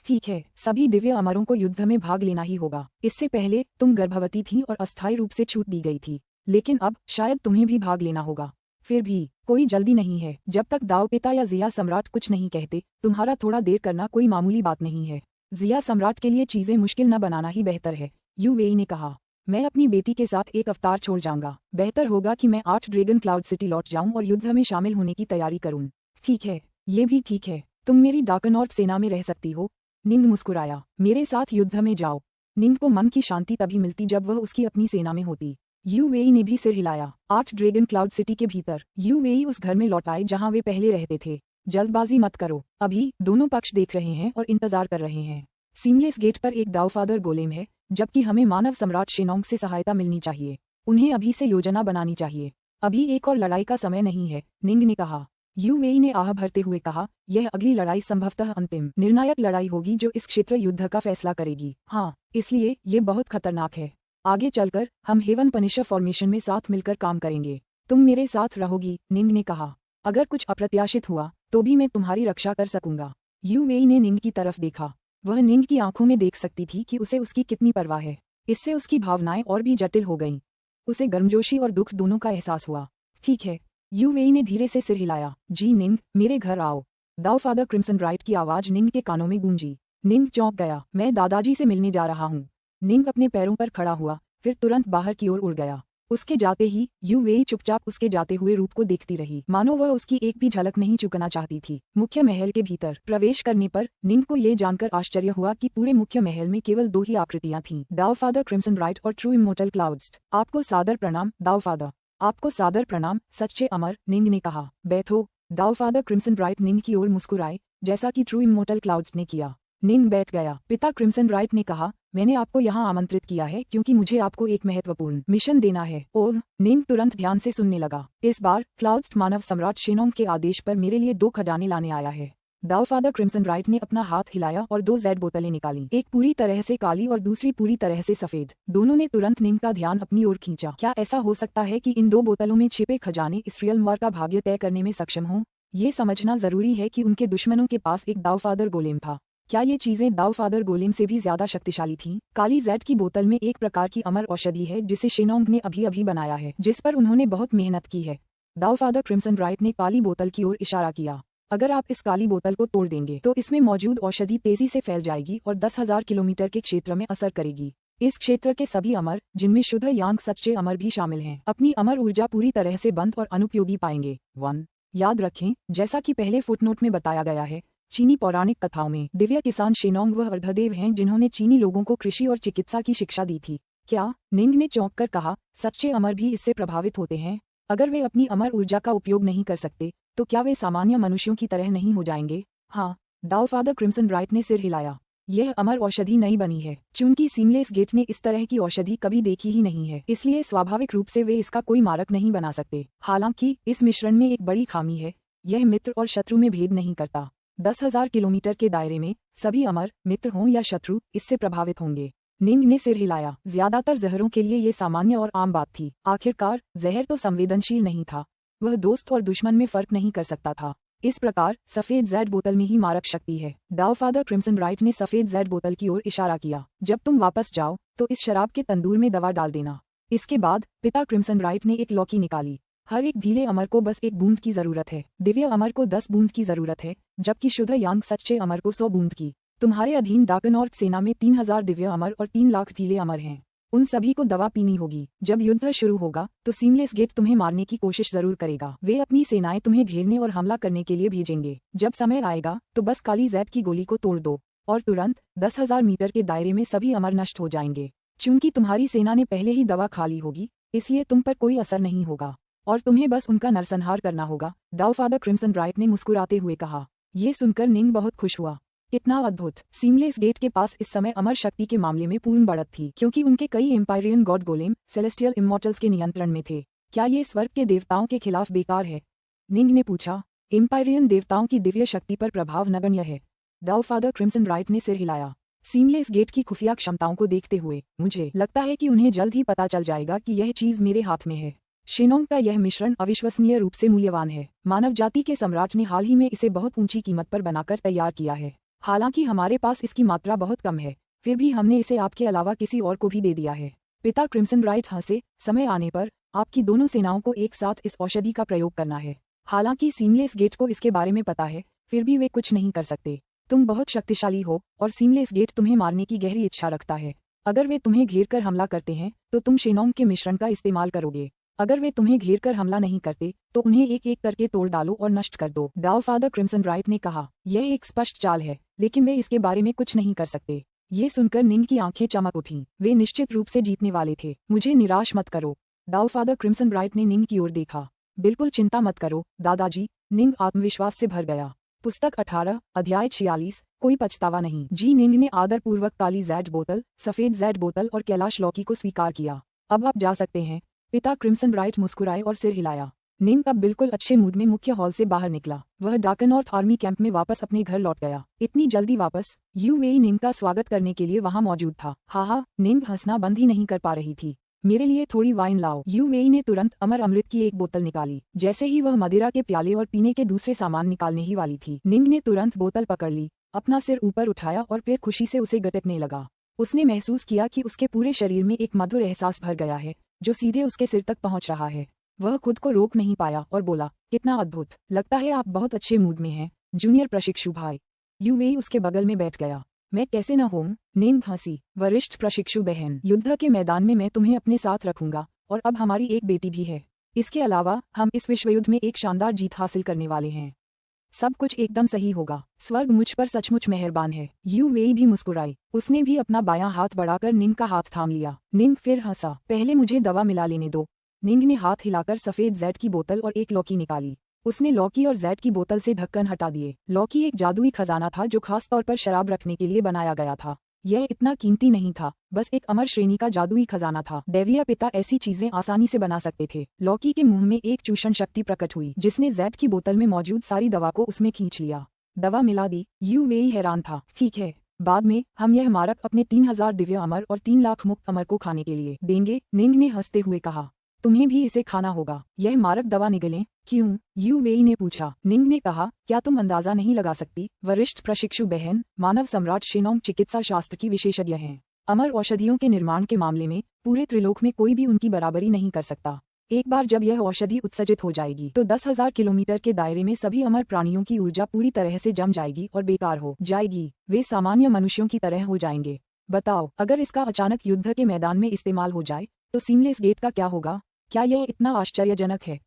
ठीक है, सभी दिव्य अमरों को युद्ध में भाग लेना ही होगा। इससे पहले तुम गर्भवती थी और अस्थायी रूप से छूट दी गई थी, लेकिन अब शायद तुम्हें भी भाग लेना होगा। फिर भी कोई जल्दी नहीं है। जब तक दाव पिता या जिया सम्राट कुछ नहीं कहते, तुम्हारा थोड़ा देर करना कोई मामूली बात नहीं है। जिया सम्राट के लिए चीजें मुश्किल न बनाना ही बेहतर है, यू वेई ने कहा। मैं अपनी बेटी के साथ एक अवतार छोड़ जाऊंगा। बेहतर होगा कि मैं 8 ड्रैगन क्लाउड सिटी लौट जाऊं और युद्ध में शामिल होने की तैयारी करूं। ठीक है, ये भी ठीक है। तुम मेरी डार्कनॉर्थ सेना में रह सकती हो। निंग मुस्कुराया। मेरे साथ युद्ध में जाओ। निंग को मन की शांति तभी मिलती जब वह उसकी अपनी सेना में होती। यू वेई ने भी सिर हिलाया। 8 ड्रैगन क्लाउड सिटी के भीतर यू वेई उस घर में लौट आए जहां वे पहले रहते थे। जल्दबाजी मत करो, अभी दोनों पक्ष देख रहे हैं और इंतजार कर रहे हैं। सीमलेस गेट पर एक डाउफादर गोलेम है, जबकि हमें मानव सम्राट शेनोंग से सहायता मिलनी चाहिए। उन्हें अभी से योजना बनानी चाहिए। अभी एक और लड़ाई का समय नहीं है, निंग ने कहा। यू वेई ने आह भरते हुए कहा, यह अगली लड़ाई संभवतः अंतिम निर्णायक लड़ाई होगी जो इस क्षेत्र युद्ध का फैसला करेगी। हाँ, इसलिए ये बहुत खतरनाक है। आगे चलकर हम हेवन पनिशर फॉर्मेशन में साथ मिलकर काम करेंगे। तुम मेरे साथ रहोगी, निंग ने कहा। अगर कुछ अप्रत्याशित हुआ तो भी मैं तुम्हारी रक्षा कर सकूंगा। यू वेई ने निंग की तरफ देखा। वह निंग की आंखों में देख सकती थी कि उसे उसकी कितनी परवाह है। इससे उसकी भावनाएं और भी जटिल हो गईं। उसे गर्मजोशी और दुख दोनों का एहसास हुआ। ठीक है, यू वेई ने धीरे से सिर हिलाया। जी निंग, मेरे घर आओ। दाओ फादर क्रिम्सन ब्राइट की आवाज निंग के कानों में गूंजी। निंग चौंक गया। मैं दादाजी से मिलने जा रहा हूँ। निंग अपने पैरों पर खड़ा हुआ, फिर तुरंत बाहर की ओर उड़ गया। उसके जाते ही यू वेई चुपचाप उसके जाते हुए रूप को देखती रही, मानो वह उसकी एक भी झलक नहीं चुकना चाहती थी। मुख्य महल के भीतर प्रवेश करने पर निंग को ये जानकर आश्चर्य हुआ कि पूरे मुख्य महल में केवल 2 ही आकृतियां थीं, डाओ फादर क्रिम्सन राइट और ट्रू इमोर्टल क्लाउड्स। आपको सादर प्रणाम डाओ फादर। आपको सादर प्रणाम सच्चे अमर, निंग ने कहा। बैठो। डाओ फादर क्रिम्सन राइट निंग की ओर मुस्कुराए, जैसा कि ट्रू इमोर्टल क्लाउड्स ने किया। निंग बैठ गया। पिता क्रिम्सन राइट ने कहा, मैंने आपको यहाँ आमंत्रित किया है क्योंकि मुझे आपको एक महत्वपूर्ण मिशन देना है। ओह, निंग तुरंत ध्यान से सुनने लगा। इस बार क्लाउड्स मानव सम्राट शेनोंग के आदेश पर मेरे लिए 2 खजाने लाने आया है। डाओ फादर क्रिम्सन राइट ने अपना हाथ हिलाया और 2 जेड बोतलें निकाली, एक पूरी तरह से काली और दूसरी पूरी तरह से सफेद। दोनों ने तुरंत निंग का ध्यान अपनी ओर खींचा। क्या ऐसा हो सकता है कि इन 2 बोतलों में छिपे खजाने इस रियल वॉर का भाग्य तय करने में सक्षम हों? ये समझना जरूरी है कि उनके दुश्मनों के पास एक डाओ फादर गोलेम था। क्या ये चीजें डाओ फादर गोलेम से भी ज्यादा शक्तिशाली थीं? काली जेड की बोतल में एक प्रकार की अमर औषधि है जिसे शेनोंग ने अभी अभी बनाया है, जिस पर उन्होंने बहुत मेहनत की है। डाओ फादर क्रिम्सन राइट ने काली बोतल की ओर इशारा किया। अगर आप इस काली बोतल को तोड़ देंगे तो इसमें मौजूद औषधि तेजी से फैल जाएगी और 10,000 किलोमीटर के क्षेत्र में असर करेगी। इस क्षेत्र के सभी अमर, जिनमें शुद्ध यांग सच्चे अमर भी शामिल हैं, अपनी अमर ऊर्जा पूरी तरह से बंद और अनुपयोगी पाएंगे। 1 याद रखें, जैसा कि पहले फुटनोट में बताया गया है, चीनी पौराणिक कथाओं में दिव्य किसान शेनोंग वह अर्धदेव हैं जिन्होंने चीनी लोगों को कृषि और चिकित्सा की शिक्षा दी थी। क्या? निंग ने चौंक कर कहा, सच्चे अमर भी इससे प्रभावित होते हैं? अगर वे अपनी अमर ऊर्जा का उपयोग नहीं कर सकते तो क्या वे सामान्य मनुष्यों की तरह नहीं हो जाएंगे? हाँ। डाओ फादर क्रिम्सन राइट ने सिर हिलाया। यह अमर औषधि नई बनी है। चूंकि सीमलेस गेट ने इस तरह की औषधि कभी देखी ही नहीं है, इसलिए स्वाभाविक रूप से वे इसका कोई मारक नहीं बना सकते। हालांकि इस मिश्रण में एक बड़ी खामी है, यह मित्र और शत्रु में भेद नहीं करता। 10,000 किलोमीटर के दायरे में सभी अमर, मित्र हों या शत्रु, इससे प्रभावित होंगे। निंग ने सिर हिलाया। ज्यादातर जहरों के लिए ये सामान्य और आम बात थी। आखिरकार जहर तो संवेदनशील नहीं था, वह दोस्त और दुश्मन में फर्क नहीं कर सकता था। इस प्रकार सफेद जेड बोतल में ही मारक शक्ति है। डाओ फादर क्रिम्सन राइट ने सफेद जेड बोतल की ओर इशारा किया। जब तुम वापस जाओ तो इस शराब के तंदूर में दवा डाल देना। इसके बाद पिता क्रिम्सन राइट ने एक लौकी निकाली। हर एक भीले अमर को बस 1 बूंद की जरूरत है। दिव्य अमर को 10 बूंद की जरूरत है, जबकि शुद्ध यांग सच्चे अमर को 100 बूंद की। तुम्हारे अधीन डार्कनॉर्थ सेना में 3000 दिव्य अमर और 3 लाख भीले अमर हैं। उन सभी को दवा पीनी होगी। जब युद्ध शुरू होगा तो सीमलेस गेट तुम्हें मारने की कोशिश जरूर करेगा। वे अपनी सेनाएं तुम्हें घेरने और हमला करने के लिए भेजेंगे। जब समय आएगा तो बस काली जेड की गोली को तोड़ दो और तुरंत 10,000 मीटर के दायरे में सभी अमर नष्ट हो जाएंगे। चूंकि तुम्हारी सेना ने पहले ही दवा खा ली होगी, इसलिए तुम पर कोई असर नहीं होगा और तुम्हें बस उनका नरसंहार करना होगा। डाओ फादर क्रिम्सन राइट ने मुस्कुराते हुए कहा। ये सुनकर निंग बहुत खुश हुआ। कितना अद्भुत! सीमलेस गेट के पास इस समय अमर शक्ति के मामले में पूर्ण बढ़त थी, क्योंकि उनके कई एम्पायरियन गॉड गोलेम सेलेस्टियल इमॉर्टल्स के नियंत्रण में थे। क्या ये स्वर्ग के देवताओं के खिलाफ बेकार है? निंग ने पूछा। एम्पायरियन देवताओं की दिव्य शक्ति पर प्रभाव नगण्य है। डाओ फादर क्रिम्सन राइट ने सिर हिलाया। सीमलेस गेट की खुफिया क्षमताओं को देखते हुए मुझे लगता है कि उन्हें जल्द ही पता चल जाएगा कि यह चीज मेरे हाथ में है। शेनोंग का यह मिश्रण अविश्वसनीय रूप से मूल्यवान है। मानव जाति के सम्राट ने हाल ही में इसे बहुत ऊंची कीमत पर बनाकर तैयार किया है। हालांकि हमारे पास इसकी मात्रा बहुत कम है, फिर भी हमने इसे आपके अलावा किसी और को भी दे दिया है। पिता क्रिम्सन राइट हंसे। समय आने पर आपकी दोनों सेनाओं को एक साथ इस औषधि का प्रयोग करना है। हालांकि सीमलेस गेट को इसके बारे में पता है, फिर भी वे कुछ नहीं कर सकते। तुम बहुत शक्तिशाली हो और सीमलेस गेट तुम्हें मारने की गहरी इच्छा रखता है। अगर वे तुम्हें घेर कर हमला करते हैं तो तुम शेनोंग के मिश्रण का इस्तेमाल करोगे। अगर वे तुम्हें घेर कर हमला नहीं करते तो उन्हें एक एक करके तोड़ डालो और नष्ट कर दो। डाओ फादर क्रिम्सन राइट ने कहा। यह एक स्पष्ट चाल है, लेकिन वे इसके बारे में कुछ नहीं कर सकते। ये सुनकर निंग की आंखें चमक उठीं। वे निश्चित रूप से जीतने वाले थे। मुझे निराश मत करो। डाओ फादर क्रिम्सन राइट ने निंग की ओर देखा। बिल्कुल चिंता मत करो दादाजी। निंग आत्मविश्वास से भर गया। पुस्तक 18 अध्याय 46 कोई पछतावा नहीं। जी निंग ने आदरपूर्वक काली जेड बोतल, सफेद जेड बोतल और कैलाश लौकी को स्वीकार किया। अब आप जा सकते हैं। पिता क्रिम्सन राइट मुस्कुराए और सिर हिलाया। निंग अब बिल्कुल अच्छे मूड में मुख्य हॉल से बाहर निकला। वह डार्कनॉर्थ आर्मी कैंप में वापस अपने घर लौट गया। इतनी जल्दी वापस? यू वेई निंग का स्वागत करने के लिए वहां मौजूद था। हा, निंग हंसना बंद ही नहीं कर पा रही थी। मेरे लिए थोड़ी वाइन लाओ। यू वेई ने तुरंत अमर अमृत की एक बोतल निकाली। जैसे ही वह मदिरा के प्याले और पीने के दूसरे सामान निकालने ही वाली थी, निंग ने तुरंत बोतल पकड़ ली, अपना सिर ऊपर उठाया और फिर खुशी से उसे गटकने लगा। उसने महसूस किया कि उसके पूरे शरीर में एक मधुर एहसास भर गया है जो सीधे उसके सिर तक पहुंच रहा है। वह खुद को रोक नहीं पाया और बोला, कितना अद्भुत! लगता है आप बहुत अच्छे मूड में हैं, जूनियर प्रशिक्षु भाई। यू वेई उसके बगल में बैठ गया। मैं कैसे न हूँ। निंग हंसी। वरिष्ठ प्रशिक्षु बहन, युद्ध के मैदान में मैं तुम्हें अपने साथ रखूंगा और अब हमारी एक बेटी भी है। इसके अलावा हम इस विश्वयुद्ध में एक शानदार जीत हासिल करने वाले हैं। सब कुछ एकदम सही होगा। स्वर्ग मुझ पर सचमुच मेहरबान है। यू वेई भी मुस्कुराई। उसने भी अपना बायां हाथ बढ़ाकर निंग का हाथ थाम लिया। निंग फिर हंसा। पहले मुझे दवा मिला लेने दो। निंग ने हाथ हिलाकर सफेद जैड की बोतल और एक लौकी निकाली। उसने लौकी और जैड की बोतल से ढक्कन हटा दिए। लौकी एक जादुई खजाना था जो खास तौर पर शराब रखने के लिए बनाया गया था। यह इतना कीमती नहीं था, बस एक अमर श्रेणी का जादुई खजाना था। देविया पिता ऐसी चीजें आसानी से बना सकते थे। लौकी के मुंह में एक चूषण शक्ति प्रकट हुई जिसने जैड की बोतल में मौजूद सारी दवा को उसमें खींच लिया। दवा मिला दी। यू वेई हैरान था। ठीक है, बाद में हम यह मारक अपने 3000 दिव्य अमर और 3 लाख मुक्त अमर को खाने के लिए देंगे। निंग ने हंसते हुए कहा। तुम्हें भी इसे खाना होगा। यह मारक दवा निगलें। क्यों? यू वेई ने पूछा। निंग ने कहा, क्या तुम अंदाजा नहीं लगा सकती? वरिष्ठ प्रशिक्षु बहन, मानव सम्राट शेनोंग चिकित्सा शास्त्र की विशेषज्ञ हैं। अमर औषधियों के निर्माण के मामले में पूरे त्रिलोक में कोई भी उनकी बराबरी नहीं कर सकता। एक बार जब यह औषधि उत्सर्जित हो जाएगी तो 10,000 किलोमीटर के दायरे में सभी अमर प्राणियों की ऊर्जा पूरी तरह से जम जाएगी और बेकार हो जाएगी। वे सामान्य मनुष्यों की तरह हो जाएंगे। बताओ, अगर इसका अचानक युद्ध के मैदान में इस्तेमाल हो जाए तो सीमलेस गेट का क्या होगा? क्या यह इतना आश्चर्यजनक है?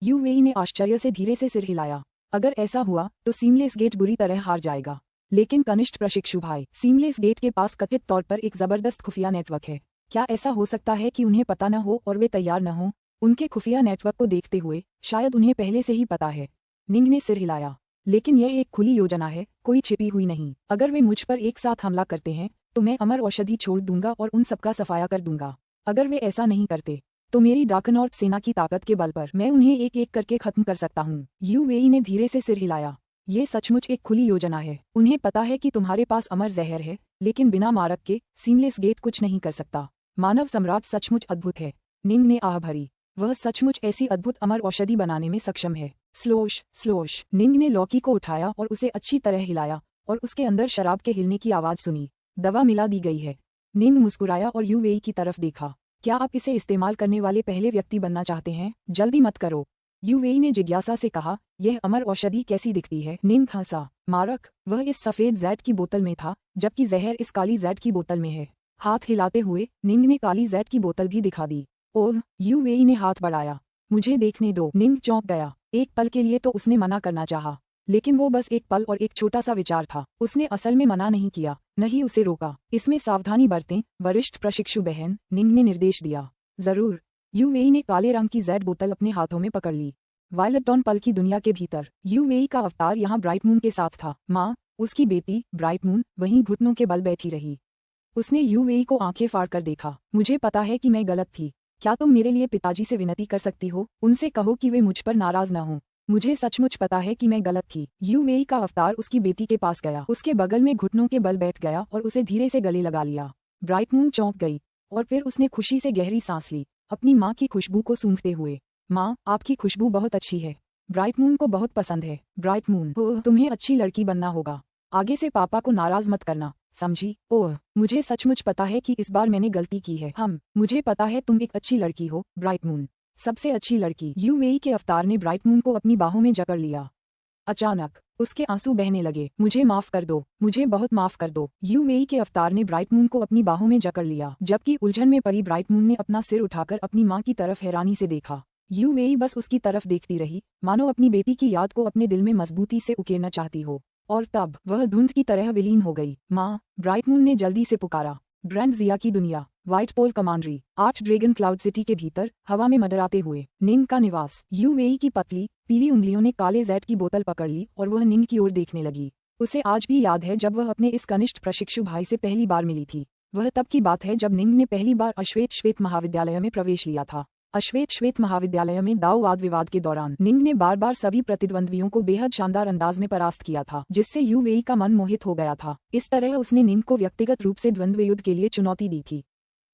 यू वेई ने आश्चर्य से धीरे से सिर हिलाया। अगर ऐसा हुआ तो सीमलेस गेट बुरी तरह हार जाएगा। लेकिन कनिष्ठ प्रशिक्षु भाई, सीमलेस गेट के पास कथित तौर पर एक जबरदस्त खुफिया नेटवर्क है। क्या ऐसा हो सकता है कि उन्हें पता न हो और वे तैयार न हो? उनके खुफिया नेटवर्क को देखते हुए शायद उन्हें पहले से ही पता है। निंग ने सिर हिलाया। लेकिन यह एक खुली योजना है, कोई छिपी हुई नहीं। अगर वे मुझ पर एक साथ हमला करते हैं तो मैं अमर औषधि छोड़ दूंगा और उन सबका सफाया कर दूंगा। अगर वे ऐसा नहीं करते तो मेरी डार्कनॉर्थ सेना की ताकत के बल पर मैं उन्हें एक एक करके खत्म कर सकता हूँ। यू वेई ने धीरे से सिर हिलाया। ये सचमुच एक खुली योजना है। उन्हें पता है कि तुम्हारे पास अमर जहर है, लेकिन बिना मारक के सीमलेस गेट कुछ नहीं कर सकता। मानव सम्राट सचमुच अद्भुत है। निंग ने आह भरी। वह सचमुच ऐसी अद्भुत अमर औषधि बनाने में सक्षम है। स्लोश स्लोश। निंग ने लौकी को उठाया और उसे अच्छी तरह हिलाया और उसके अंदर शराब के हिलने की आवाज सुनी। दवा मिला दी गई है। निंग मुस्कुराया और यू वेई की तरफ देखा। क्या आप इसे इस्तेमाल करने वाले पहले व्यक्ति बनना चाहते हैं? जल्दी मत करो। यू वेई ने जिज्ञासा से कहा, यह अमर औषधि कैसी दिखती है? निंग हंसा। मारक, वह इस सफेद जैड की बोतल में था, जबकि जहर इस काली जैड की बोतल में है। हाथ हिलाते हुए निंग ने काली जैड की बोतल भी दिखा दी। ओह, यू वेई ने हाथ बढ़ाया। मुझे देखने दो। निंग चौंक गया। एक पल के लिए तो उसने मना करना चाहा, लेकिन वो बस एक पल और एक छोटा सा विचार था। उसने असल में मना नहीं किया, नहीं उसे रोका। इसमें सावधानी बरतें, वरिष्ठ प्रशिक्षु बहन, निंग ने निर्देश दिया। जरूर। यू वेई ने काले रंग की जैड बोतल अपने हाथों में पकड़ ली। वायलेट डॉन पल की दुनिया के भीतर यू वेई का अवतार यहाँ ब्राइट मून के साथ था। माँ, उसकी बेटी ब्राइट मून वहीं घुटनों के बल बैठी रही। उसने यू वेई को आंखें फाड़ कर देखा। मुझे पता है कि मैं गलत थी। क्या तुम मेरे लिए पिताजी से विनती कर सकती हो? उनसे कहो कि वे मुझ पर नाराज न हों। मुझे सचमुच पता है कि मैं गलत थी। यू वेई का अवतार उसकी बेटी के पास गया, उसके बगल में घुटनों के बल बैठ गया और उसे धीरे से गले लगा लिया। ब्राइट मून चौंक गई और फिर उसने खुशी से गहरी सांस ली, अपनी माँ की खुशबू को सूंघते हुए। माँ, आपकी खुशबू बहुत अच्छी है। ब्राइट मून को बहुत पसंद है। ब्राइट मून, ओह, तुम्हें अच्छी लड़की बनना होगा। आगे से पापा को नाराज मत करना, समझी? ओह, मुझे सचमुच पता है कि इस बार मैंने गलती की है। मुझे पता है तुम एक अच्छी लड़की हो, ब्राइट मून, सबसे अच्छी लड़की। यू वेई के अवतार ने ब्राइट मून को अपनी बाहों में जकड़ लिया। अचानक उसके आंसू बहने लगे। मुझे माफ कर दो, मुझे बहुत माफ कर दो। यू वेई के अवतार ने ब्राइट मून को अपनी बाहों में जकड़ लिया, जबकि उलझन में पड़ी ब्राइट मून ने अपना सिर उठाकर अपनी माँ की तरफ हैरानी से देखा। यू वेई बस उसकी तरफ देखती रही, मानो अपनी बेटी की याद को अपने दिल में मजबूती से उकेरना चाहती हो। और तब वह धुंध की तरह विलीन हो गई। माँ, ब्राइट मून ने जल्दी से पुकारा। ग्रैंड जिया की दुनिया, व्हाइट पोल कमांड्री, 8 ड्रैगन क्लाउड सिटी के भीतर हवा में मंडराते हुए निंग का निवास। यू वेई की पतली पीली उंगलियों ने काले जैड की बोतल पकड़ ली और वह निंग की ओर देखने लगी। उसे आज भी याद है जब वह अपने इस कनिष्ठ प्रशिक्षु भाई से पहली बार मिली थी। वह तब की बात है जब निंग ने पहली बार अश्वेत श्वेत महाविद्यालय में प्रवेश लिया था। अश्वेत श्वेत महाविद्यालय में दाव वाद विवाद के दौरान निंग ने बार बार सभी प्रतिद्वंद्वियों को बेहद शानदार अंदाज में परास्त किया था, जिससे यू वेई का मन मोहित हो गया था। इस तरह उसने निंग को व्यक्तिगत रूप से द्वंद्व युद्ध के लिए चुनौती दी थी।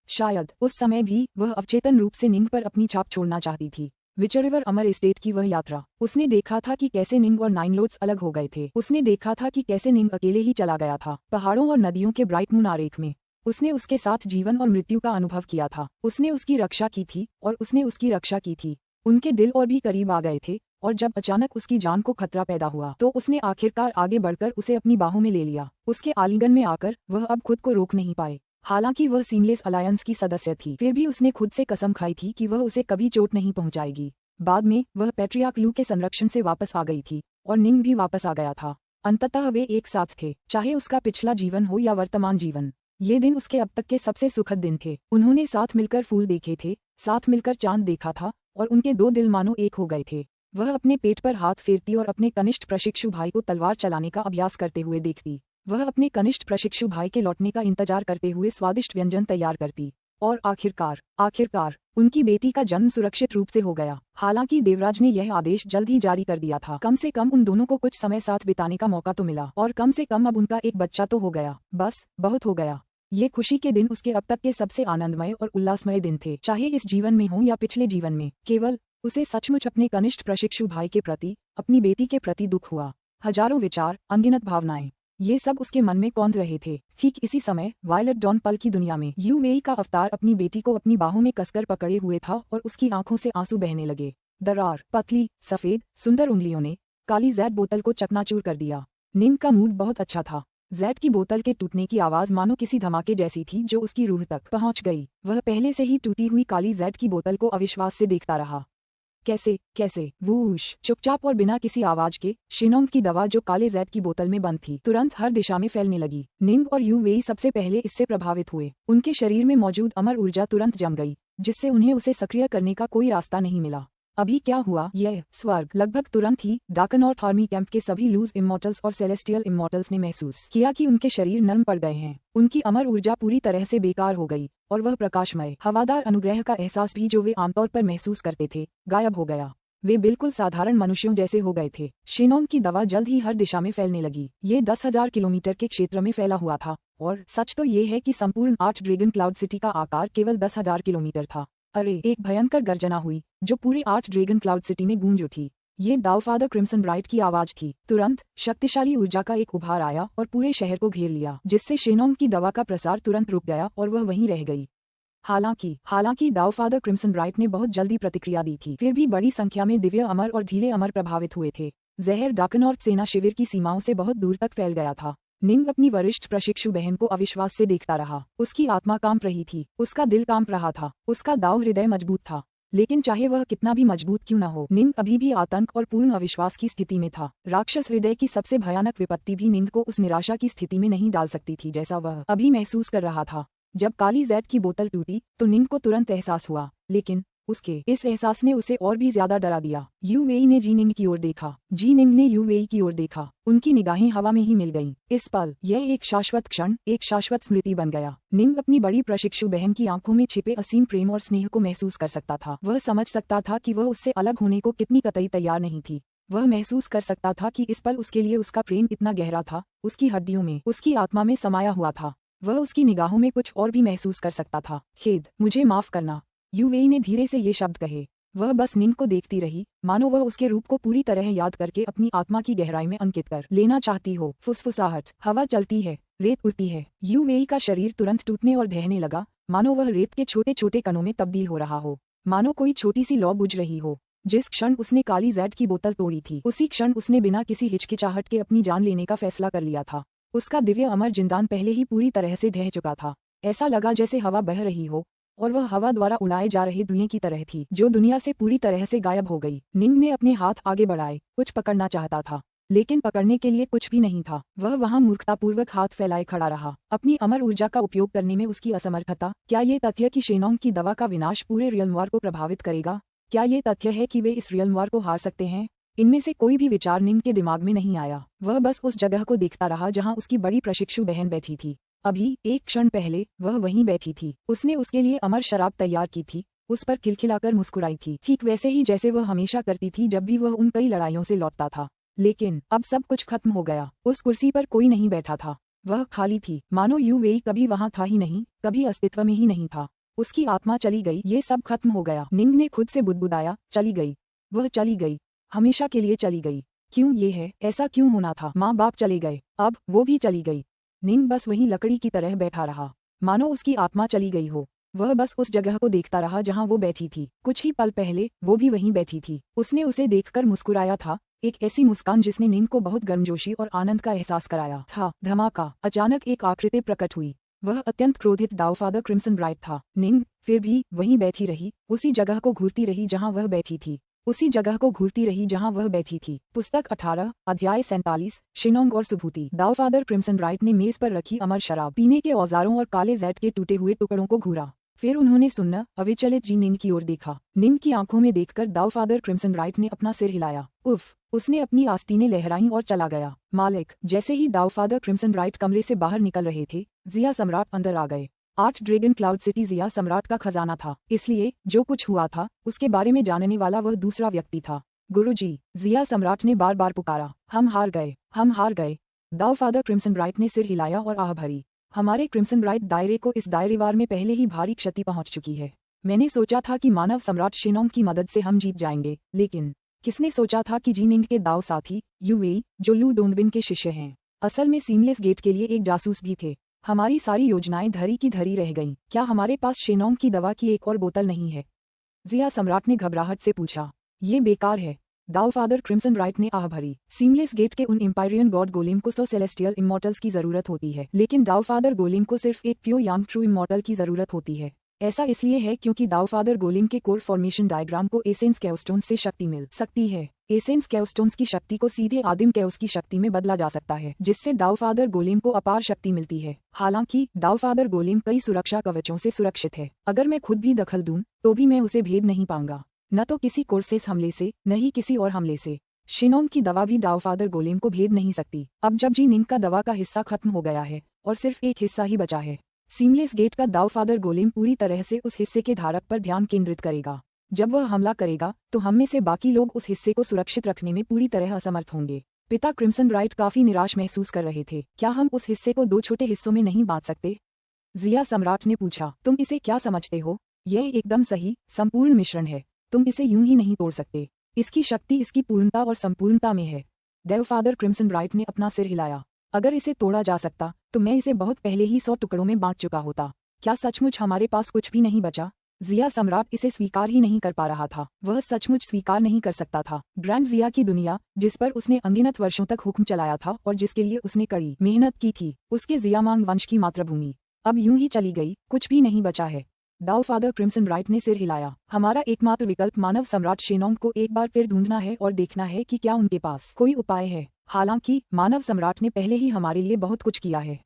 शायद उस समय भी वह अवचेतन रूप से निंग पर अपनी छाप छोड़ना चाहती थी। विचर रिवर अमर एस्टेट की वह यात्रा, उसने देखा था कि कैसे निंग और नाइन लोड्स अलग हो गए थे। उसने देखा था कि कैसे निंग अकेले ही चला गया था, पहाड़ों और नदियों के ब्राइट मून आरेख में। उसने उसके साथ जीवन और मृत्यु का अनुभव किया था। उसने उसकी रक्षा की थी और उसने उसकी रक्षा की थी। उनके दिल और भी करीब आ गए थे और जब अचानक उसकी जान को खतरा पैदा हुआ तो उसने आखिरकार आगे बढ़कर उसे अपनी बाहों में ले लिया। उसके आलिंगन में आकर वह अब खुद को रोक नहीं पाए। हालांकि वह सीमलेस अलायंस की सदस्य थी, फिर भी उसने खुद से कसम खाई थी कि वह उसे कभी चोट नहीं पहुंचाएगी। बाद में वह पैट्रियार्क लू के संरक्षण से वापस आ गई थी और निंग भी वापस आ गया था। अंततः वे एक साथ थे, चाहे उसका पिछला जीवन हो या वर्तमान जीवन। ये दिन उसके अब तक के सबसे सुखद दिन थे। उन्होंने साथ मिलकर फूल देखे थे, साथ मिलकर चांद देखा था और उनके दो दिल मानो एक हो गए थे। वह अपने पेट पर हाथ फेरती और अपने कनिष्ठ प्रशिक्षु भाई को तलवार चलाने का अभ्यास करते हुए देखती। वह अपने कनिष्ठ प्रशिक्षु भाई के लौटने का इंतजार करते हुए स्वादिष्ट व्यंजन तैयार करती। और आखिरकार उनकी बेटी का जन्म सुरक्षित रूप से हो गया। हालांकि देवराज ने यह आदेश जल्द ही जारी कर दिया था। कम से कम उन दोनों को कुछ समय साथ बिताने का मौका तो मिला और कम से कम अब उनका एक बच्चा तो हो गया। बस बहुत हो गया। ये खुशी के दिन उसके अब तक के सबसे आनंदमय और उल्लासमय दिन थे, चाहे इस जीवन में हो या पिछले जीवन में। केवल उसे सचमुच अपने कनिष्ठ प्रशिक्षु भाई के प्रति, अपनी बेटी के प्रति दुख हुआ। हजारों विचार, अनगिनत भावनाएं, ये सब उसके मन में कौंध रहे थे। ठीक इसी समय वायलेट डॉन पल की दुनिया में यूवेई का अवतार अपनी बेटी को अपनी बाहों में कसकर पकड़े हुए था और उसकी आंखों से आंसू बहने लगे। दरार, पतली, सफेद, सुंदर उंगलियों ने काली जैड बोतल को चकनाचूर कर दिया। निंग का मूड बहुत अच्छा था। जैड की बोतल के टूटने की आवाज मानो किसी धमाके जैसी थी जो उसकी रूह तक पहुंच गई। वह पहले से ही टूटी हुई काली जैड की बोतल को अविश्वास से देखता रहा। कैसे वूश। चुपचाप और बिना किसी आवाज के शिनोंग की दवा जो काले जैड की बोतल में बंद थी तुरंत हर दिशा में फैलने लगी। निंग और यू वेई सबसे पहले इससे प्रभावित हुए। उनके शरीर में मौजूद अमर ऊर्जा तुरंत जम गई, जिससे उन्हें उसे सक्रिय करने का कोई रास्ता नहीं मिला। अभी क्या हुआ? यह स्वर्ग। लगभग तुरंत ही डार्कनॉर्थ आर्मी कैंप के सभी लूज इमॉर्टल्स और सेलेस्टियल इमॉर्टल्स ने महसूस किया कि उनके शरीर नरम पड़ गए हैं। उनकी अमर ऊर्जा पूरी तरह से बेकार हो गई और वह प्रकाशमय हवादार अनुग्रह का एहसास भी जो वे आमतौर पर महसूस करते थे गायब हो गया। वे बिल्कुल साधारण मनुष्यों जैसे हो गए थे। शिनोंग की दवा जल्द ही हर दिशा में फैलने लगी। ये 10,000 किलोमीटर के क्षेत्र में फैला हुआ था और सच तो ये है कि संपूर्ण आर्च ड्रैगन क्लाउड सिटी का आकार केवल 10,000 किलोमीटर था। अरे, एक भयंकर गर्जना हुई जो पूरे आर्च ड्रैगन क्लाउड सिटी में गूंज उठी। ये दाऊफादर क्रिम्सन ब्राइट की आवाज थी। तुरंत शक्तिशाली ऊर्जा का एक उभार आया और पूरे शहर को घेर लिया, जिससे शिनोंग की दवा का प्रसार तुरंत रुक गया और वह वहीं रह गई। हालांकि दाऊफादर क्रिम्सन ब्राइट ने बहुत जल्दी प्रतिक्रिया दी थी। फिर भी बड़ी संख्या में दिव्य अमर और ढीले अमर प्रभावित हुए थे। जहर डार्कनॉर्थ सेना शिविर की सीमाओं से बहुत दूर तक फैल गया था। निंग अपनी वरिष्ठ प्रशिक्षु बहन को अविश्वास से देखता रहा। उसकी आत्मा कांप रही थी, उसका दिल कांप रहा था, उसका दाव हृदय मजबूत था। लेकिन चाहे वह कितना भी मजबूत क्यों न हो, निंग अभी भी आतंक और पूर्ण अविश्वास की स्थिति में था। राक्षस हृदय की सबसे भयानक विपत्ति भी निंग को उस निराशा की स्थिति में नहीं डाल सकती थी जैसा वह अभी महसूस कर रहा था। जब काली जैड की बोतल टूटी तो निंग को तुरंत एहसास हुआ, लेकिन उसके इस एहसास ने उसे और भी ज्यादा डरा दिया। यू वेई ने जी निंग की ओर देखा, जी निंग ने यू वेई की ओर देखा। उनकी निगाहें हवा में ही मिल गईं। इस पल यह एक शाश्वत क्षण, एक शाश्वत स्मृति बन गया। निंग अपनी बड़ी प्रशिक्षु बहन की आंखों में छिपे असीम प्रेम और स्नेह को महसूस कर सकता था। वह समझ सकता था कि वह उससे अलग होने को कितनी कतई तैयार नहीं थी। वह महसूस कर सकता था कि इस पल उसके लिए उसका प्रेम इतना गहरा था, उसकी हड्डियों में, उसकी आत्मा में समाया हुआ था। वह उसकी निगाहों में कुछ और भी महसूस कर सकता था। खेद, मुझे माफ करना, यू वेई ने धीरे से ये शब्द कहे। वह बस निंग को देखती रही, मानो वह उसके रूप को पूरी तरह याद करके अपनी आत्मा की गहराई में अंकित कर लेना चाहती हो। फुसफुसाहट, हवा चलती है, रेत उड़ती है। यू वेई का शरीर तुरंत टूटने और ढहने लगा, मानो वह रेत के छोटे छोटे कणों में तब्दील हो रहा हो, मानो कोई छोटी सी लौ बुझ रही हो। जिस क्षण उसने काली जैड की बोतल तोड़ी थी, उसी क्षण उसने बिना किसी हिचकिचाहट के अपनी जान लेने का फैसला कर लिया था। उसका दिव्य अमर जिंदान पहले ही पूरी तरह से ढह चुका था। ऐसा लगा जैसे हवा बह रही हो और वह हवा द्वारा उड़ाए जा रहे धुएं की तरह थी जो दुनिया से पूरी तरह से गायब हो गई। निंग ने अपने हाथ आगे बढ़ाए, कुछ पकड़ना चाहता था, लेकिन पकड़ने के लिए कुछ भी नहीं था। वह वहां मूर्खतापूर्वक हाथ फैलाए खड़ा रहा, अपनी अमर ऊर्जा का उपयोग करने में उसकी असमर्थता। क्या ये तथ्य कि शिनोंग की दवा का विनाश पूरे रियल्म वॉर को प्रभावित करेगा? क्या ये तथ्य है कि वे इस रियल्म वॉर को हार सकते हैं? इनमें से कोई भी विचार निंग के दिमाग में नहीं आया। वह बस उस जगह को देखता रहा जहां उसकी बड़ी प्रशिक्षु बहन बैठी थी। अभी एक क्षण पहले वह वहीं बैठी थी। उसने उसके लिए अमर शराब तैयार की थी, उस पर खिलखिलाकर मुस्कुराई थी, ठीक वैसे ही जैसे वह हमेशा करती थी जब भी वह उन कई लड़ाइयों से लौटता था। लेकिन अब सब कुछ खत्म हो गया। उस कुर्सी पर कोई नहीं बैठा था, वह खाली थी, मानो यू वेई कभी वहां था ही नहीं, कभी अस्तित्व में ही नहीं था। उसकी आत्मा चली गई, ये सब खत्म हो गया। निंग ने खुद से बुदबुदाया, चली गई, वह चली गई, हमेशा के लिए चली गई। क्यों ये है? ऐसा क्यों होना था? माँ बाप चले गए, अब वो भी चली गई। निंग बस वहीं लकड़ी की तरह बैठा रहा, मानो उसकी आत्मा चली गई हो। वह बस उस जगह को देखता रहा जहां वो बैठी थी। कुछ ही पल पहले वो भी वहीं बैठी थी। उसने उसे देखकर मुस्कुराया था, एक ऐसी मुस्कान जिसने नींद को बहुत गर्मजोशी और आनंद का एहसास कराया था। धमाका! अचानक एक आकृति प्रकट हुई। वह अत्यंत क्रोधित डाउफादर क्रिम्सन ब्राइट था। निंग फिर भी वहीं बैठी रही, उसी जगह को घूरती रही जहां वह बैठी थी। उसी जगह को घूरती रही जहां वह बैठी थी। पुस्तक 18 अध्याय 47 शिनोंग और सुभूति। डाउफादर क्रिम्सन ब्राइट ने मेज पर रखी अमर शराब, पीने के औजारों और काले जैट के टूटे हुए टुकड़ों को घूरा। फिर उन्होंने सुन्न अविचलित जी निंग की ओर देखा। निंग की आंखों में देखकर डाउफादर क्रिम्सन ब्राइट ने अपना सिर हिलाया। उफ! उसने अपनी आस्तीनें लहराईं और चला गया। मालिक! जैसे ही डाउफादर क्रिम्सन ब्राइट कमरे से बाहर निकल रहे थे, जिया सम्राट अंदर आ गए। 8 ड्रैगन क्लाउड सिटी जिया सम्राट का खजाना था, इसलिए जो कुछ हुआ था उसके बारे में जानने वाला वह दूसरा व्यक्ति था। गुरुजी! जिया सम्राट ने बार बार पुकारा। हम हार गए, हम हार गए। डाउफादर क्रिम्सन ब्राइट ने सिर हिलाया और आह भरी। हमारे क्रिम्सन ब्राइट दायरे को इस दायरेवार में पहले ही भारी क्षति पहुंच चुकी है। मैंने सोचा था कि मानव सम्राट शिनोंग की मदद से हम जीत जाएंगे, लेकिन किसने सोचा था कि जी निंग के दाव साथी यूवेई, जो लू डोंगबिन के शिष्य हैं, असल में सीमलेस गेट के लिए एक जासूस भी थे। हमारी सारी योजनाएं धरी की धरी रह गईं। क्या हमारे पास शिनोंग की दवा की एक और बोतल नहीं है? जिया सम्राट ने घबराहट से पूछा। ये बेकार है। डाउफादर क्रिम्सन ब्राइट ने आह भरी। सीमलेस गेट के उन एम्पायरियन गॉड गोलेम को 100 सेलेस्टियल इमॉर्टल्स की जरूरत होती है, लेकिन डाउफादर गोलेम को सिर्फ एक प्योर यांग ट्रू इमॉर्टल की जरूरत होती है। ऐसा इसलिए है क्योंकि डाउफादर गोलेम के कोर फॉर्मेशन डायग्राम को एसेंस केओस्टोन्स से शक्ति मिल सकती है। एसेंस केओस्टोन्स की शक्ति को सीधे आदिम केओस की शक्ति में बदला जा सकता है, जिससे डाउफादर गोलेम को अपार शक्ति मिलती है। हालांकि डाउफादर गोलेम कई सुरक्षा कवचों से सुरक्षित है। अगर मैं खुद भी दखल दूं, तो भी मैं उसे भेद नहीं पाऊंगा, न तो किसी कोर्सेस हमले से, न ही किसी और हमले से। शिनोंग की दवा भी डाउफादर गोलेम को भेद नहीं सकती। अब जब जी निंग का दवा का हिस्सा खत्म हो गया है और सिर्फ एक हिस्सा ही बचा है, सीमलेस गेट का डाउफादर गोलेम पूरी तरह से उस हिस्से के धारक पर ध्यान केंद्रित करेगा। जब वह हमला करेगा तो हम में से बाकी लोग उस हिस्से को सुरक्षित रखने में पूरी तरह असमर्थ होंगे। पिता क्रिम्सन ब्राइट काफी निराश महसूस कर रहे थे। क्या हम उस हिस्से को 2 छोटे हिस्सों में नहीं बांट सकते? जिया सम्राट ने पूछा। तुम इसे क्या समझते हो? यह एकदम सही, संपूर्ण मिश्रण है। तुम इसे यूं ही नहीं तोड़ सकते। इसकी शक्ति इसकी पूर्णता और संपूर्णता में है। डाउफादर क्रिम्सन ब्राइट ने अपना सिर हिलाया। अगर इसे तोड़ा जा सकता तो मैं इसे बहुत पहले ही 100 टुकड़ों में बांट चुका होता। क्या सचमुच हमारे पास कुछ भी नहीं बचा? जिया सम्राट इसे स्वीकार ही नहीं कर पा रहा था। वह सचमुच स्वीकार नहीं कर सकता था। ग्रैंड जिया की दुनिया, जिस पर उसने अनगिनत वर्षों तक हुक्म चलाया था और जिसके लिए उसने कड़ी मेहनत की थी, उसके जियामांग वंश की मातृभूमि अब यूं ही चली गई, कुछ भी नहीं बचा है। डाउफादर क्रिम्सन ब्राइट ने सिर हिलाया। हमारा एकमात्र विकल्प मानव सम्राट शिनोंग को एक बार फिर ढूंढना है और देखना है कि क्या उनके पास कोई उपाय है। हालांकि मानव सम्राट ने पहले ही हमारे लिए बहुत कुछ किया है।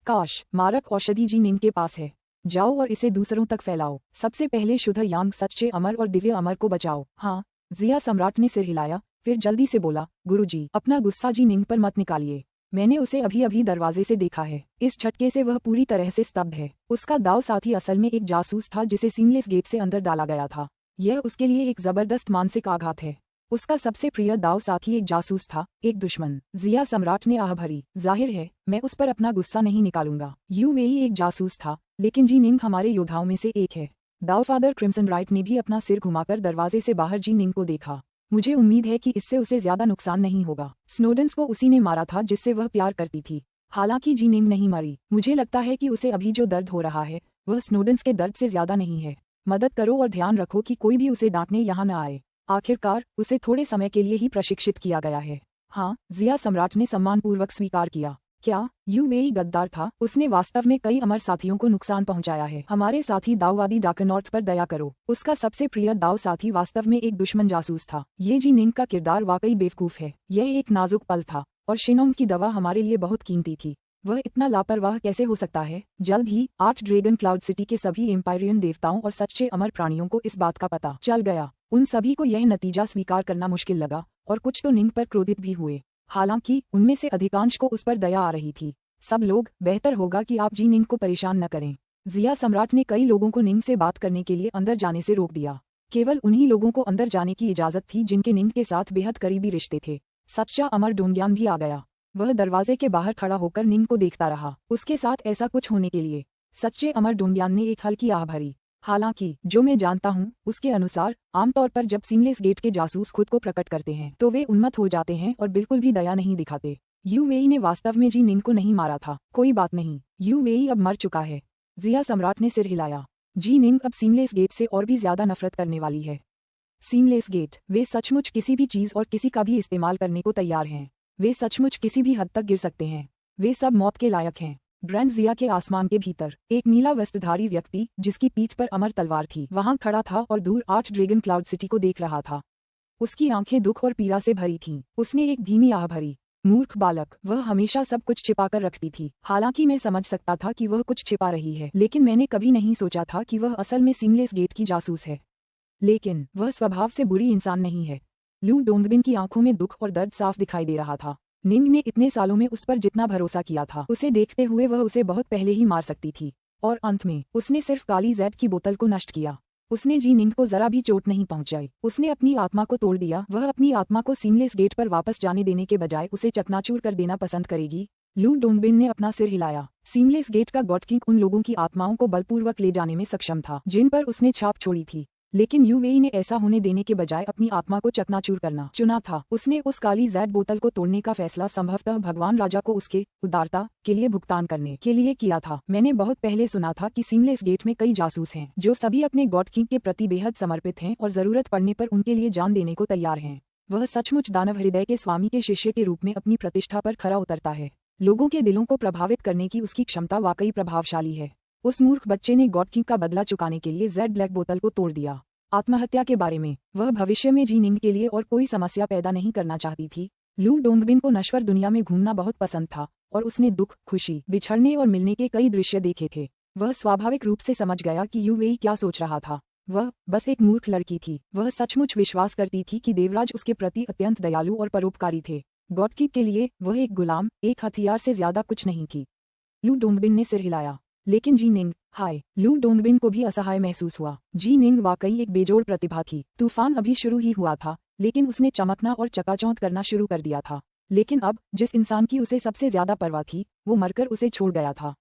काश मारक औषधि जी निंग के पास है। जाओ और इसे दूसरों तक फैलाओ। सबसे पहले शुद्ध यांग, सच्चे अमर और दिव्य अमर को बचाओ। हाँ। जिया सम्राट ने सिर हिलाया, फिर जल्दी से बोला, गुरुजी, अपना गुस्सा जी निंग पर मत निकालिए। मैंने उसे अभी अभी दरवाजे से देखा है। इस झटके से वह पूरी तरह से स्तब्ध है। उसका दाव साथी असल में एक जासूस था जिसे सीमलेस गेट से अंदर डाला गया था। यह उसके लिए एक जबरदस्त मानसिक आघात है। उसका सबसे प्रिय दाव साथी एक जासूस था, एक दुश्मन। जिया सम्राट ने आह भरी। जाहिर है मैं उस पर अपना गुस्सा नहीं निकालूंगा। यूवेई एक जासूस था, लेकिन जी निंग हमारे योद्धाओं में से एक है। डाउफादर क्रिम्सन ब्राइट ने भी अपना सिर घुमाकर दरवाजे से बाहर जी निंग को देखा। मुझे उम्मीद है कि इससे उसे ज्यादा नुकसान नहीं होगा। स्नोडेंस को उसी ने मारा था जिससे वह प्यार करती थी। हालांकि जी निंग नहीं मरी। मुझे लगता है कि उसे अभी जो दर्द हो रहा है वह स्नोडेंस के दर्द से ज्यादा नहीं है। मदद करो और ध्यान रखो कि कोई भी उसे डांटने यहाँ न आए। आखिरकार उसे थोड़े समय के लिए ही प्रशिक्षित किया गया है। हाँ, जिया सम्राट ने सम्मानपूर्वक स्वीकार किया। क्या यूवेई गद्दार था? उसने वास्तव में कई अमर साथियों को नुकसान पहुंचाया है। हमारे साथी दाववादी डाकनॉर्थ पर दया करो। उसका सबसे प्रिय दाव साथी वास्तव में एक दुश्मन जासूस था। ये जी निंग का किरदार वाकई बेवकूफ है। यह एक नाजुक पल था और शिनोंग की दवा हमारे लिए बहुत कीमती थी। वह इतना लापरवाह कैसे हो सकता है? जल्द ही 8 ड्रैगन क्लाउड सिटी के सभी एम्पायरियन देवताओं और सच्चे अमर प्राणियों को इस बात का पता चल गया। उन सभी को यह नतीजा स्वीकार करना मुश्किल लगा और कुछ तो निंग पर क्रोधित भी हुए। हालांकि उनमें से अधिकांश को उस पर दया आ रही थी। सब लोग, बेहतर होगा कि आप जी निंग को परेशान न करें। जिया सम्राट ने कई लोगों को निंग से बात करने के लिए अंदर जाने से रोक दिया। केवल उन्हीं लोगों को अंदर जाने की इजाजत थी जिनके निंग के साथ बेहद करीबी रिश्ते थे। सच्चा अमर डोंग्यान भी आ गया। वह दरवाजे के बाहर खड़ा होकर निंग को देखता रहा। उसके साथ ऐसा कुछ होने के लिए सच्चे अमर डोंग्यान ने एक हल्की आह भरी। हालांकि जो मैं जानता हूँ उसके अनुसार आमतौर पर जब सीमलेस गेट के जासूस खुद को प्रकट करते हैं तो वे उन्मत्त हो जाते हैं और बिल्कुल भी दया नहीं दिखाते। यूवेई ने वास्तव में जी निंग को नहीं मारा था। कोई बात नहीं, यूवेई अब मर चुका है। जिया सम्राट ने सिर हिलाया। जी निंग अब सीमलेस गेट से और भी ज्यादा नफरत करने वाली है। सीमलेस गेट, वे सचमुच किसी भी चीज और किसी का भी इस्तेमाल करने को तैयार हैं। वे सचमुच किसी भी हद तक गिर सकते हैं। वे सब मौत के लायक हैं। ग्रैंड जिया के आसमान के भीतर एक नीला वस्त्रधारी व्यक्ति जिसकी पीठ पर अमर तलवार थी वहां खड़ा था और दूर आर्च ड्रैगन क्लाउड सिटी को देख रहा था। उसकी आंखें दुख और पीड़ा से भरी थीं। उसने एक धीमी आह भरी। मूर्ख बालक, वह हमेशा सब कुछ छिपाकर रखती थी। हालांकि मैं समझ सकता था कि वह कुछ छिपा रही है, लेकिन मैंने कभी नहीं सोचा था कि वह असल में सीमलेस गेट की जासूस है। लेकिन वह स्वभाव से बुरी इंसान नहीं है। लू डोंगबिन की आंखों में दुख और दर्द साफ दिखाई दे रहा था। निंग ने इतने सालों में उस पर जितना भरोसा किया था, उसे देखते हुए वह उसे बहुत पहले ही मार सकती थी। और अंत में उसने सिर्फ काली जैड की बोतल को नष्ट किया। उसने जी निंग को जरा भी चोट नहीं पहुंचाई। उसने अपनी आत्मा को तोड़ दिया। वह अपनी आत्मा को सीमलेस गेट पर वापस जाने देने के बजाय उसे चकनाचूर कर देना पसंद करेगी। लू डोंगबिन ने अपना सिर हिलाया। सीमलेस गेट का गॉड किंग उन लोगों की आत्माओं को बलपूर्वक ले जाने में सक्षम था जिन पर उसने छाप छोड़ी थी, लेकिन यूवेई ने ऐसा होने देने के बजाय अपनी आत्मा को चकनाचूर करना चुना था। उसने उस काली जैड बोतल को तोड़ने का फैसला संभवतः भगवान राजा को उसके उदारता के लिए भुगतान करने के लिए किया था। मैंने बहुत पहले सुना था कि सीमलेस गेट में कई जासूस हैं जो सभी अपने गॉड किंग के प्रति बेहद समर्पित हैं और जरूरत पड़ने पर उनके लिए जान देने को तैयार हैं। वह सचमुच दानव हृदय के स्वामी के शिष्य के रूप में अपनी प्रतिष्ठा पर खरा उतरता है। लोगों के दिलों को प्रभावित करने की उसकी क्षमता वाकई प्रभावशाली है। उस मूर्ख बच्चे ने गॉड किंग का बदला चुकाने के लिए जेड ब्लैक बोतल को तोड़ दिया। आत्महत्या के बारे में वह भविष्य में जी निंग के लिए और कोई समस्या पैदा नहीं करना चाहती थी। लू डोंगबिन को नश्वर दुनिया में घूमना बहुत पसंद था और उसने दुख, खुशी, बिछड़ने और मिलने के कई दृश्य देखे थे। वह स्वाभाविक रूप से समझ गया कि यूवेई क्या सोच रहा था। वह बस एक मूर्ख लड़की थी। वह सचमुच विश्वास करती थी कि देवराज उसके प्रति अत्यंत दयालु और परोपकारी थे। गॉड किंग के लिए वह एक गुलाम, एक हथियार से ज्यादा कुछ नहीं थी। लू डोंगबिन ने सिर हिलाया। लेकिन जी निंग, हाय। लू डोंगबिन को भी असहाय महसूस हुआ। जी निंग वाकई एक बेजोड़ प्रतिभा थी। तूफान अभी शुरू ही हुआ था, लेकिन उसने चमकना और चकाचौंध करना शुरू कर दिया था। लेकिन अब जिस इंसान की उसे सबसे ज्यादा परवाह थी, वो मरकर उसे छोड़ गया था।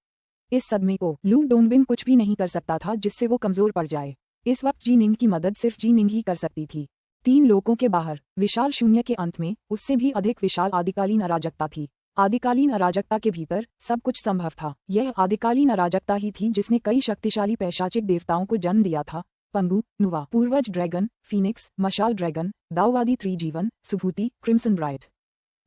इस सदमे को लू डोंगबिन कुछ भी नहीं कर सकता था जिससे वो कमजोर पड़ जाए। इस वक्त जी निंग की मदद सिर्फ जी निंग ही कर सकती थी। 3 लोकों के बाहर विशाल शून्य के अंत में उससे भी अधिक विशाल आदिकालीन अराजकता थी। आदिकालीन अराजकता के भीतर सब कुछ संभव था। यह आदिकालीन अराजकता ही थी जिसने कई शक्तिशाली पैशाचिक देवताओं को जन्म दिया था। पंगु, नुवा, पूर्वज ड्रैगन, फीनिक्स, मशाल ड्रैगन, दाववादी त्रिजीवन, सुभूति, क्रिम्सन ब्राइट।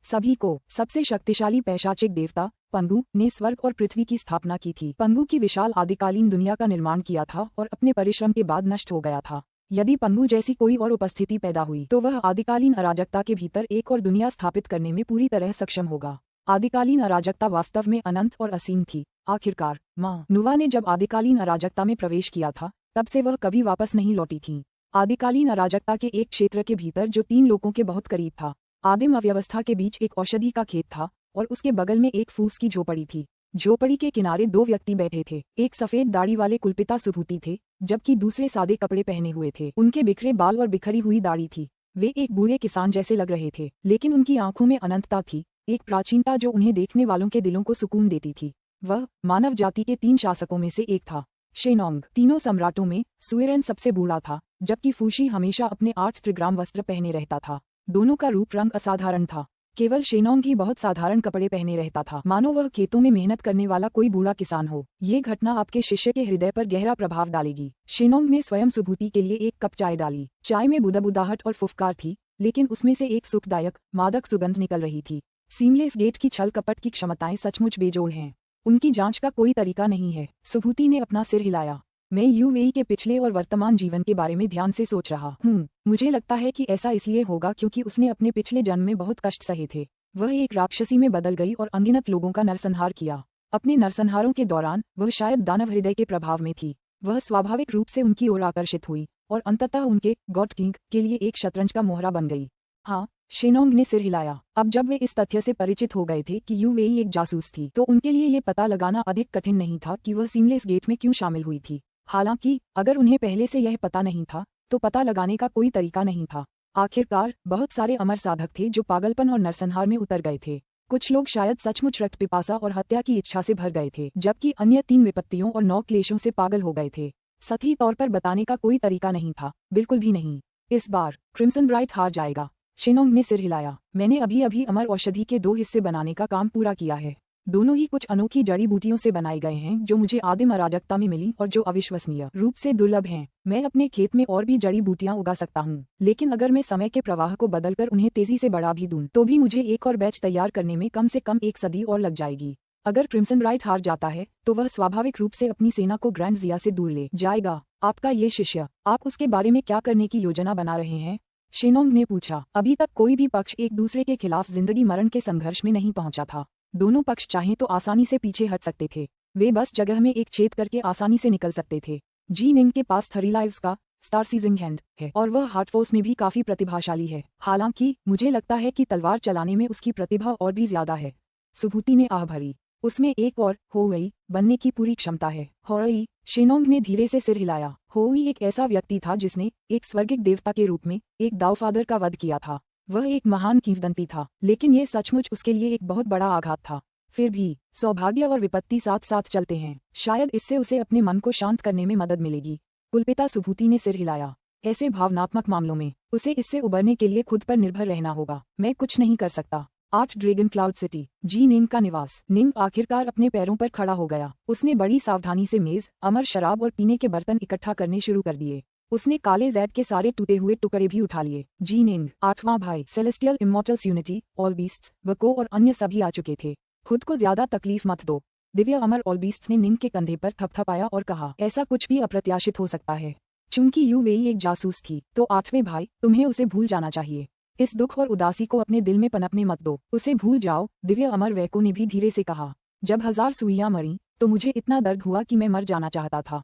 सभी को सबसे शक्तिशाली पैशाचिक देवता पंगु ने स्वर्ग और पृथ्वी की स्थापना की थी। पंगु की विशाल आदिकालीन दुनिया का निर्माण किया था और अपने परिश्रम के बाद नष्ट हो गया था। यदि पंगु जैसी कोई और उपस्थिति पैदा हुई तो वह आदिकालीन अराजकता के भीतर एक और दुनिया स्थापित करने में पूरी तरह सक्षम होगा। आदिकालीन अराजकता वास्तव में अनंत और असीम थी। आखिरकार माँ नुवा ने जब आदिकालीन अराजकता में प्रवेश किया था, तब से वह कभी वापस नहीं लौटी थी। आदिकालीन अराजकता के एक क्षेत्र के भीतर जो 3 लोकों के बहुत करीब था। आदिम अव्यवस्था के बीच एक औषधि का खेत था और उसके बगल में एक फूस की झोपड़ी थी। झोपड़ी के किनारे 2 व्यक्ति बैठे थे। एक सफेद दाढ़ी वाले कुलपिता सुभूति थे, जबकि दूसरे सादे कपड़े पहने हुए थे। उनके बिखरे बाल और बिखरी हुई दाढ़ी थी। वे एक बूढ़े किसान जैसे लग रहे थे, लेकिन उनकी आंखों में अनंतता थी, एक प्राचीनता जो उन्हें देखने वालों के दिलों को सुकून देती थी। वह मानव जाति के 3 शासकों में से एक था। शेनोंग तीनों सम्राटों में सुएरेन सबसे बूढ़ा था, जबकि फूशी हमेशा अपने 8 त्रिग्राम वस्त्र पहने रहता था। दोनों का रूप रंग असाधारण था। केवल शेनोंग ही बहुत साधारण कपड़े पहने रहता था, मानो वह खेतों में मेहनत करने वाला कोई बूढ़ा किसान हो। ये घटना आपके शिष्य के हृदय पर गहरा प्रभाव डालेगी। शेनोंग ने स्वयं सुभूति के लिए एक कप चाय डाली। चाय में बुदबुदाहट और फुफकार थी, लेकिन उसमें से एक सुखदायक मादक सुगंध निकल रही थी। सीमलेस गेट की छल कपट की क्षमताएं सचमुच बेजोड़ हैं। उनकी जांच का कोई तरीका नहीं है। सुभूति ने अपना सिर हिलाया। मैं यूवेई के पिछले और वर्तमान जीवन के बारे में ध्यान से सोच रहा हूँ। मुझे लगता है कि ऐसा इसलिए होगा क्योंकि उसने अपने पिछले जन्म में बहुत कष्ट सहे थे। वह एक राक्षसी में बदल गई और अनगिनत लोगों का नरसंहार किया। अपने नरसंहारों के दौरान वह शायद दानव हृदय के प्रभाव में थी। वह स्वाभाविक रूप से उनकी ओर आकर्षित हुई और अंततः उनके गॉड किंग के लिए एक शतरंज का मोहरा बन गई। हाँ, शेनोंग ने सिर हिलाया। अब जब वे इस तथ्य से परिचित हो गए थे कि यूवेई एक जासूस थी, तो उनके लिए ये पता लगाना अधिक कठिन नहीं था कि वह सीमलेस गेट में क्यों शामिल हुई थी। हालांकि अगर उन्हें पहले से यह पता नहीं था, तो पता लगाने का कोई तरीका नहीं था। आखिरकार बहुत सारे अमर साधक थे जो पागलपन और नरसंहार में उतर गए थे। कुछ लोग शायद सचमुच रक्त पिपासा और हत्या की इच्छा से भर गए थे, जबकि अन्य 3 विपत्तियों और 9 क्लेशों से पागल हो गए थे। सही तौर पर बताने का कोई तरीका नहीं था, बिल्कुल भी नहीं। इस बार क्रिम्सन ब्राइट हार जाएगा। शेनोंग ने सिर हिलाया। मैंने अभी अभी अमर औषधि के 2 हिस्से बनाने का काम पूरा किया है। दोनों ही कुछ अनोखी जड़ी बूटियों से बनाए गए हैं जो मुझे आदिम अराजकता में मिली और जो अविश्वसनीय रूप से दुर्लभ हैं। मैं अपने खेत में और भी जड़ी बूटियां उगा सकता हूं, लेकिन अगर मैं समय के प्रवाह को बदलकर उन्हें तेजी से बढ़ा भी दूं तो भी मुझे एक और बैच तैयार करने में कम से कम 1 सदी और लग जाएगी। अगर क्रिम्सन राइट हार जाता है तो वह स्वाभाविक रूप से अपनी सेना को ग्रैंड जिया से दूर ले जाएगा। आपका ये शिष्य, आप उसके बारे में क्या करने की योजना बना रहे हैं? शेनोंग ने पूछा। अभी तक कोई भी पक्ष एक दूसरे के खिलाफ जिंदगी मरण के संघर्ष में नहीं पहुंचा था। दोनों पक्ष चाहें तो आसानी से पीछे हट सकते थे, वे बस जगह में एक छेद करके आसानी से निकल सकते थे। जी निंग के पास 3 लाइव्स का स्टार सीजिंग हैंड है और वह हार्ट फोर्स में भी काफी प्रतिभाशाली है। हालांकि मुझे लगता है कि तलवार चलाने में उसकी प्रतिभा और भी ज्यादा है। सुभूति ने आह भरी। उसमें एक और होवई बनने की पूरी क्षमता है। होवई, शेनोंग ने धीरे से सिर हिलाया। होवई एक ऐसा व्यक्ति था जिसने एक स्वर्गिक देवता के रूप में एक दाऊफादर का वध किया था। वह एक महान किंवदंती था, लेकिन ये सचमुच उसके लिए एक बहुत बड़ा आघात था। फिर भी सौभाग्य और विपत्ति साथ साथ चलते हैं, शायद इससे उसे अपने मन को शांत करने में मदद मिलेगी। कुलपिता सुभूति ने सिर हिलाया। ऐसे भावनात्मक मामलों में उसे इससे उबरने के लिए खुद पर निर्भर रहना होगा। मैं कुछ नहीं कर सकता। आर्च ड्रैगन क्लाउड सिटी, जी निंग का निवास। निंग आखिरकार अपने पैरों पर खड़ा हो गया। उसने बड़ी सावधानी से मेज, अमर शराब और पीने के बर्तन इकट्ठा करने शुरू कर दिए। उसने काले जैड के सारे टूटे हुए टुकड़े भी उठा लिए। जी निंग, 8वां भाई, Celestial Immortals Unity, All Beasts, वको और अन्य सभी आ चुके थे। खुद को ज्यादा तकलीफ मत दो। दिव्य अमर ऑल बीस्ट्स ने निंग के कंधे पर थपथपाया और कहा, ऐसा कुछ भी अप्रत्याशित हो सकता है। चूंकि यूवेई एक जासूस थी, तो 8वें भाई, तुम्हें उसे भूल जाना चाहिए। इस दुख और उदासी को अपने दिल में पनपने मत दो। उसे भूल जाओ। दिव्य अमर वैको ने भी धीरे से कहा। जब 1000 सुइयां मरी तो मुझे इतना दर्द हुआ कि मैं मर जाना चाहता था,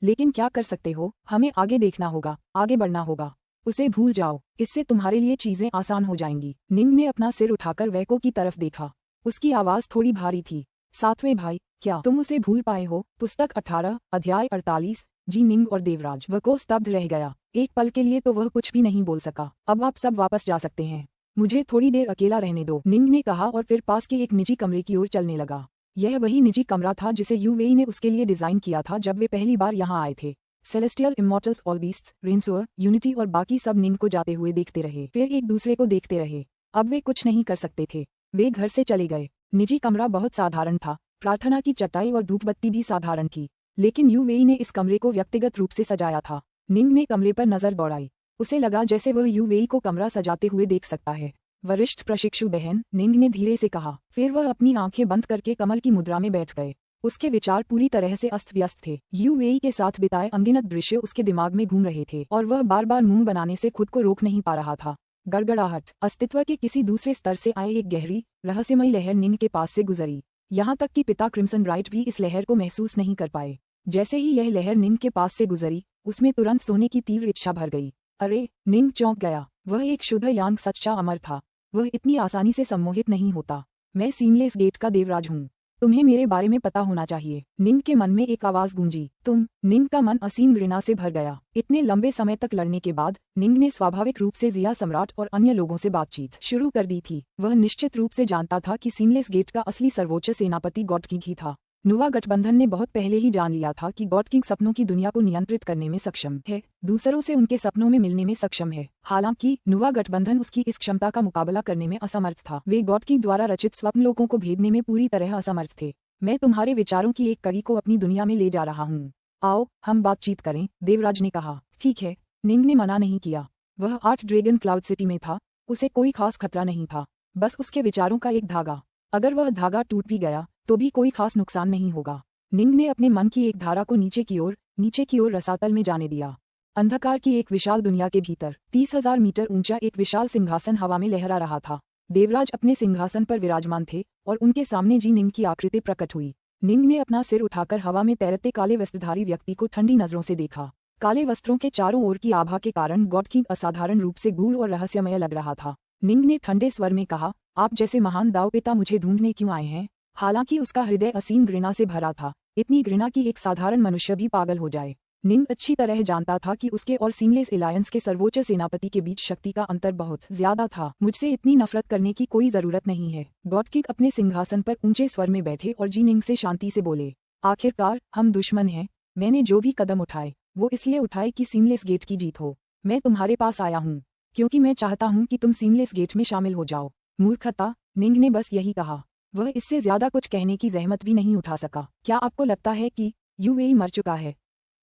लेकिन क्या कर सकते हो, हमें आगे देखना होगा, आगे बढ़ना होगा। उसे भूल जाओ, इससे तुम्हारे लिए चीजें आसान हो जाएंगी। निंग ने अपना सिर उठाकर वैको की तरफ देखा। उसकी आवाज थोड़ी भारी थी। 7वें भाई, क्या तुम उसे भूल पाए हो? पुस्तक 18, अध्याय 48। जी निंग और देवराज। वको स्तब्ध रह गया। एक पल के लिए तो वह कुछ भी नहीं बोल सका। अब आप सब वापस जा सकते हैं, मुझे थोड़ी देर अकेला रहने दो, निंग ने कहा और फिर पास के एक निजी कमरे की ओर चलने लगा। यह वही निजी कमरा था जिसे यूवेई ने उसके लिए डिजाइन किया था जब वे पहली बार यहाँ आए थे। सेलेस्टियल इमॉर्टल्स, ऑल बीस्ट्स, रेंसोर, यूनिटी और बाकी सब निंग को जाते हुए देखते रहे, फिर एक दूसरे को देखते रहे। अब वे कुछ नहीं कर सकते थे। वे घर से चले गए। निजी कमरा बहुत साधारण था। प्रार्थना की चटाई और धूप बत्ती भी साधारण थी, लेकिन यूवेई ने इस कमरे को व्यक्तिगत रूप से सजाया था। निंग ने कमरे पर नजर दौड़ाई। उसे लगा जैसे वह यूवेई को कमरा सजाते हुए देख सकता है। वरिष्ठ प्रशिक्षु बहन, निंग ने धीरे से कहा। फिर वह अपनी आंखें बंद करके कमल की मुद्रा में बैठ गए। उसके विचार पूरी तरह से अस्त व्यस्त थे। यूवेई के साथ बिताए अनगिनत दृश्य उसके दिमाग में घूम रहे थे और वह बार बार मुंह बनाने से खुद को रोक नहीं पा रहा था। गड़गड़ाहट, अस्तित्व के किसी दूसरे स्तर से आए एक गहरी, रहस्यमयी लहर निंग के पास से गुजरी। यहाँ तक कि पिता क्रिम्सन राइट भी इस लहर को महसूस नहीं कर पाए। जैसे ही यह लहर निंग के पास से गुजरी, उसमें तुरंत सोने की तीव्र इच्छा भर गई। अरे, निंग चौंक गया। वह एक शुद्ध यांग सच्चा अमर था। वह इतनी आसानी से सम्मोहित नहीं होता। मैं सीमलेस गेट का देवराज हूँ। तुम्हें मेरे बारे में पता होना चाहिए। निंग के मन में एक आवाज गूंजी। तुम? निंग का मन असीम घृणा से भर गया। इतने लंबे समय तक लड़ने के बाद निंग ने स्वाभाविक रूप से जिया सम्राट और अन्य लोगों से बातचीत शुरू कर दी थी। वह निश्चित रूप से जानता था कि सीमलेस गेट का असली सर्वोच्च सेनापति गॉड किंग ही था। नुवा गठबंधन ने बहुत पहले ही जान लिया था कि गॉड किंग सपनों की दुनिया को नियंत्रित करने में सक्षम है, दूसरों से उनके सपनों में मिलने में सक्षम है। हालांकि नुवा गठबंधन उसकी इस क्षमता का मुकाबला करने में असमर्थ था। वे गॉड किंग द्वारा रचित स्वप्न लोगों को भेदने में पूरी तरह असमर्थ थे। मैं तुम्हारे विचारों की एक कड़ी को अपनी दुनिया में ले जा रहा हूँ। आओ हम बातचीत करें, देवराज ने कहा। ठीक है, निंग ने मना नहीं किया। वह 8 ड्रैगन क्लाउड सिटी में था। उसे कोई खास खतरा नहीं था, बस उसके विचारों का एक धागा। अगर वह धागा टूट भी गया तो भी कोई खास नुकसान नहीं होगा। निंग ने अपने मन की एक धारा को नीचे की ओर रसातल में जाने दिया। अंधकार की एक विशाल दुनिया के भीतर 30,000 मीटर ऊंचा एक विशाल सिंहासन हवा में लहरा रहा था। देवराज अपने सिंहासन पर विराजमान थे और उनके सामने जी निंग की आकृति प्रकट हुई। निंग ने अपना सिर उठाकर हवा में तैरते काले वस्त्रधारी व्यक्ति को ठंडी नजरों से देखा। काले वस्त्रों के चारों ओर की आभा के कारण गॉड किंग असाधारण रूप से गूढ़ और रहस्यमय लग रहा था। निंग ने ठंडे स्वर में कहा, आप जैसे महान दावपिता मुझे ढूंढने क्यों आए हैं? हालांकि उसका हृदय असीम घृणा से भरा था, इतनी घृणा कि एक साधारण मनुष्य भी पागल हो जाए। निंग अच्छी तरह जानता था कि उसके और सीमलेस एलायंस के सर्वोच्च सेनापति के बीच शक्ति का अंतर बहुत ज्यादा था। मुझसे इतनी नफरत करने की कोई जरूरत नहीं है। गॉड किंग अपने सिंहासन पर ऊंचे स्वर में बैठे और जी निंग से शांति से बोले, आखिरकार हम दुश्मन हैं। मैंने जो भी कदम उठाए वो इसलिए उठाए कि सीमलेस गेट की जीत हो। मैं तुम्हारे पास आया हूँ क्योंकि मैं चाहता हूँ कि तुम सीमलेस गेट में शामिल हो जाओ। मूर्खता, निंग ने बस यही कहा। वह इससे ज्यादा कुछ कहने की जहमत भी नहीं उठा सका। क्या आपको लगता है कि यूएई मर चुका है?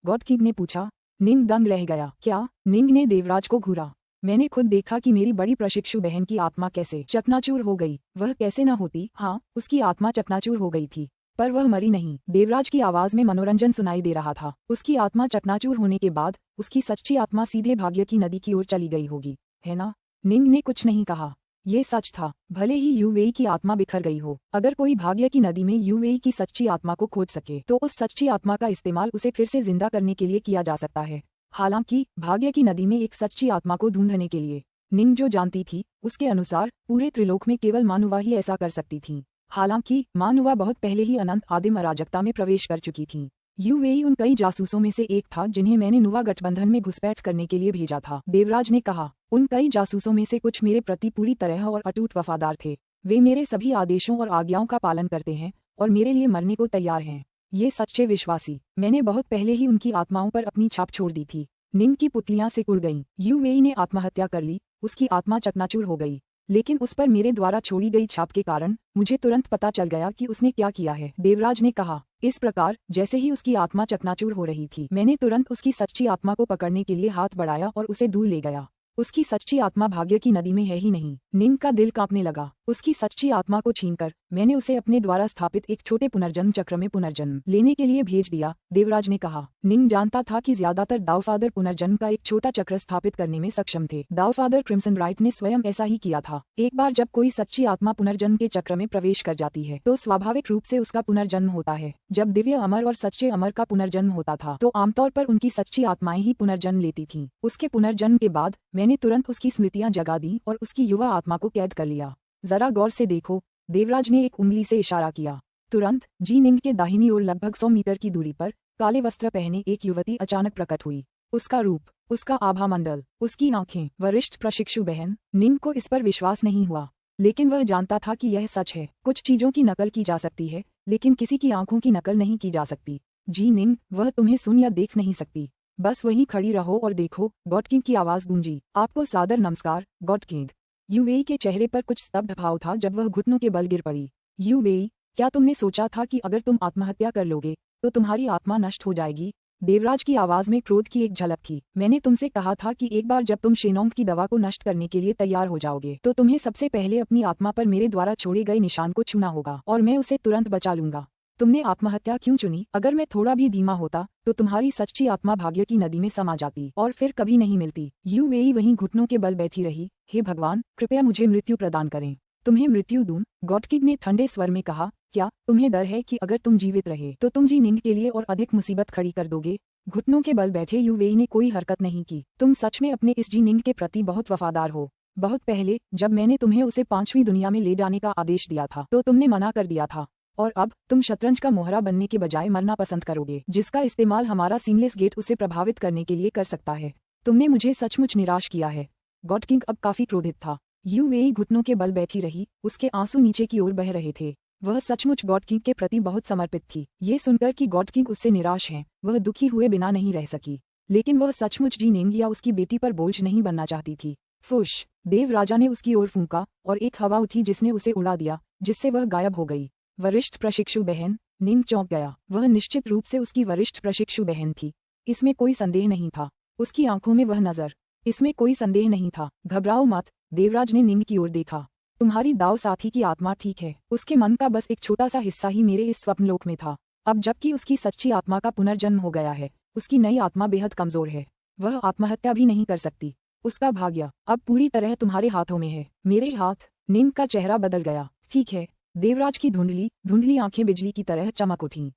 गॉड किंग ने पूछा। निंग दंग रह गया। क्या? निंग ने देवराज को घूरा। मैंने खुद देखा कि मेरी बड़ी प्रशिक्षु बहन की आत्मा कैसे चकनाचूर हो गई। वह कैसे न होती। हाँ, उसकी आत्मा चकनाचूर हो गई थी, पर वह मरी नहीं। देवराज की आवाज में मनोरंजन सुनाई दे रहा था। उसकी आत्मा चकनाचूर होने के बाद उसकी सच्ची आत्मा सीधे भाग्य की नदी की ओर चली गई होगी, है ना? निंग ने कुछ नहीं कहा। ये सच था, भले ही यूवेई की आत्मा बिखर गई हो। अगर कोई भाग्य की नदी में यूवेई की सच्ची आत्मा को खोज सके तो उस सच्ची आत्मा का इस्तेमाल उसे फिर से जिंदा करने के लिए किया जा सकता है। हालांकि भाग्य की नदी में एक सच्ची आत्मा को ढूंढने के लिए निंग जो जानती थी उसके अनुसार पूरे त्रिलोक में केवल मानुवा ही ऐसा कर सकती थी। हालांकि मानुवा बहुत पहले ही अनंत आदिम अराजकता में प्रवेश कर चुकी थी। यूवेई उन कई जासूसों में से एक था जिन्हें मैंने नुवा गठबंधन में घुसपैठ करने के लिए भेजा था। देवराज ने कहा, उन कई जासूसों में से कुछ मेरे प्रति पूरी तरह और अटूट वफादार थे। वे मेरे सभी आदेशों और आज्ञाओं का पालन करते हैं और मेरे लिए मरने को तैयार हैं। ये सच्चे विश्वासी। मैंने बहुत पहले ही उनकी आत्माओं पर अपनी छाप छोड़ दी थी। निंग की पुतलियां सिकुड़ गईं। यूवेई ने आत्महत्या कर ली। उसकी आत्मा चकनाचूर हो गई, लेकिन उस पर मेरे द्वारा छोड़ी गई छाप के कारण मुझे तुरंत पता चल गया कि उसने क्या किया है। देवराज ने कहा। इस प्रकार जैसे ही उसकी आत्मा चकनाचूर हो रही थी, मैंने तुरंत उसकी सच्ची आत्मा को पकड़ने के लिए हाथ बढ़ाया और उसे दूर ले गया। उसकी सच्ची आत्मा भाग्य की नदी में है ही नहीं। निंग का दिल कांपने लगा। उसकी सच्ची आत्मा को छीनकर मैंने उसे अपने द्वारा स्थापित एक छोटे पुनर्जन्म चक्र में पुनर्जन्म लेने के लिए भेज दिया। देवराज ने कहा। निंग जानता था कि ज्यादातर दावफादर पुनर्जन्म का एक छोटा चक्र स्थापित करने में सक्षम थे। दावफादर क्रिम्सन राइट ने स्वयं ऐसा ही किया था। एक बार जब कोई सच्ची आत्मा पुनर्जन्म के चक्र में प्रवेश कर जाती है तो स्वाभाविक रूप से उसका पुनर्जन्म होता है। जब दिव्य अमर और सच्चे अमर का पुनर्जन्म होता था तो आमतौर पर उनकी सच्ची आत्माएं ही पुनर्जन्म लेती थीं। उसके पुनर्जन्म के बाद मैंने तुरंत उसकी स्मृतियां जगा दी और उसकी युवा आत्मा को कैद कर लिया। जरा गौर से देखो, देवराज ने एक उंगली से इशारा किया। तुरंत जी निंग के दाहिनी ओर लगभग 100 मीटर की दूरी पर काले वस्त्र पहने एक युवती अचानक प्रकट हुई। उसका रूप, उसका आभा मंडल, उसकी आंखें। वरिष्ठ प्रशिक्षु बहन निंग को इस पर विश्वास नहीं हुआ, लेकिन वह जानता था कि यह सच है। कुछ चीजों की नकल की जा सकती है, लेकिन किसी की आंखों की नकल नहीं की जा सकती। जी निंग, वह तुम्हें सुन या देख नहीं सकती। बस वहीं खड़ी रहो और देखो। गॉड किंग की आवाज गूंजी। आपको सादर नमस्कार, गॉड किंग। यूवेई के चेहरे पर कुछ स्तब्ध भाव था जब वह घुटनों के बल गिर पड़ी। यूवेई, क्या तुमने सोचा था कि अगर तुम आत्महत्या कर लोगे तो तुम्हारी आत्मा नष्ट हो जाएगी? देवराज की आवाज में क्रोध की एक झलक थी। मैंने तुमसे कहा था कि एक बार जब तुम शेनोंग की दवा को नष्ट करने के लिए तैयार हो जाओगे तो तुम्हें सबसे पहले अपनी आत्मा पर मेरे द्वारा छोड़े गए निशान को छूना होगा और मैं उसे तुरंत बचा लूंगा। तुमने आत्महत्या क्यों चुनी? अगर मैं थोड़ा भी धीमा होता तो तुम्हारी सच्ची आत्मा भाग्य की नदी में समा जाती और फिर कभी नहीं मिलती। यूवेई वहीं घुटनों के बल बैठी रही। हे भगवान, कृपया मुझे मृत्यु प्रदान करें। तुम्हें मृत्यु दूं? गॉड किंग ने ठंडे स्वर में कहा। क्या तुम्हें डर है कि अगर तुम जीवित रहे तो तुम जी निंग के लिए और अधिक मुसीबत खड़ी कर दोगे? घुटनों के बल बैठे यूवेई ने कोई हरकत नहीं की। तुम सच में अपने इस जी निंग के प्रति बहुत वफादार हो। बहुत पहले जब मैंने तुम्हें उसे 5वीं दुनिया में ले जाने का आदेश दिया था तो तुमने मना कर दिया था, और अब तुम शतरंज का मोहरा बनने के बजाय मरना पसंद करोगे, जिसका इस्तेमाल हमारा सीमलेस गेट उसे प्रभावित करने के लिए कर सकता है। तुमने मुझे सचमुच निराश किया है। गॉड किंग अब काफी क्रोधित था। यूवेई घुटनों के बल बैठी रही। उसके आंसू नीचे की ओर बह रहे थे। वह सचमुच गॉड किंग के प्रति बहुत समर्पित थी। ये सुनकर कि गॉड किंग उससे निराश हैं, वह दुखी हुए बिना नहीं रह सकी। लेकिन वह सचमुच जी निंग या उसकी बेटी पर बोझ नहीं बनना चाहती थी। फुश! देव राजा ने उसकी ओर फूंका और एक हवा उठी जिसने उसे उड़ा दिया, जिससे वह गायब हो गई। वरिष्ठ प्रशिक्षु बहन। निंग चौंक गया। वह निश्चित रूप से उसकी वरिष्ठ प्रशिक्षु बहन थी, इसमें कोई संदेह नहीं था। उसकी आंखों में वह नजर, इसमें कोई संदेह नहीं था। घबराओ मत, देवराज ने निंग की ओर देखा। तुम्हारी दाव साथी की आत्मा ठीक है। उसके मन का बस एक छोटा सा हिस्सा ही मेरे इस स्वप्नलोक में था। अब जबकि उसकी सच्ची आत्मा का पुनर्जन्म हो गया है, उसकी नई आत्मा बेहद कमजोर है। वह आत्महत्या भी नहीं कर सकती। उसका भाग्य अब पूरी तरह तुम्हारे हाथों में है। मेरे हाथ? निंग का चेहरा बदल गया। ठीक है। देवराज की धुंधली आंखें बिजली की तरह चमक उठीं।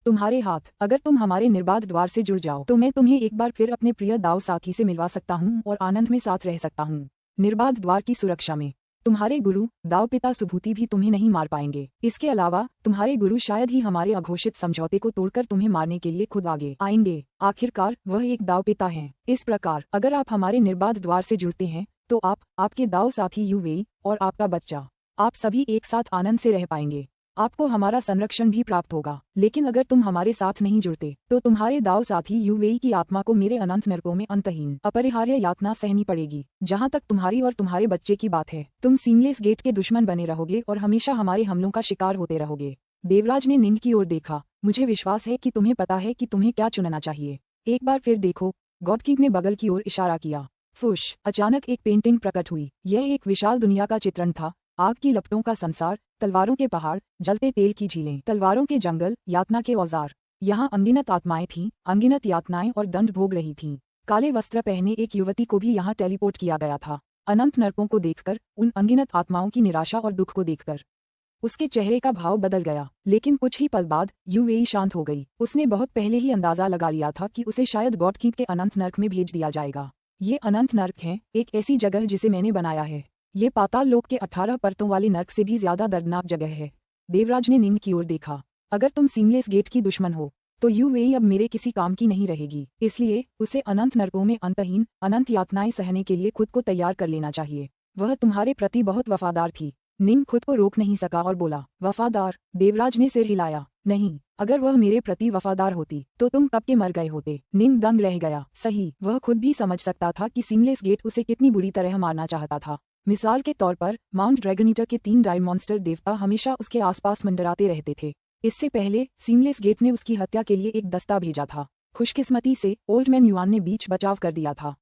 तुम्हारे हाथ? अगर तुम हमारे निर्बाध द्वार से जुड़ जाओ तो मैं तुम्हें एक बार फिर अपने प्रिय दाव साथी से मिलवा सकता हूँ और आनंद में साथ रह सकता हूँ। निर्बाध द्वार की सुरक्षा में तुम्हारे गुरु दाव पिता सुभूति भी तुम्हें नहीं मार पाएंगे। इसके अलावा तुम्हारे गुरु शायद ही हमारे अघोषित समझौते को तोड़कर तुम्हें मारने के लिए खुद आगे आएंगे। आखिरकार वह एक दाव पिता हैं। इस प्रकार अगर आप हमारे निर्बाध द्वार से जुड़ते हैं तो आप, आपके दाव साथी यूवेई और आपका बच्चा, आप सभी एक साथ आनंद से रह पाएंगे। आपको हमारा संरक्षण भी प्राप्त होगा, लेकिन अगर तुम हमारे साथ नहीं जुड़ते तो तुम्हारे दाव साथी यूवेई की आत्मा को मेरे अनंत नरकों में अंतहीन अपरिहार्य यातना सहनी पड़ेगी। जहाँ तक तुम्हारी और तुम्हारे बच्चे की बात है, तुम सीमलेस गेट के दुश्मन बने रहोगे और हमेशा हमारे हमलों का शिकार होते रहोगे। देवराज ने निंग की ओर देखा। मुझे विश्वास है कि तुम्हें पता है कि तुम्हें क्या चुनना चाहिए। एक बार फिर देखो। गॉड किंग ने बगल की ओर इशारा किया। फुश। अचानक एक पेंटिंग प्रकट हुई। यह एक विशाल दुनिया का चित्रण था। आग की लपटों का संसार, तलवारों के पहाड़, जलते तेल की झीलें, तलवारों के जंगल, यातना के औजार। यहाँ अनगिनत आत्माएं थीं, अनगिनत यातनाएं और दंड भोग रही थीं। काले वस्त्र पहने एक युवती को भी यहाँ टेलीपोर्ट किया गया था। अनंत नरकों को देखकर, उन अनगिनत आत्माओं की निराशा और दुख को देखकर उसके चेहरे का भाव बदल गया। लेकिन कुछ ही पल बाद यूवेई शांत हो गई। उसने बहुत पहले ही अंदाजा लगा लिया था कि उसे शायद गॉड किंग के अनंत नर्क में भेज दिया जाएगा। ये अनंत नर्क है, एक ऐसी जगह जिसे मैंने बनाया है। ये पाताल लोक के 18 परतों वाले नर्क से भी ज्यादा दर्दनाक जगह है। देवराज ने निंग की ओर देखा। अगर तुम सीमलेस गेट की दुश्मन हो तो यूवेई अब मेरे किसी काम की नहीं रहेगी। इसलिए उसे अनंत नरकों में अंतहीन अनंत यातनाएं सहने के लिए खुद को तैयार कर लेना चाहिए। वह तुम्हारे प्रति बहुत वफादार थी। निंग खुद को रोक नहीं सका और बोला, वफादार? देवराज ने सिर हिलाया। नहीं, अगर वह मेरे प्रति वफादार होती तो तुम कब के मर गए होते। निंग दंग रह गया। सही, वह खुद भी समझ सकता था कि सीमलेस गेट उसे कितनी बुरी तरह मारना चाहता था। मिसाल के तौर पर माउंट ड्रैगनीटर के 3 डायन मॉन्स्टर देवता हमेशा उसके आसपास मंडराते रहते थे। इससे पहले सीमलेस गेट ने उसकी हत्या के लिए एक दस्ता भेजा था। खुशकिस्मती से ओल्ड मैन युआन ने बीच बचाव कर दिया था।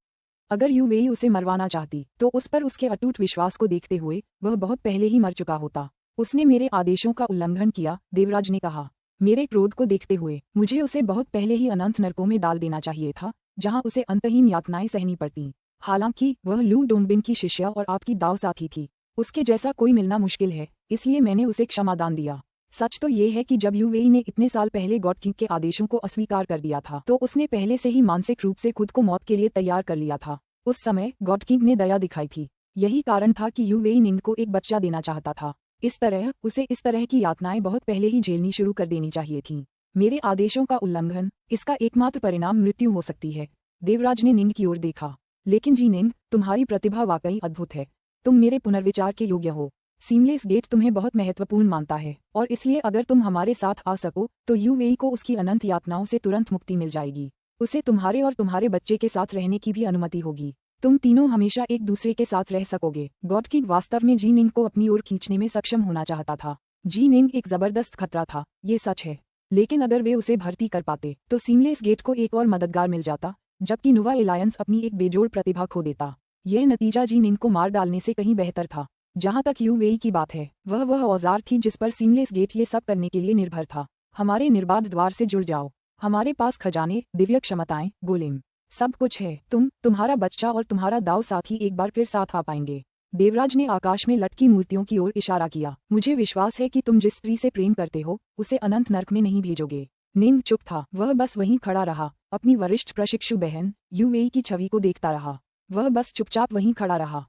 अगर यूवेई उसे मरवाना चाहती तो उस पर उसके अटूट विश्वास को देखते हुए वह बहुत पहले ही मर चुका होता। उसने मेरे आदेशों का उल्लंघन किया, देवराज ने कहा। मेरे क्रोध को देखते हुए मुझे उसे बहुत पहले ही अनंत नरकों में डाल देना चाहिए था, जहां उसे अंतहीन यातनाएं सहनी पड़ती। हालांकि वह लू डोंगबिन की शिष्या और आपकी दाव साथी थी। उसके जैसा कोई मिलना मुश्किल है, इसलिए मैंने उसे क्षमादान दिया। सच तो ये है कि जब यूवेई ने इतने साल पहले गॉड किंग के आदेशों को अस्वीकार कर दिया था तो उसने पहले से ही मानसिक रूप से खुद को मौत के लिए तैयार कर लिया था। उस समय गॉड किंग ने दया दिखाई थी। यही कारण था कि यूवेई निंग को एक बच्चा देना चाहता था। इस तरह उसे इस तरह की यातनाएं बहुत पहले ही झेलनी शुरू कर देनी चाहिए थीं। मेरे आदेशों का उल्लंघन, इसका एकमात्र परिणाम मृत्यु हो सकती है। देवराज ने निंग की ओर देखा। लेकिन जी निंग, तुम्हारी प्रतिभा वाकई अद्भुत है। तुम मेरे पुनर्विचार के योग्य हो। सीमलेस गेट तुम्हें बहुत महत्वपूर्ण मानता है और इसलिए अगर तुम हमारे साथ आ सको तो यूवेई को उसकी अनंत यातनाओं से तुरंत मुक्ति मिल जाएगी। उसे तुम्हारे और तुम्हारे बच्चे के साथ रहने की भी अनुमति होगी। तुम तीनों हमेशा एक दूसरे के साथ रह सकोगे। गॉड किंग वास्तव में जी निंग को अपनी ओर खींचने में सक्षम होना चाहता था। जी निंग एक जबरदस्त खतरा था, ये सच है। लेकिन अगर वे उसे भर्ती कर पाते तो सीमलेस गेट को एक और मददगार मिल जाता, जबकि नुवा एलायंस अपनी एक बेजोड़ प्रतिभा खो देता। यह नतीजा जी निंग को मार डालने से कहीं बेहतर था। जहां तक यूवेई की बात है, वह औजार थी जिस पर सीमलेस गेट ये सब करने के लिए निर्भर था। हमारे निर्बाध द्वार से जुड़ जाओ। हमारे पास खजाने, दिव्य क्षमताएं, गोलेम, सब कुछ है। तुम्हारा बच्चा और तुम्हारा दाव साथी एक बार फिर साथ आ पाएंगे। देवराज ने आकाश में लटकी मूर्तियों की ओर इशारा किया। मुझे विश्वास है कि तुम जिस स्त्री से प्रेम करते हो उसे अनंत नर्क में नहीं भेजोगे। निंग चुप था। वह बस वहीं खड़ा रहा, अपनी वरिष्ठ प्रशिक्षु बहन यूवेई की छवि को देखता रहा। वह बस चुपचाप वहीं खड़ा रहा।